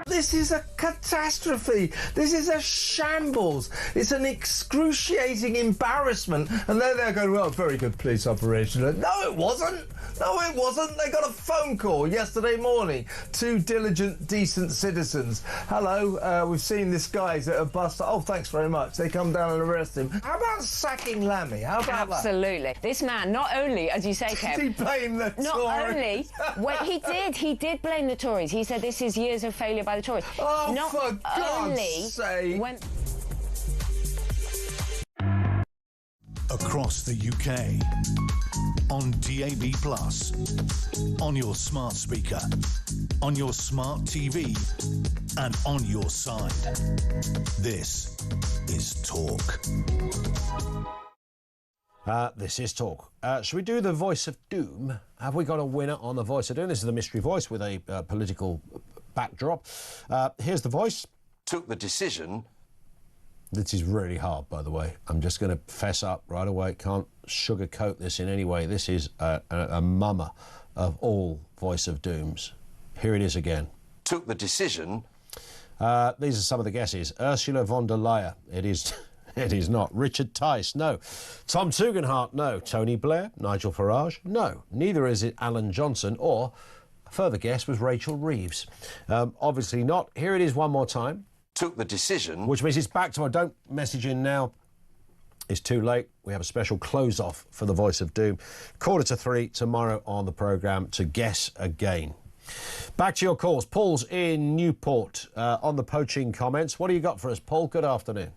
This is a catastrophe. This is a shambles. It's an excruciating embarrassment. And there they're going, well, very good police operation. No, it wasn't. No, it wasn't. They got a phone call yesterday morning. Two diligent, decent citizens. Hello, we've seen this guy's at a bus stop. Oh, thanks very much. They come down and arrest him. How about sacking Lammy? How about Absolutely. This man, not only, as you say, Kev... Did he blame the Tories? Well, he did blame the Tories. He said this is years of failure by the Tories. Oh, not for God's sake. Across the UK, on DAB+, on your smart speaker, on your smart TV, and on your side. This is Talk. This is Talk. Should we do the Voice of Doom? Have we got a winner on the Voice of Doom? This is the mystery voice with a political backdrop. Here's the voice. Took the decision. This is really hard, by the way. I'm just going to fess up right away. Can't sugarcoat this in any way. This is a mummer of all Voice of Dooms. Here it is again. Took the decision. These are some of the guesses. Ursula von der Leyen. It is... It is not. Richard Tice, no. Tom Tugendhat, no. Tony Blair, Nigel Farage, no. Neither is it Alan Johnson, or a further guess was Rachel Reeves. Obviously not. Here it is one more time. Took the decision. Which means it's back to, don't message in now. It's too late. We have a special close-off for the Voice of Doom. 2:45 tomorrow on the programme to guess again. Back to your calls. Paul's in Newport on the poaching comments. What do you got for us, Paul? Good afternoon.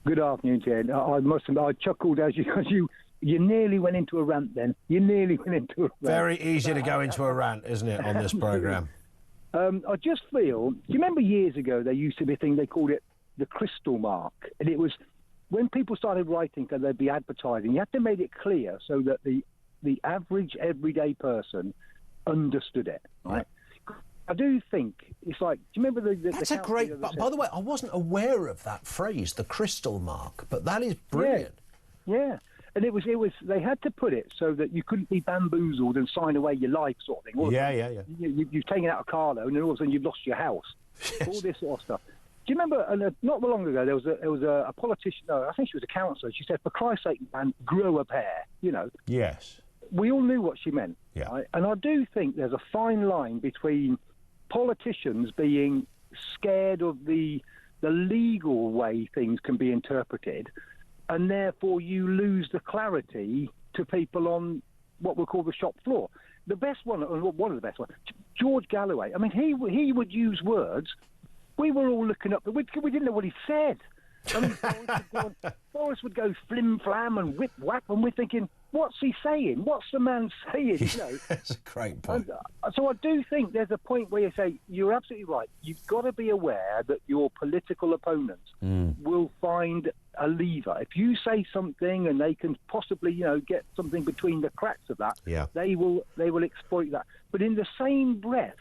Good afternoon, Jen. I must admit, I chuckled as you nearly went into a rant then. You nearly went into a rant. Very easy to go into a rant, isn't it, on this programme? I just feel, do you remember years ago there used to be a thing, they called it the crystal mark? And it was when people started writing that they'd be advertising, you had to make it clear so that the average everyday person understood it, right? I do think it's like. Do you remember the? That's a great. By the way, I wasn't aware of that phrase, the crystal mark, but that is brilliant. Yeah. And it was. They had to put it so that you couldn't be bamboozled and sign away your life, sort of thing. Yeah. You've taken out a car loan, and all of a sudden you've lost your house. Yes. All this sort of stuff. Do you remember? Not long ago, there was a politician. No, I think she was a councillor. She said, "For Christ's sake, man, grow a pair." You know. Yes. We all knew what she meant. Yeah. Right? And I do think there's a fine line between politicians being scared of the legal way things can be interpreted, and therefore you lose the clarity to people on what we call the shop floor. The best one, or one of the best ones, George Galloway. I mean, he would use words. We were all looking up. We didn't know what he said. I mean, Boris would go flim flam and whip whap, and we're thinking, what's he saying? What's the man saying? You know, that's a great point. So I do think there's a point where you say you're absolutely right. You've got to be aware that your political opponents will find a lever. If you say something and they can possibly, get something between the cracks of that, they will exploit that. But in the same breath,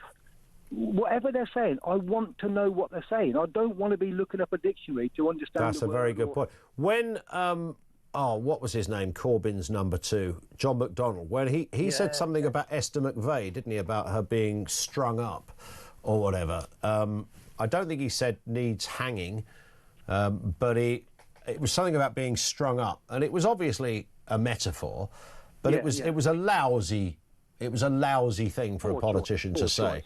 whatever they're saying, I want to know what they're saying. I don't want to be looking up a dictionary to understand. That's a very good point. When what was his name? Corbyn's number 2, John McDonnell. When he said something about Esther McVeigh, didn't he, about her being strung up or whatever. I don't think he said needs hanging, but it was something about being strung up, and it was obviously a metaphor, but it was a lousy. It was a lousy thing for a politician to say.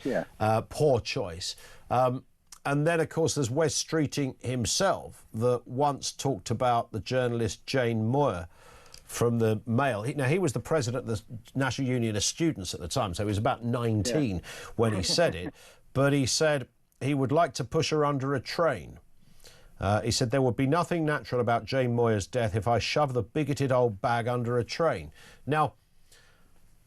Poor choice. And then, of course, there's Wes Streeting himself that once talked about the journalist Jane Moyer from the Mail. He was the president of the National Union of Students at the time, so he was about 19 when he said it. But he said he would like to push her under a train. He said there would be nothing natural about Jane Moyer's death if I shove the bigoted old bag under a train. Now,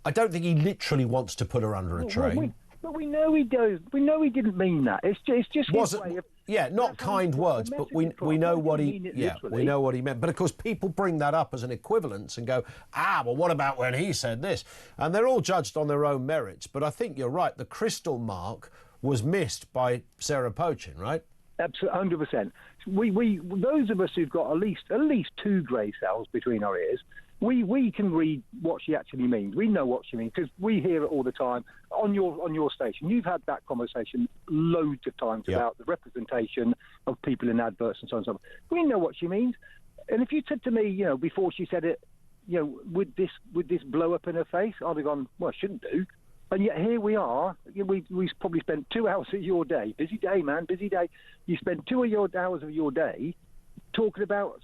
I don't think he literally wants to put her under a train. But we know he does. We know he didn't mean that. It's just his way of... Yeah, not kind words, but we know what he... we know what he meant. But, of course, people bring that up as an equivalence and go, well, what about when he said this? And they're all judged on their own merits. But I think you're right. The crystal mark was missed by Sarah Pochin, right? Absolutely, 100%. We those of us who've got at least 2 grey cells between our ears, we can read what she actually means. We know what she means because we hear it all the time on your station. You've had that conversation loads of times about the representation of people in adverts and so on and so on. We know what she means. And if you said to me, before she said it, would this blow up in her face? I'd have gone, well, it shouldn't do. And yet here we are. We probably spent 2 hours of your day. Busy day, man, busy day. You spend 2 hours of your day talking about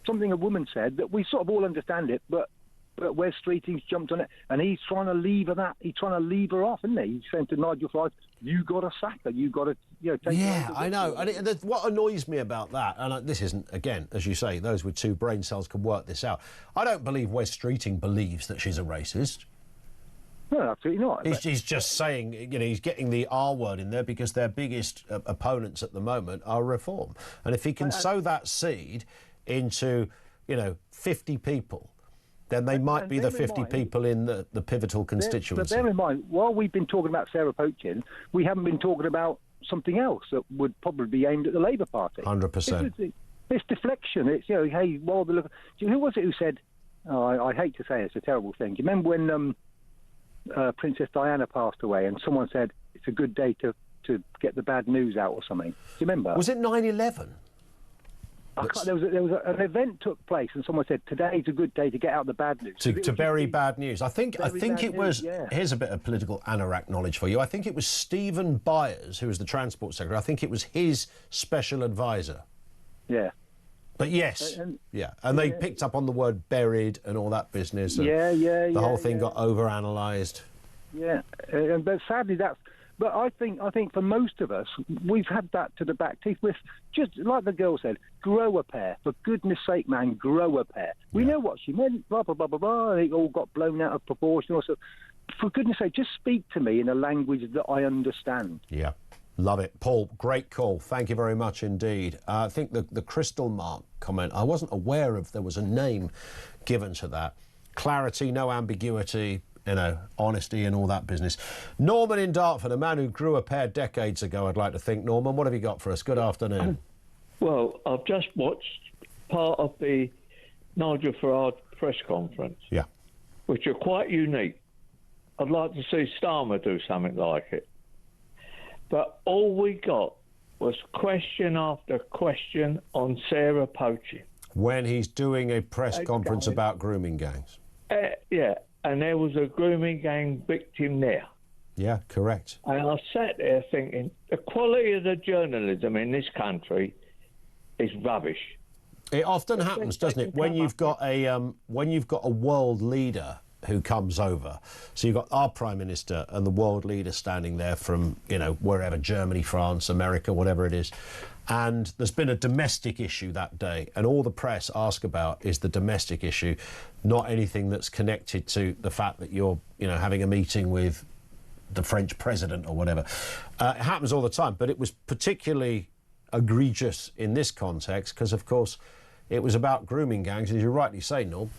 something a woman said that we sort of all understand it, but Wes Streeting's jumped on it, and he's trying to leave her that. He's trying to leave her off, isn't he? He's saying to Nigel Farage, "You got to sack her. You got to, take." Yeah, I know. And what annoys me about that, and this isn't, again, as you say, those with 2 brain cells can work this out. I don't believe Wes Streeting believes that she's a racist. No, absolutely not. He's just saying, he's getting the R word in there because their biggest opponents at the moment are reform. And if he can sow that seed into, 50 people, then they might be the 50 people in the pivotal constituency. But bear in mind, while we've been talking about Sarah Pochin, we haven't been talking about something else that would probably be aimed at the Labour Party. 100%. This deflection, it's, hey, while the look... Who was it who said... I hate to say it's a terrible thing. Do you remember when... Princess Diana passed away, and someone said it's a good day to get the bad news out or something. Do you remember? Was it 9/11? There was an event took place, and someone said today's a good day to get out the bad news. To bury bad news. I think it was. Here's a bit of political anorak knowledge for you. I think it was Stephen Byers, who was the Transport Secretary. I think it was his special advisor. Yeah. But yes, and they picked up on the word buried and all that business. And the whole thing got overanalyzed. Yeah, but sadly that's. But I think for most of us, we've had that to the back teeth. With just like the girl said, grow a pair. For goodness sake, man, grow a pair. We know what she meant. Blah blah blah blah blah. It all got blown out of proportion. Also, for goodness sake, just speak to me in a language that I understand. Yeah. Love it. Paul, great call. Thank you very much indeed. I think the crystal mark comment, I wasn't aware of there was a name given to that. Clarity, no ambiguity you know, honesty and all that business. Norman in Dartford, a man who grew a pair decades ago, I'd like to think. Norman, what have you got for us? Good afternoon. Well, I've just watched part of the Nigel Farage press conference. Yeah. Which are quite unique. I'd like to see Starmer do something like it. But all we got was question after question on Sarah poaching. When he's doing a press conference about grooming gangs. Yeah, and there was a grooming gang victim there. Yeah, correct. And I sat there thinking, the quality of the journalism in this country is rubbish. It often happens, doesn't it, when you've got a world leader who comes over. So you've got our Prime Minister and the world leader standing there from, you know, wherever, Germany, France, America, whatever it is. And there's been a domestic issue that day, and all the press ask about is the domestic issue, not anything that's connected to the fact that you're, you know, having a meeting with the French president or whatever. It happens all the time, but it was particularly egregious in this context because, of course, it was about grooming gangs, and as you rightly say, Norm,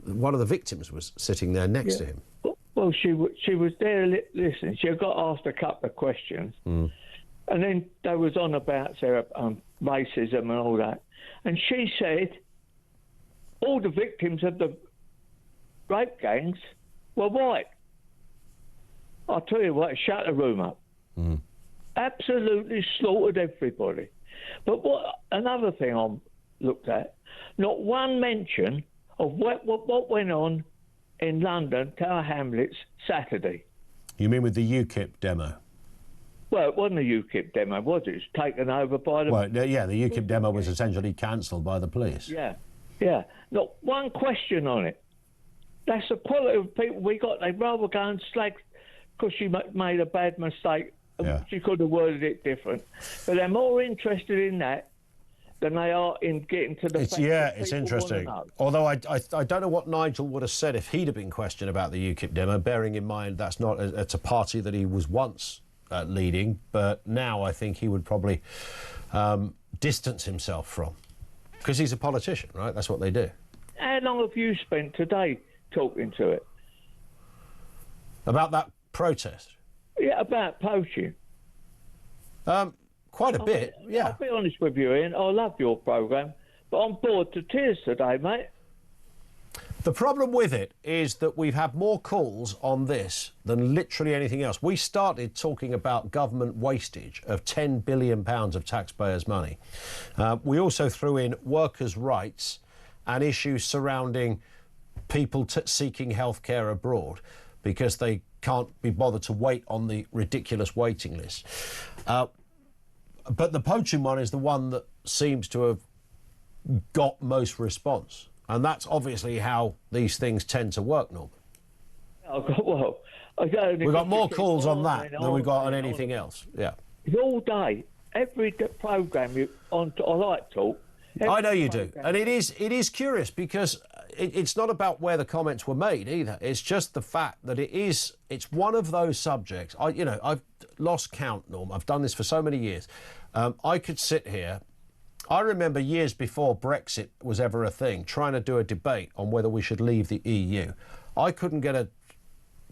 one of the victims was sitting there next to him. Well, she was there listening. She got asked a couple of questions, and then they was on about Sarah, racism and all that. And she said all the victims of the rape gangs were white. I'll tell you what, shut the room up. Absolutely slaughtered everybody. But what another thing I looked at, not one mention of what went on in London, Tower Hamlets, Saturday. You mean with the UKIP demo? Well, it wasn't a UKIP demo, was it? It was taken over by the... Well, yeah, the UKIP demo was essentially cancelled by the police. Yeah. Not one question on it. That's the quality of people we got. They'd rather go and slag because she made a bad mistake. Yeah. She could have worded it different. But they're more interested in that than they are in getting to the fact that it's people interesting. wanna know. Although I don't know what Nigel would have said if he'd have been questioned about the UKIP demo, bearing in mind it's a party that he was once leading, but now I think he would probably distance himself from. Because he's a politician, right? That's what they do. How long have you spent today talking to it? About that protest? Yeah, about poaching. Quite a bit, yeah. I'll be honest with you, Ian. I love your programme, but I'm bored to tears today, mate. The problem with it is that we've had more calls on this than literally anything else. We started talking about government wastage of £10 billion of taxpayers' money. We also threw in workers' rights and issues surrounding people seeking healthcare abroad because they can't be bothered to wait on the ridiculous waiting list. But the poaching one is the one that seems to have got most response. And that's obviously how these things tend to work, Norman. We've got more calls on that than we've got on anything else. Yeah. All day, every programme I like talk. I know you do. And it is curious because it's not about where the comments were made either. It's just the fact that it's one of those subjects. I've lost count, Norm. I've done this for so many years. I could sit here. I remember years before Brexit was ever a thing, trying to do a debate on whether we should leave the EU. I couldn't get a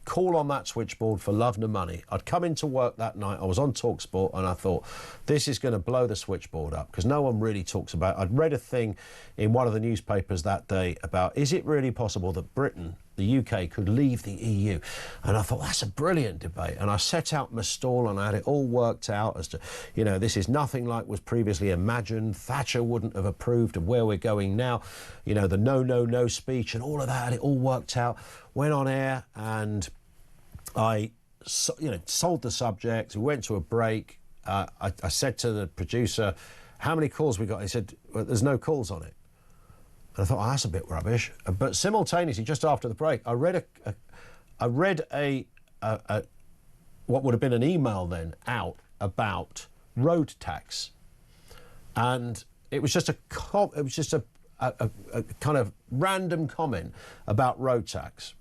call on that switchboard for love nor money. I'd come into work that night, I was on TalkSport, and I thought, this is going to blow the switchboard up, because no one really talks about it. I'd read a thing in one of the newspapers that day about, is it really possible that Britain, the UK, could leave the EU? And I thought, that's a brilliant debate. And I set out my stall and I had it all worked out as to, this is nothing like was previously imagined. Thatcher wouldn't have approved of where we're going now. The no speech and all of that, I had it all worked out. Went on air and I, sold the subject. We went to a break. I said to the producer, how many calls we got? He said, well, there's no calls on it. And I thought, that's a bit rubbish. But simultaneously, just after the break, I read what would have been an email then out about road tax, and it was just a kind of random comment about road tax.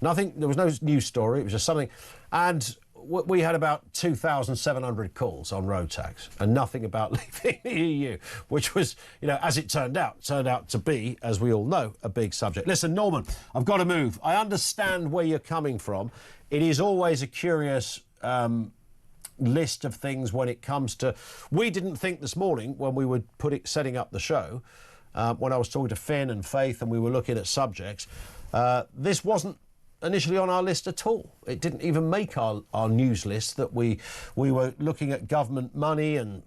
Nothing. There was no news story. It was just something. And we had about 2,700 calls on road tax and nothing about leaving the EU, which was, as it turned out to be, as we all know, a big subject. Listen, Norman, I've got to move. I understand where you're coming from. It is always a curious list of things when it comes to... We didn't think this morning when we were setting up the show, when I was talking to Finn and Faith and we were looking at subjects, this wasn't initially on our list at all. It didn't even make our news list, that we were looking at government money and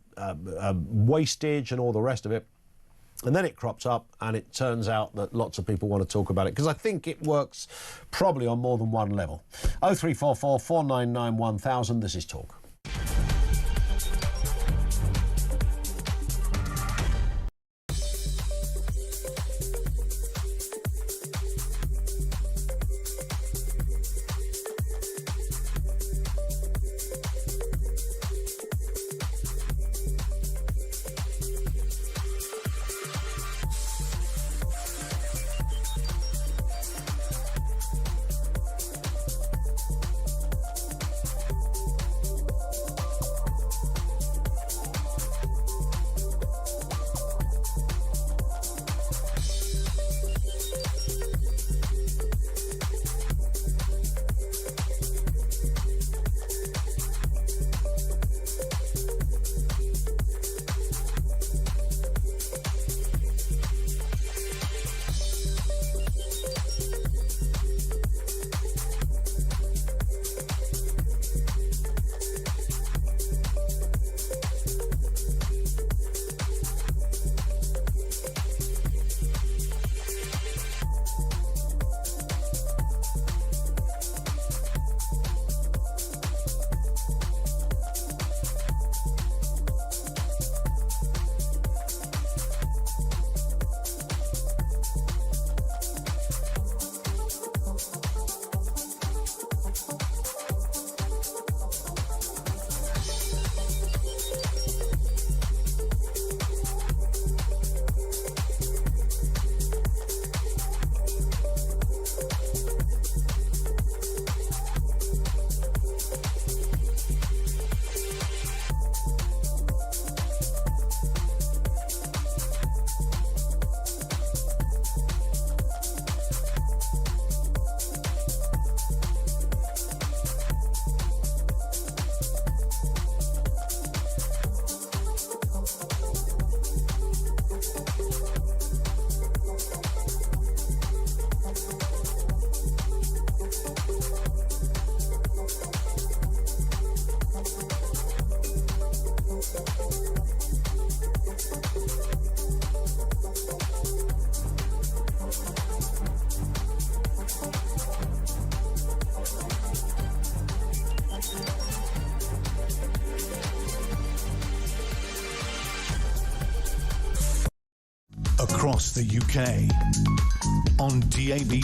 wastage and all the rest of it. And then it cropped up, and it turns out that lots of people want to talk about it, because I think it works probably on more than one level. 0344 499 1000, this is Talk. Across the UK, on DAB+,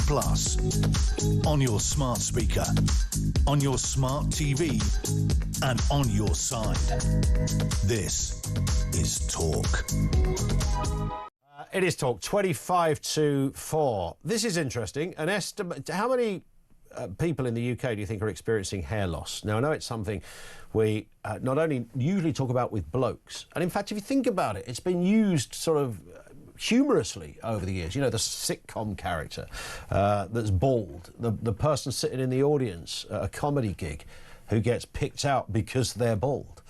on your smart speaker, on your smart TV, and on your side. This is Talk. It is Talk, 25 to 4. This is interesting. An estimate. How many people in the UK do you think are experiencing hair loss? Now, I know it's something we not only usually talk about with blokes, and in fact, if you think about it, it's been used sort of humorously over the years. You know, the sitcom character that's bald, the person sitting in the audience at a comedy gig who gets picked out because they're bald.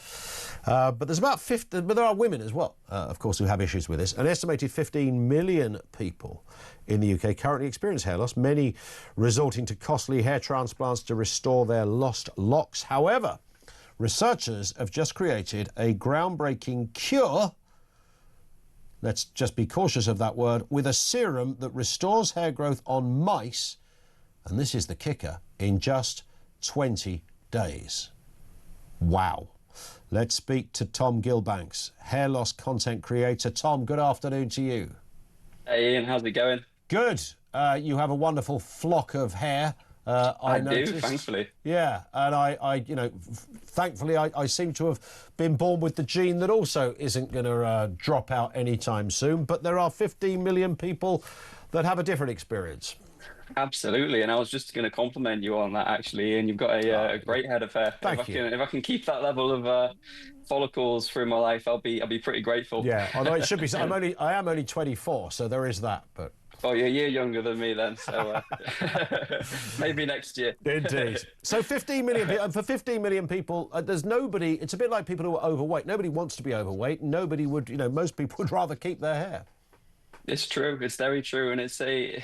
But there's about 50, but there are women as well, of course, who have issues with this. An estimated 15 million people in the UK currently experience hair loss, many resorting to costly hair transplants to restore their lost locks. However, researchers have just created a groundbreaking cure, let's just be cautious of that word, with a serum that restores hair growth on mice, and this is the kicker, in just 20 days. Wow. Let's speak to Tom Gilbanks, hair loss content creator. Tom, good afternoon to you. Hey Ian, how's it going? Good. You have a wonderful flock of hair. I noticed. do, thankfully. Yeah, and I you know, thankfully I seem to have been born with the gene that also isn't going to drop out anytime soon. But there are 15 million people that have a different experience. Absolutely, and I was just going to compliment you on that actually. And you've got a great head of hair. Thank you. If I can keep that level of follicles through my life, I'll be pretty grateful. Yeah, although it should be. I am only 24, so there is that. But oh, you're a year younger than me then, so maybe next year. Indeed. So 15 million, and for 15 million people, there's nobody. It's a bit like people who are overweight. Nobody wants to be overweight. Nobody would. Most people would rather keep their hair. It's true. It's very true, and it's a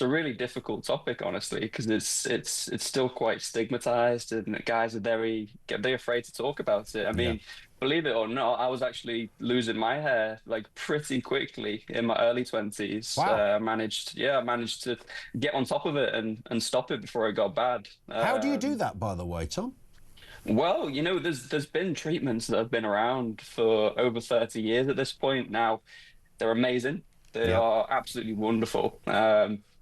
really difficult topic, honestly, because it's still quite stigmatized, and guys are they're afraid to talk about it. I mean, believe it or not, I was actually losing my hair like pretty quickly in my early 20s. Wow. I managed to get on top of it and stop it before it got bad. How do you do that, by the way, Tom? Well, there's been treatments that have been around for over 30 years at this point. Now, they're amazing. They are absolutely wonderful.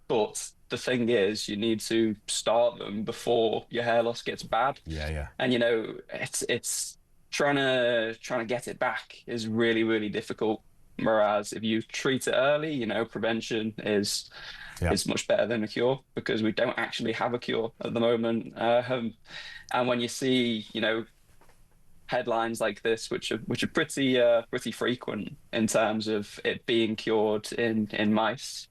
But the thing is, you need to start them before your hair loss gets bad. Yeah. And it's trying to get it back is really, really difficult. Whereas if you treat it early, prevention is much better than a cure, because we don't actually have a cure at the moment. And when you see, headlines like this, which are pretty frequent in terms of it being cured in mice.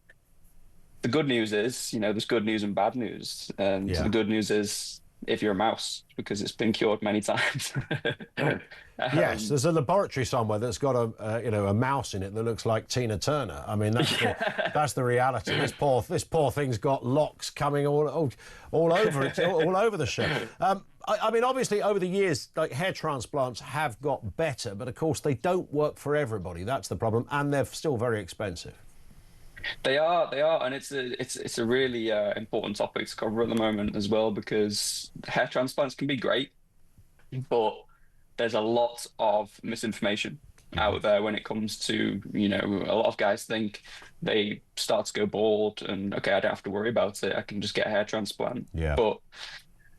The good news is, there's good news and bad news. And the good news is if you're a mouse, because it's been cured many times. Yes, there's a laboratory somewhere that's got a mouse in it that looks like Tina Turner. I mean, that's the reality. This poor thing's got locks coming all over it, all over the show. I mean, obviously, over the years, like, hair transplants have got better, but of course they don't work for everybody. That's the problem, and they're still very expensive. They are, and it's a really important topic to cover at the moment as well, because hair transplants can be great, but there's a lot of misinformation out there when it comes to, a lot of guys think they start to go bald and, okay, I don't have to worry about it, I can just get a hair transplant. Yeah. But,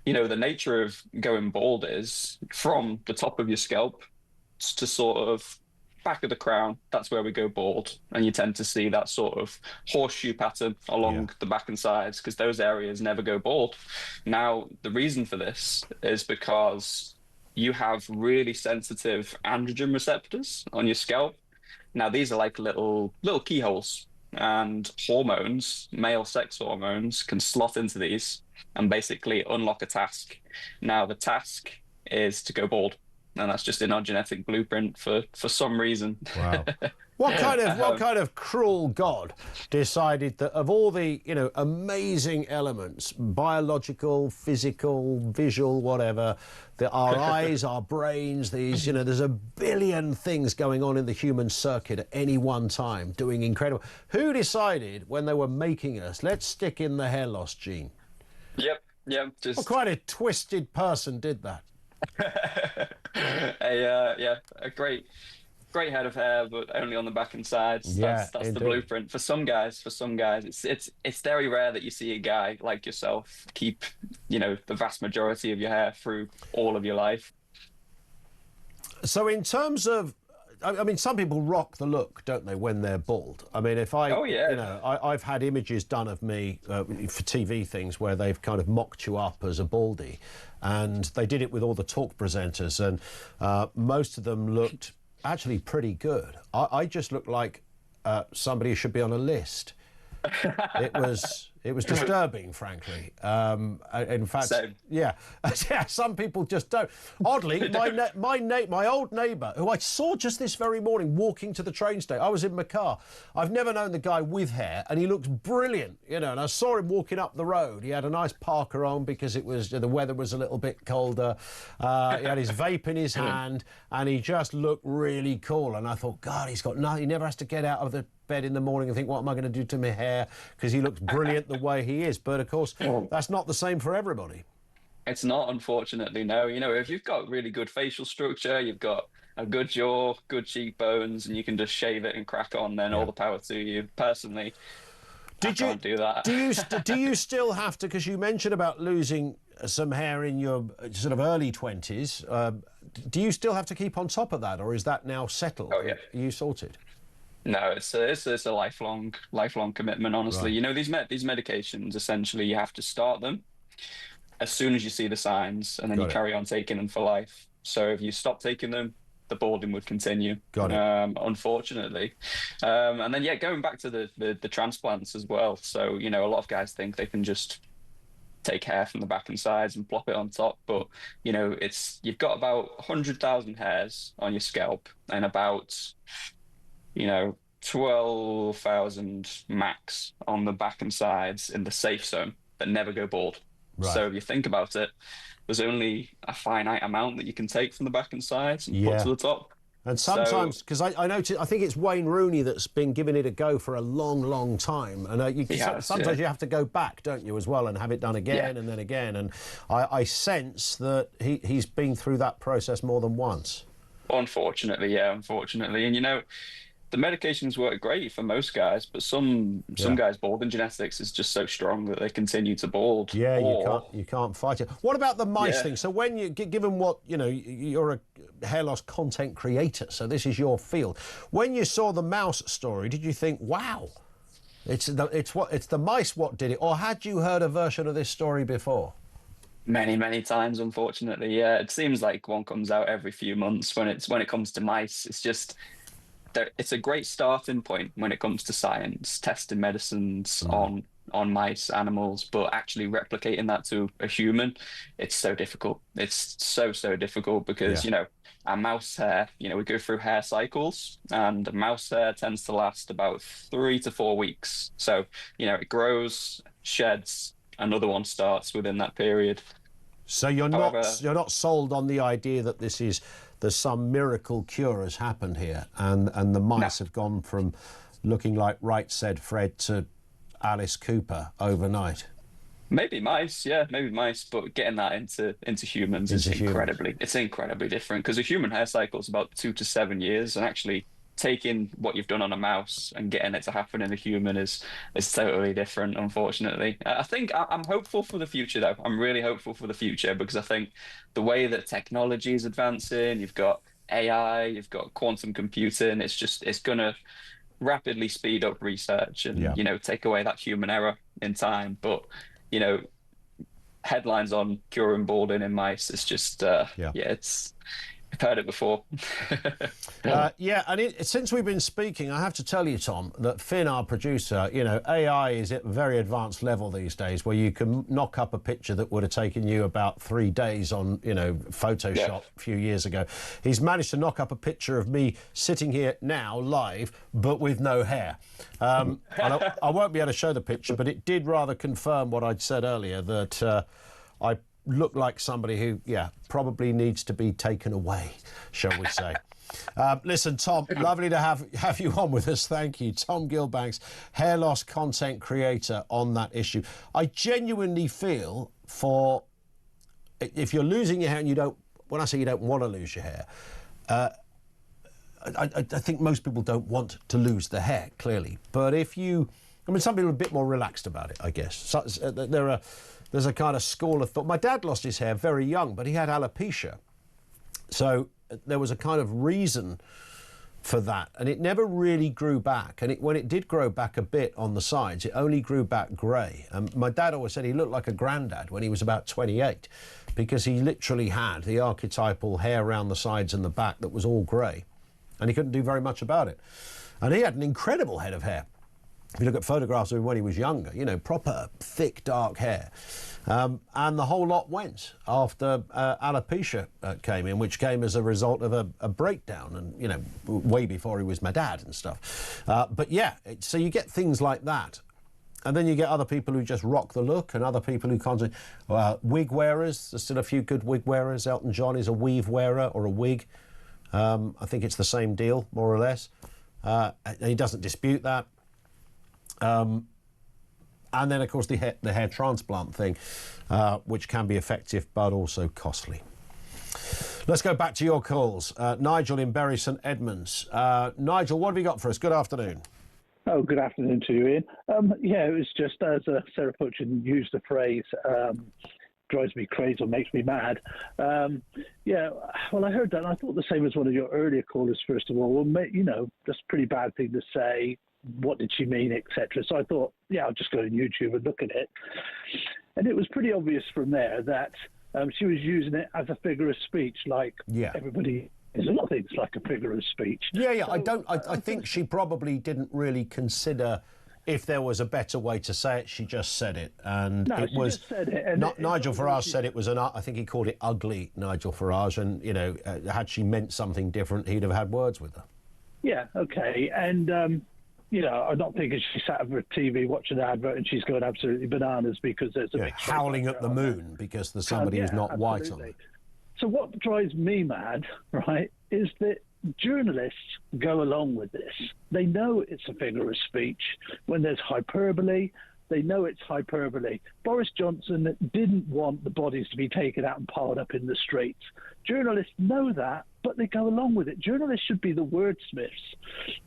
the nature of going bald is from the top of your scalp to sort of back of the crown. That's where we go bald, and you tend to see that sort of horseshoe pattern along the back and sides, because those areas never go bald. Now, the reason for this is because you have really sensitive androgen receptors on your scalp. Now, these are like little keyholes, and hormones, male sex hormones, can slot into these and basically unlock a task. Now, the task is to go bald. And that's just in our genetic blueprint for some reason. Wow. What kind of cruel God decided that of all the, amazing elements, biological, physical, visual, whatever, our eyes, our brains, these, there's a billion things going on in the human circuit at any one time, doing incredible. Who decided when they were making us, let's stick in the hair loss gene? Yep. What kind of twisted person did that? A great head of hair, but only on the back and sides. That's the blueprint for some guys. It's very rare that you see a guy like yourself keep the vast majority of your hair through all of your life. So in terms of, I mean, some people rock the look, don't they, when they're bald? I mean, I've had images done of me for TV things where they've kind of mocked you up as a baldy, and they did it with all the talk presenters, and most of them looked actually pretty good. I just looked like somebody who should be on a list. It was disturbing, frankly. In fact, yeah, some people just don't. Oddly, my old neighbour, who I saw just this very morning walking to the train station, I was in my car. I've never known the guy with hair, and he looked brilliant, and I saw him walking up the road. He had a nice parka on because the weather was a little bit colder. He had his vape in his hand, and he just looked really cool. And I thought, God, he's got nothing. He never has to get out of the bed in the morning and think, what am I going to do to my hair? Because he looks brilliant the way he is. But of course, that's not the same for everybody. It's not, unfortunately, no. If you've got really good facial structure, you've got a good jaw, good cheekbones, and you can just shave it and crack on, then all the power to you. Personally, I can't do that. Do you still have to, because you mentioned about losing some hair in your sort of early 20s, do you still have to keep on top of that, or is that now settled? Oh, yeah. Are you sorted? No, it's a lifelong commitment. Honestly, Right. you know, these medications, essentially, you have to start them as soon as you see the signs, and then you Got it. carry on taking them for life. So if you stop taking them, the balding would continue. Got it. Unfortunately. And then going back to the transplants as well. So, you know, a lot of guys think they can just take hair from the back and sides and plop it on top, but you know, you've got about 100,000 hairs on your scalp and about, you know, 12,000 max on the back and sides in the safe zone that never go bald. Right. So if you think about it, there's only a finite amount that you can take from the back and sides and put to the top. And sometimes, because I noticed, I think it's Wayne Rooney that's been giving it a go for a long, long time. And sometimes you have to go back, don't you, as well, and have it done again and then again. And I sense that he's been through that process more than once. Unfortunately. And, you know, the medications work great for most guys, but some guys' balding genetics is just so strong that they continue to bald. Yeah, you can't fight it. What about the mice thing? So when you, given what, you know, you're a hair loss content creator, so this is your field. When you saw the mouse story, did you think, wow, it's the mice what did it, or had you heard a version of this story before? Many times, unfortunately. Yeah, it seems like one comes out every few months. When it comes to mice, it's just. It's a great starting point when it comes to science, testing medicines on mice, animals, but actually replicating that to a human, it's so difficult. It's so difficult because, you know, our mouse hair, you know, we go through hair cycles, and mouse hair tends to last about 3 to 4 weeks. So, you know, it grows, sheds, another one starts within that period. So you're not sold on the idea that there's some miracle cure has happened here, and the mice have gone from looking like Right Said Fred to Alice Cooper overnight. Maybe mice, but getting that into humans is incredibly different, because a human hair cycle is about 2 to 7 years, and actually taking what you've done on a mouse and getting it to happen in a human is totally different, unfortunately. I think I'm hopeful for the future, though. I'm really hopeful for the future, because I think the way that technology is advancing, you've got AI, you've got quantum computing, it's going to rapidly speed up research and, you know, take away that human error in time. But, you know, headlines on curing balding in mice, it's just, I've heard it before. And since we've been speaking, I have to tell you, Tom, that Finn, our producer, you know, AI is at a very advanced level these days, where you can knock up a picture that would have taken you about 3 days on, you know, Photoshop a few years ago. He's managed to knock up a picture of me sitting here now, live, but with no hair. And I won't be able to show the picture, but it did rather confirm what I'd said earlier, that I look like somebody who, probably needs to be taken away, shall we say. Listen, Tom, lovely to have you on with us. Thank you. Tom Gilbanks, hair loss content creator on that issue. I genuinely feel if you're losing your hair and you don't, when I say you don't want to lose your hair, I think most people don't want to lose the hair, clearly. But some people are a bit more relaxed about it, I guess. So, there's a kind of school of thought. My dad lost his hair very young, but he had alopecia. So there was a kind of reason for that. And it never really grew back. And when it did grow back a bit on the sides, it only grew back grey. And my dad always said he looked like a granddad when he was about 28, because he literally had the archetypal hair around the sides and the back that was all grey. And he couldn't do very much about it. And he had an incredible head of hair. If you look at photographs of him when he was younger, you know, proper thick, dark hair. And the whole lot went after alopecia came in, which came as a result of a breakdown, and, you know, way before he was my dad and stuff. So you get things like that. And then you get other people who just rock the look, and other people who constantly... wig wearers, there's still a few good wig wearers. Elton John is a weave wearer or a wig. I think it's the same deal, more or less. And he doesn't dispute that. And then, of course, the hair transplant thing, which can be effective but also costly. Let's go back to your calls. Nigel in Bury St Edmunds. Nigel, what have you got for us? Good afternoon. Oh, good afternoon to you, Ian. It was just as Sarah Putchin used the phrase, drives me crazy or makes me mad. Yeah, well, I heard that, and I thought the same as one of your earlier callers. First of all, well, you know, that's a pretty bad thing to say. What did she mean, etc. So I thought, yeah, I'll just go on YouTube and look at it, and it was pretty obvious from there that she was using it as a figure of speech, like everybody. There's a lot of things like a figure of speech. Yeah. So, I think she probably didn't really consider if there was a better way to say it. She just said it, and no, it she was. Just said it, and Nigel Farage said it was an. I think he called it ugly, Nigel Farage, and you know, had she meant something different, he'd have had words with her. Yeah. Okay. And you know, I'm not thinking she sat over a TV watching an advert and she's going absolutely bananas because there's a big howling at the moon because there's somebody who's not white on it. So what drives me mad, right, is that journalists go along with this. They know it's a figure of speech. When there's hyperbole, they know it's hyperbole. Boris Johnson didn't want the bodies to be taken out and piled up in the streets. Journalists know that, but they go along with it. Journalists should be the wordsmiths.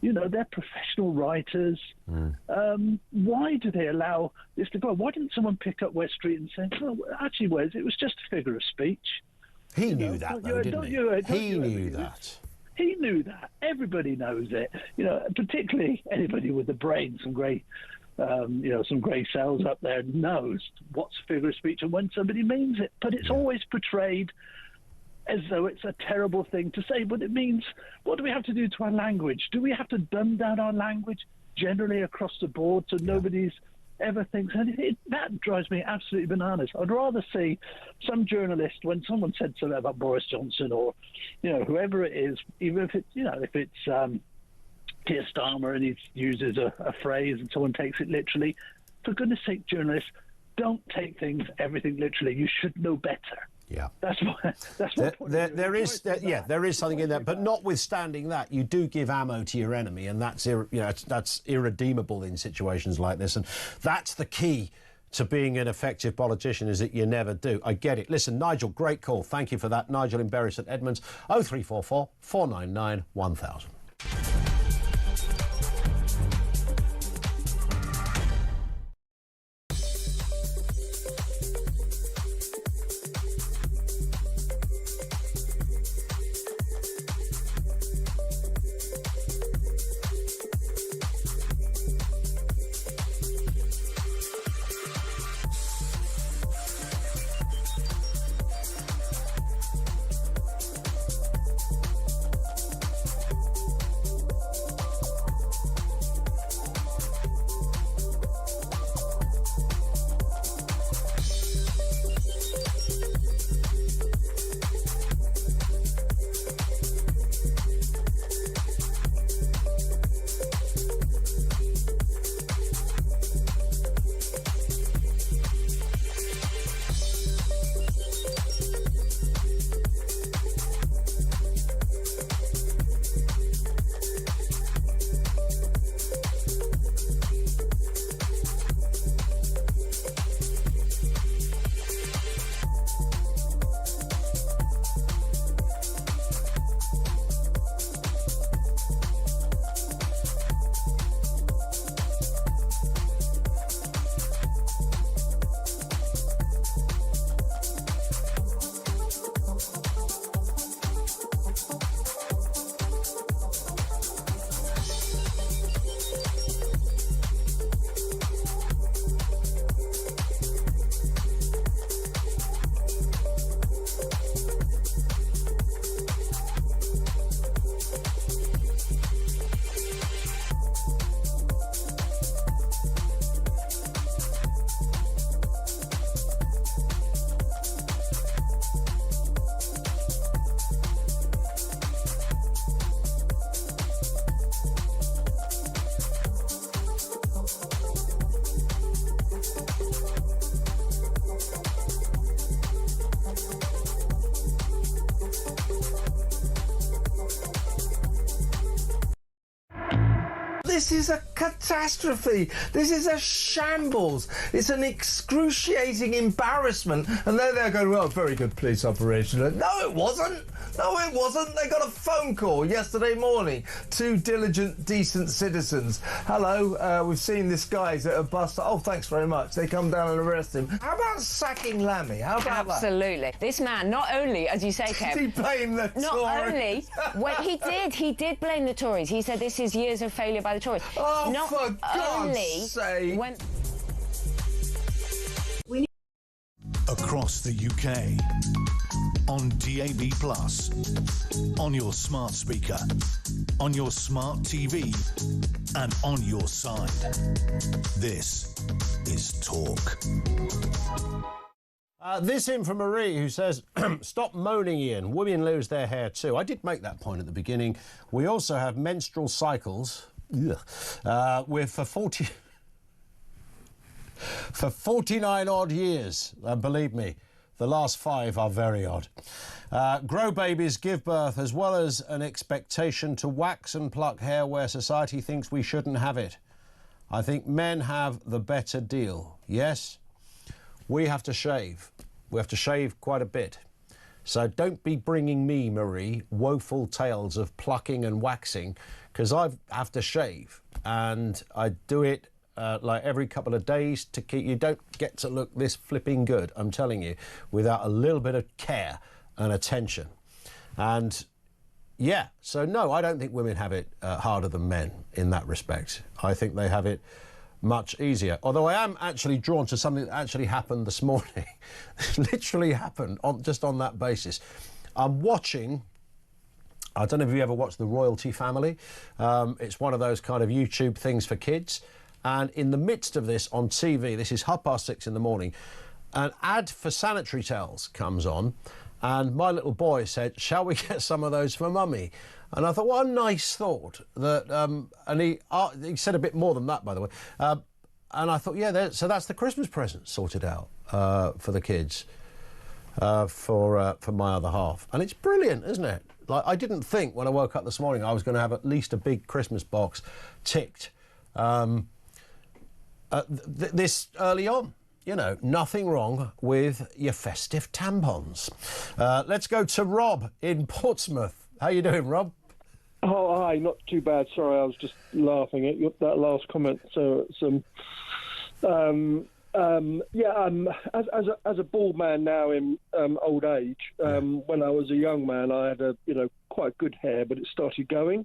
You know, they're professional writers. Why do they allow this to go? Why didn't someone pick up West Street and say, oh, actually, Wes, it was just a figure of speech? He knew that, though, didn't he? He knew that. He knew that. Everybody knows it. You know, particularly anybody with the brain, some grey, you know, some grey cells up there knows what's a figure of speech and when somebody means it. But it's always portrayed as though it's a terrible thing to say. But it means, what do we have to do to our language? Do we have to dumb down our language generally across the board so nobody's ever thinks, and that drives me absolutely bananas. I'd rather see some journalist, when someone said something about Boris Johnson or, you know, whoever it is, even if it's, you know, if it's Keir Starmer and he uses a phrase and someone takes it literally, for goodness sake, journalists, don't take everything literally. You should know better. Yeah, that's what there is something in that, but notwithstanding that, you do give ammo to your enemy, and that's that's irredeemable in situations like this, and that's the key to being an effective politician, is that you never do. I get it. Listen, Nigel, great call. Thank you for that. Nigel in Bury St Edmunds, 0344 499 1000. This is a catastrophe. This is a shambles. It's an excruciating embarrassment. And they're going, well, very good police operation. No, it wasn't. No, it wasn't. They got a phone call yesterday morning. 2 diligent, decent citizens. Hello, we've seen this guy's at a bus. Oh, thanks very much. They come down and arrest him. How about sacking Lammy? How about that? Absolutely. This man, not only, as you say, Kev... Did he blame the not Tories? Only... Well, he did blame the Tories. He said this is years of failure by the Tories. Oh, not for God's only sake. When... Across the UK, on DAB+, on your smart speaker, on your smart TV, and on your side. This is Talk. This in from Marie, who says, stop moaning, Ian. Women lose their hair too. I did make that point at the beginning. We also have menstrual cycles. We're for 49 odd years. Believe me, the last 5 are very odd. Grow babies, give birth, as well as an expectation to wax and pluck hair where society thinks we shouldn't have it. I think men have the better deal. Yes, we have to shave. We have to shave quite a bit. So don't be bringing me, Marie, woeful tales of plucking and waxing, because I have to shave, and I do it like every couple of days to keep... You don't get to look this flipping good, I'm telling you, without a little bit of care and attention. And yeah, so no, I don't think women have it harder than men in that respect. I think they have it much easier. Although I am actually drawn to something that actually happened this morning. Literally happened just on that basis. I'm watching... I don't know if you ever watched The Royalty Family. It's one of those kind of YouTube things for kids. And in the midst of this on TV, this is 6:30 in the morning, an ad for sanitary towels comes on, and my little boy said, shall we get some of those for Mummy? And I thought, what a nice thought. That, and he said a bit more than that, by the way. And I thought, yeah, so that's the Christmas present sorted out for the kids, for my other half. And it's brilliant, isn't it? Like, I didn't think when I woke up this morning I was going to have at least a big Christmas box ticked this early on. You know, nothing wrong with your festive tampons. Let's go to Rob in Portsmouth. How you doing, Rob? Oh, hi, not too bad. Sorry, I was just laughing at that last comment. So, as a bald man now in old age, when I was a young man, I had quite good hair, but it started going,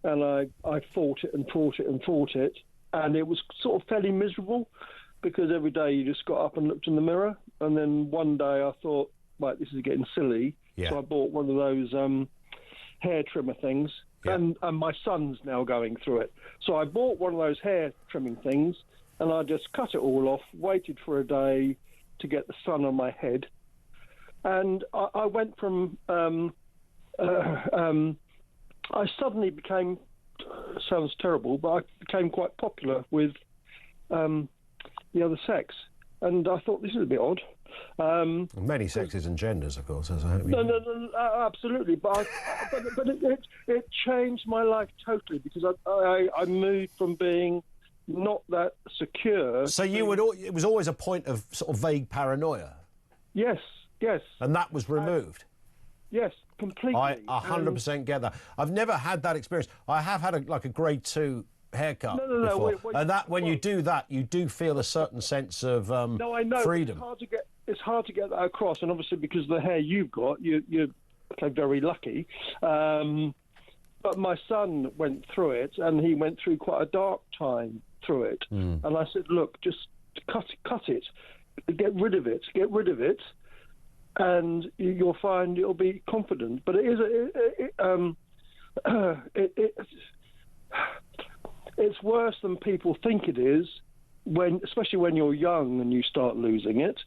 and I fought it and fought it and fought it, and it was sort of fairly miserable, because every day you just got up and looked in the mirror, and then one day I thought, right, this is getting silly, so I bought one of those hair trimmer things, and my son's now going through it. So I bought one of those hair trimming things, and I just cut it all off, waited for a day to get the sun on my head, and I went from... I suddenly became... sounds terrible, but I became quite popular with the other sex, and I thought, this is a bit odd. Many sexes and genders, of course. As I hope no, absolutely. But it changed my life totally, because I moved from being not that secure. So it was always a point of sort of vague paranoia. Yes. And that was removed. Yes, completely. I 100% get that. I've never had that experience. I have had a grade 2 haircut before, and that when you do that, you do feel a certain sense of I know, freedom. It's hard to get that across, and obviously because of the hair you've got, you're very lucky. But my son went through it, and he went through quite a dark time through it. And I said, look, just cut it, get rid of it, and you'll find you'll be confident. But it's worse than people think it is, especially when you're young and you start losing it.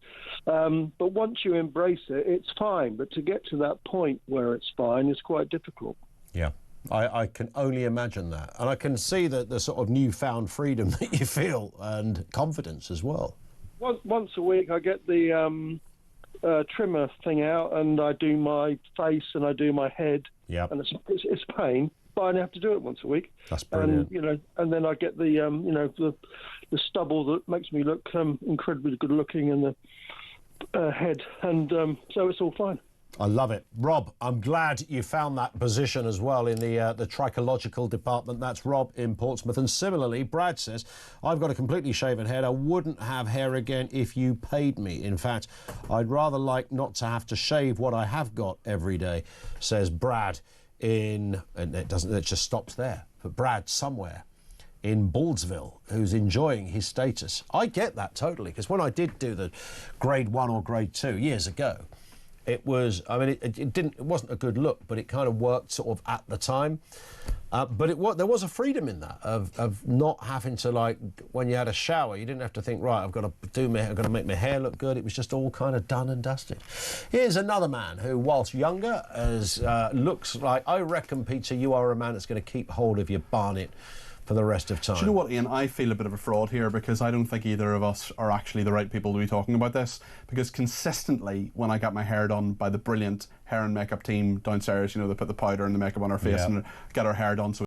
But once you embrace it, it's fine. But to get to that point where it's fine is quite difficult. Yeah, I can only imagine that. And I can see the sort of newfound freedom that you feel, and confidence as well. Once a week I get the trimmer thing out, and I do my face and I do my head. Yeah. And it's pain, but fine. I have to do it once a week. That's brilliant. And then I get the the stubble that makes me look incredibly good looking in the head, and so it's all fine. I love it. Rob, I'm glad you found that position as well in the trichological department. That's Rob in Portsmouth. And similarly, Brad says, I've got a completely shaven head. I wouldn't have hair again if you paid me. In fact, I'd rather like not to have to shave what I have got every day, says Brad and it just stops there. But Brad somewhere in Baldsville, who's enjoying his status. I get that totally, because when I did do the grade 1 or grade 2 years ago, it was, I mean, it wasn't a good look, but it kind of worked sort of at the time. But there was a freedom in that of not having to, like, when you had a shower, you didn't have to think, right, I've got to make my hair look good. It was just all kind of done and dusted. Here's another man who, whilst younger, looks like, I reckon, Peter, you are a man that's going to keep hold of your barnet for the rest of time. Do you know what, Ian? I feel a bit of a fraud here, because I don't think either of us are actually the right people to be talking about this, because consistently when I got my hair done by the brilliant hair and makeup team downstairs, they put the powder and the makeup on our face and get our hair done so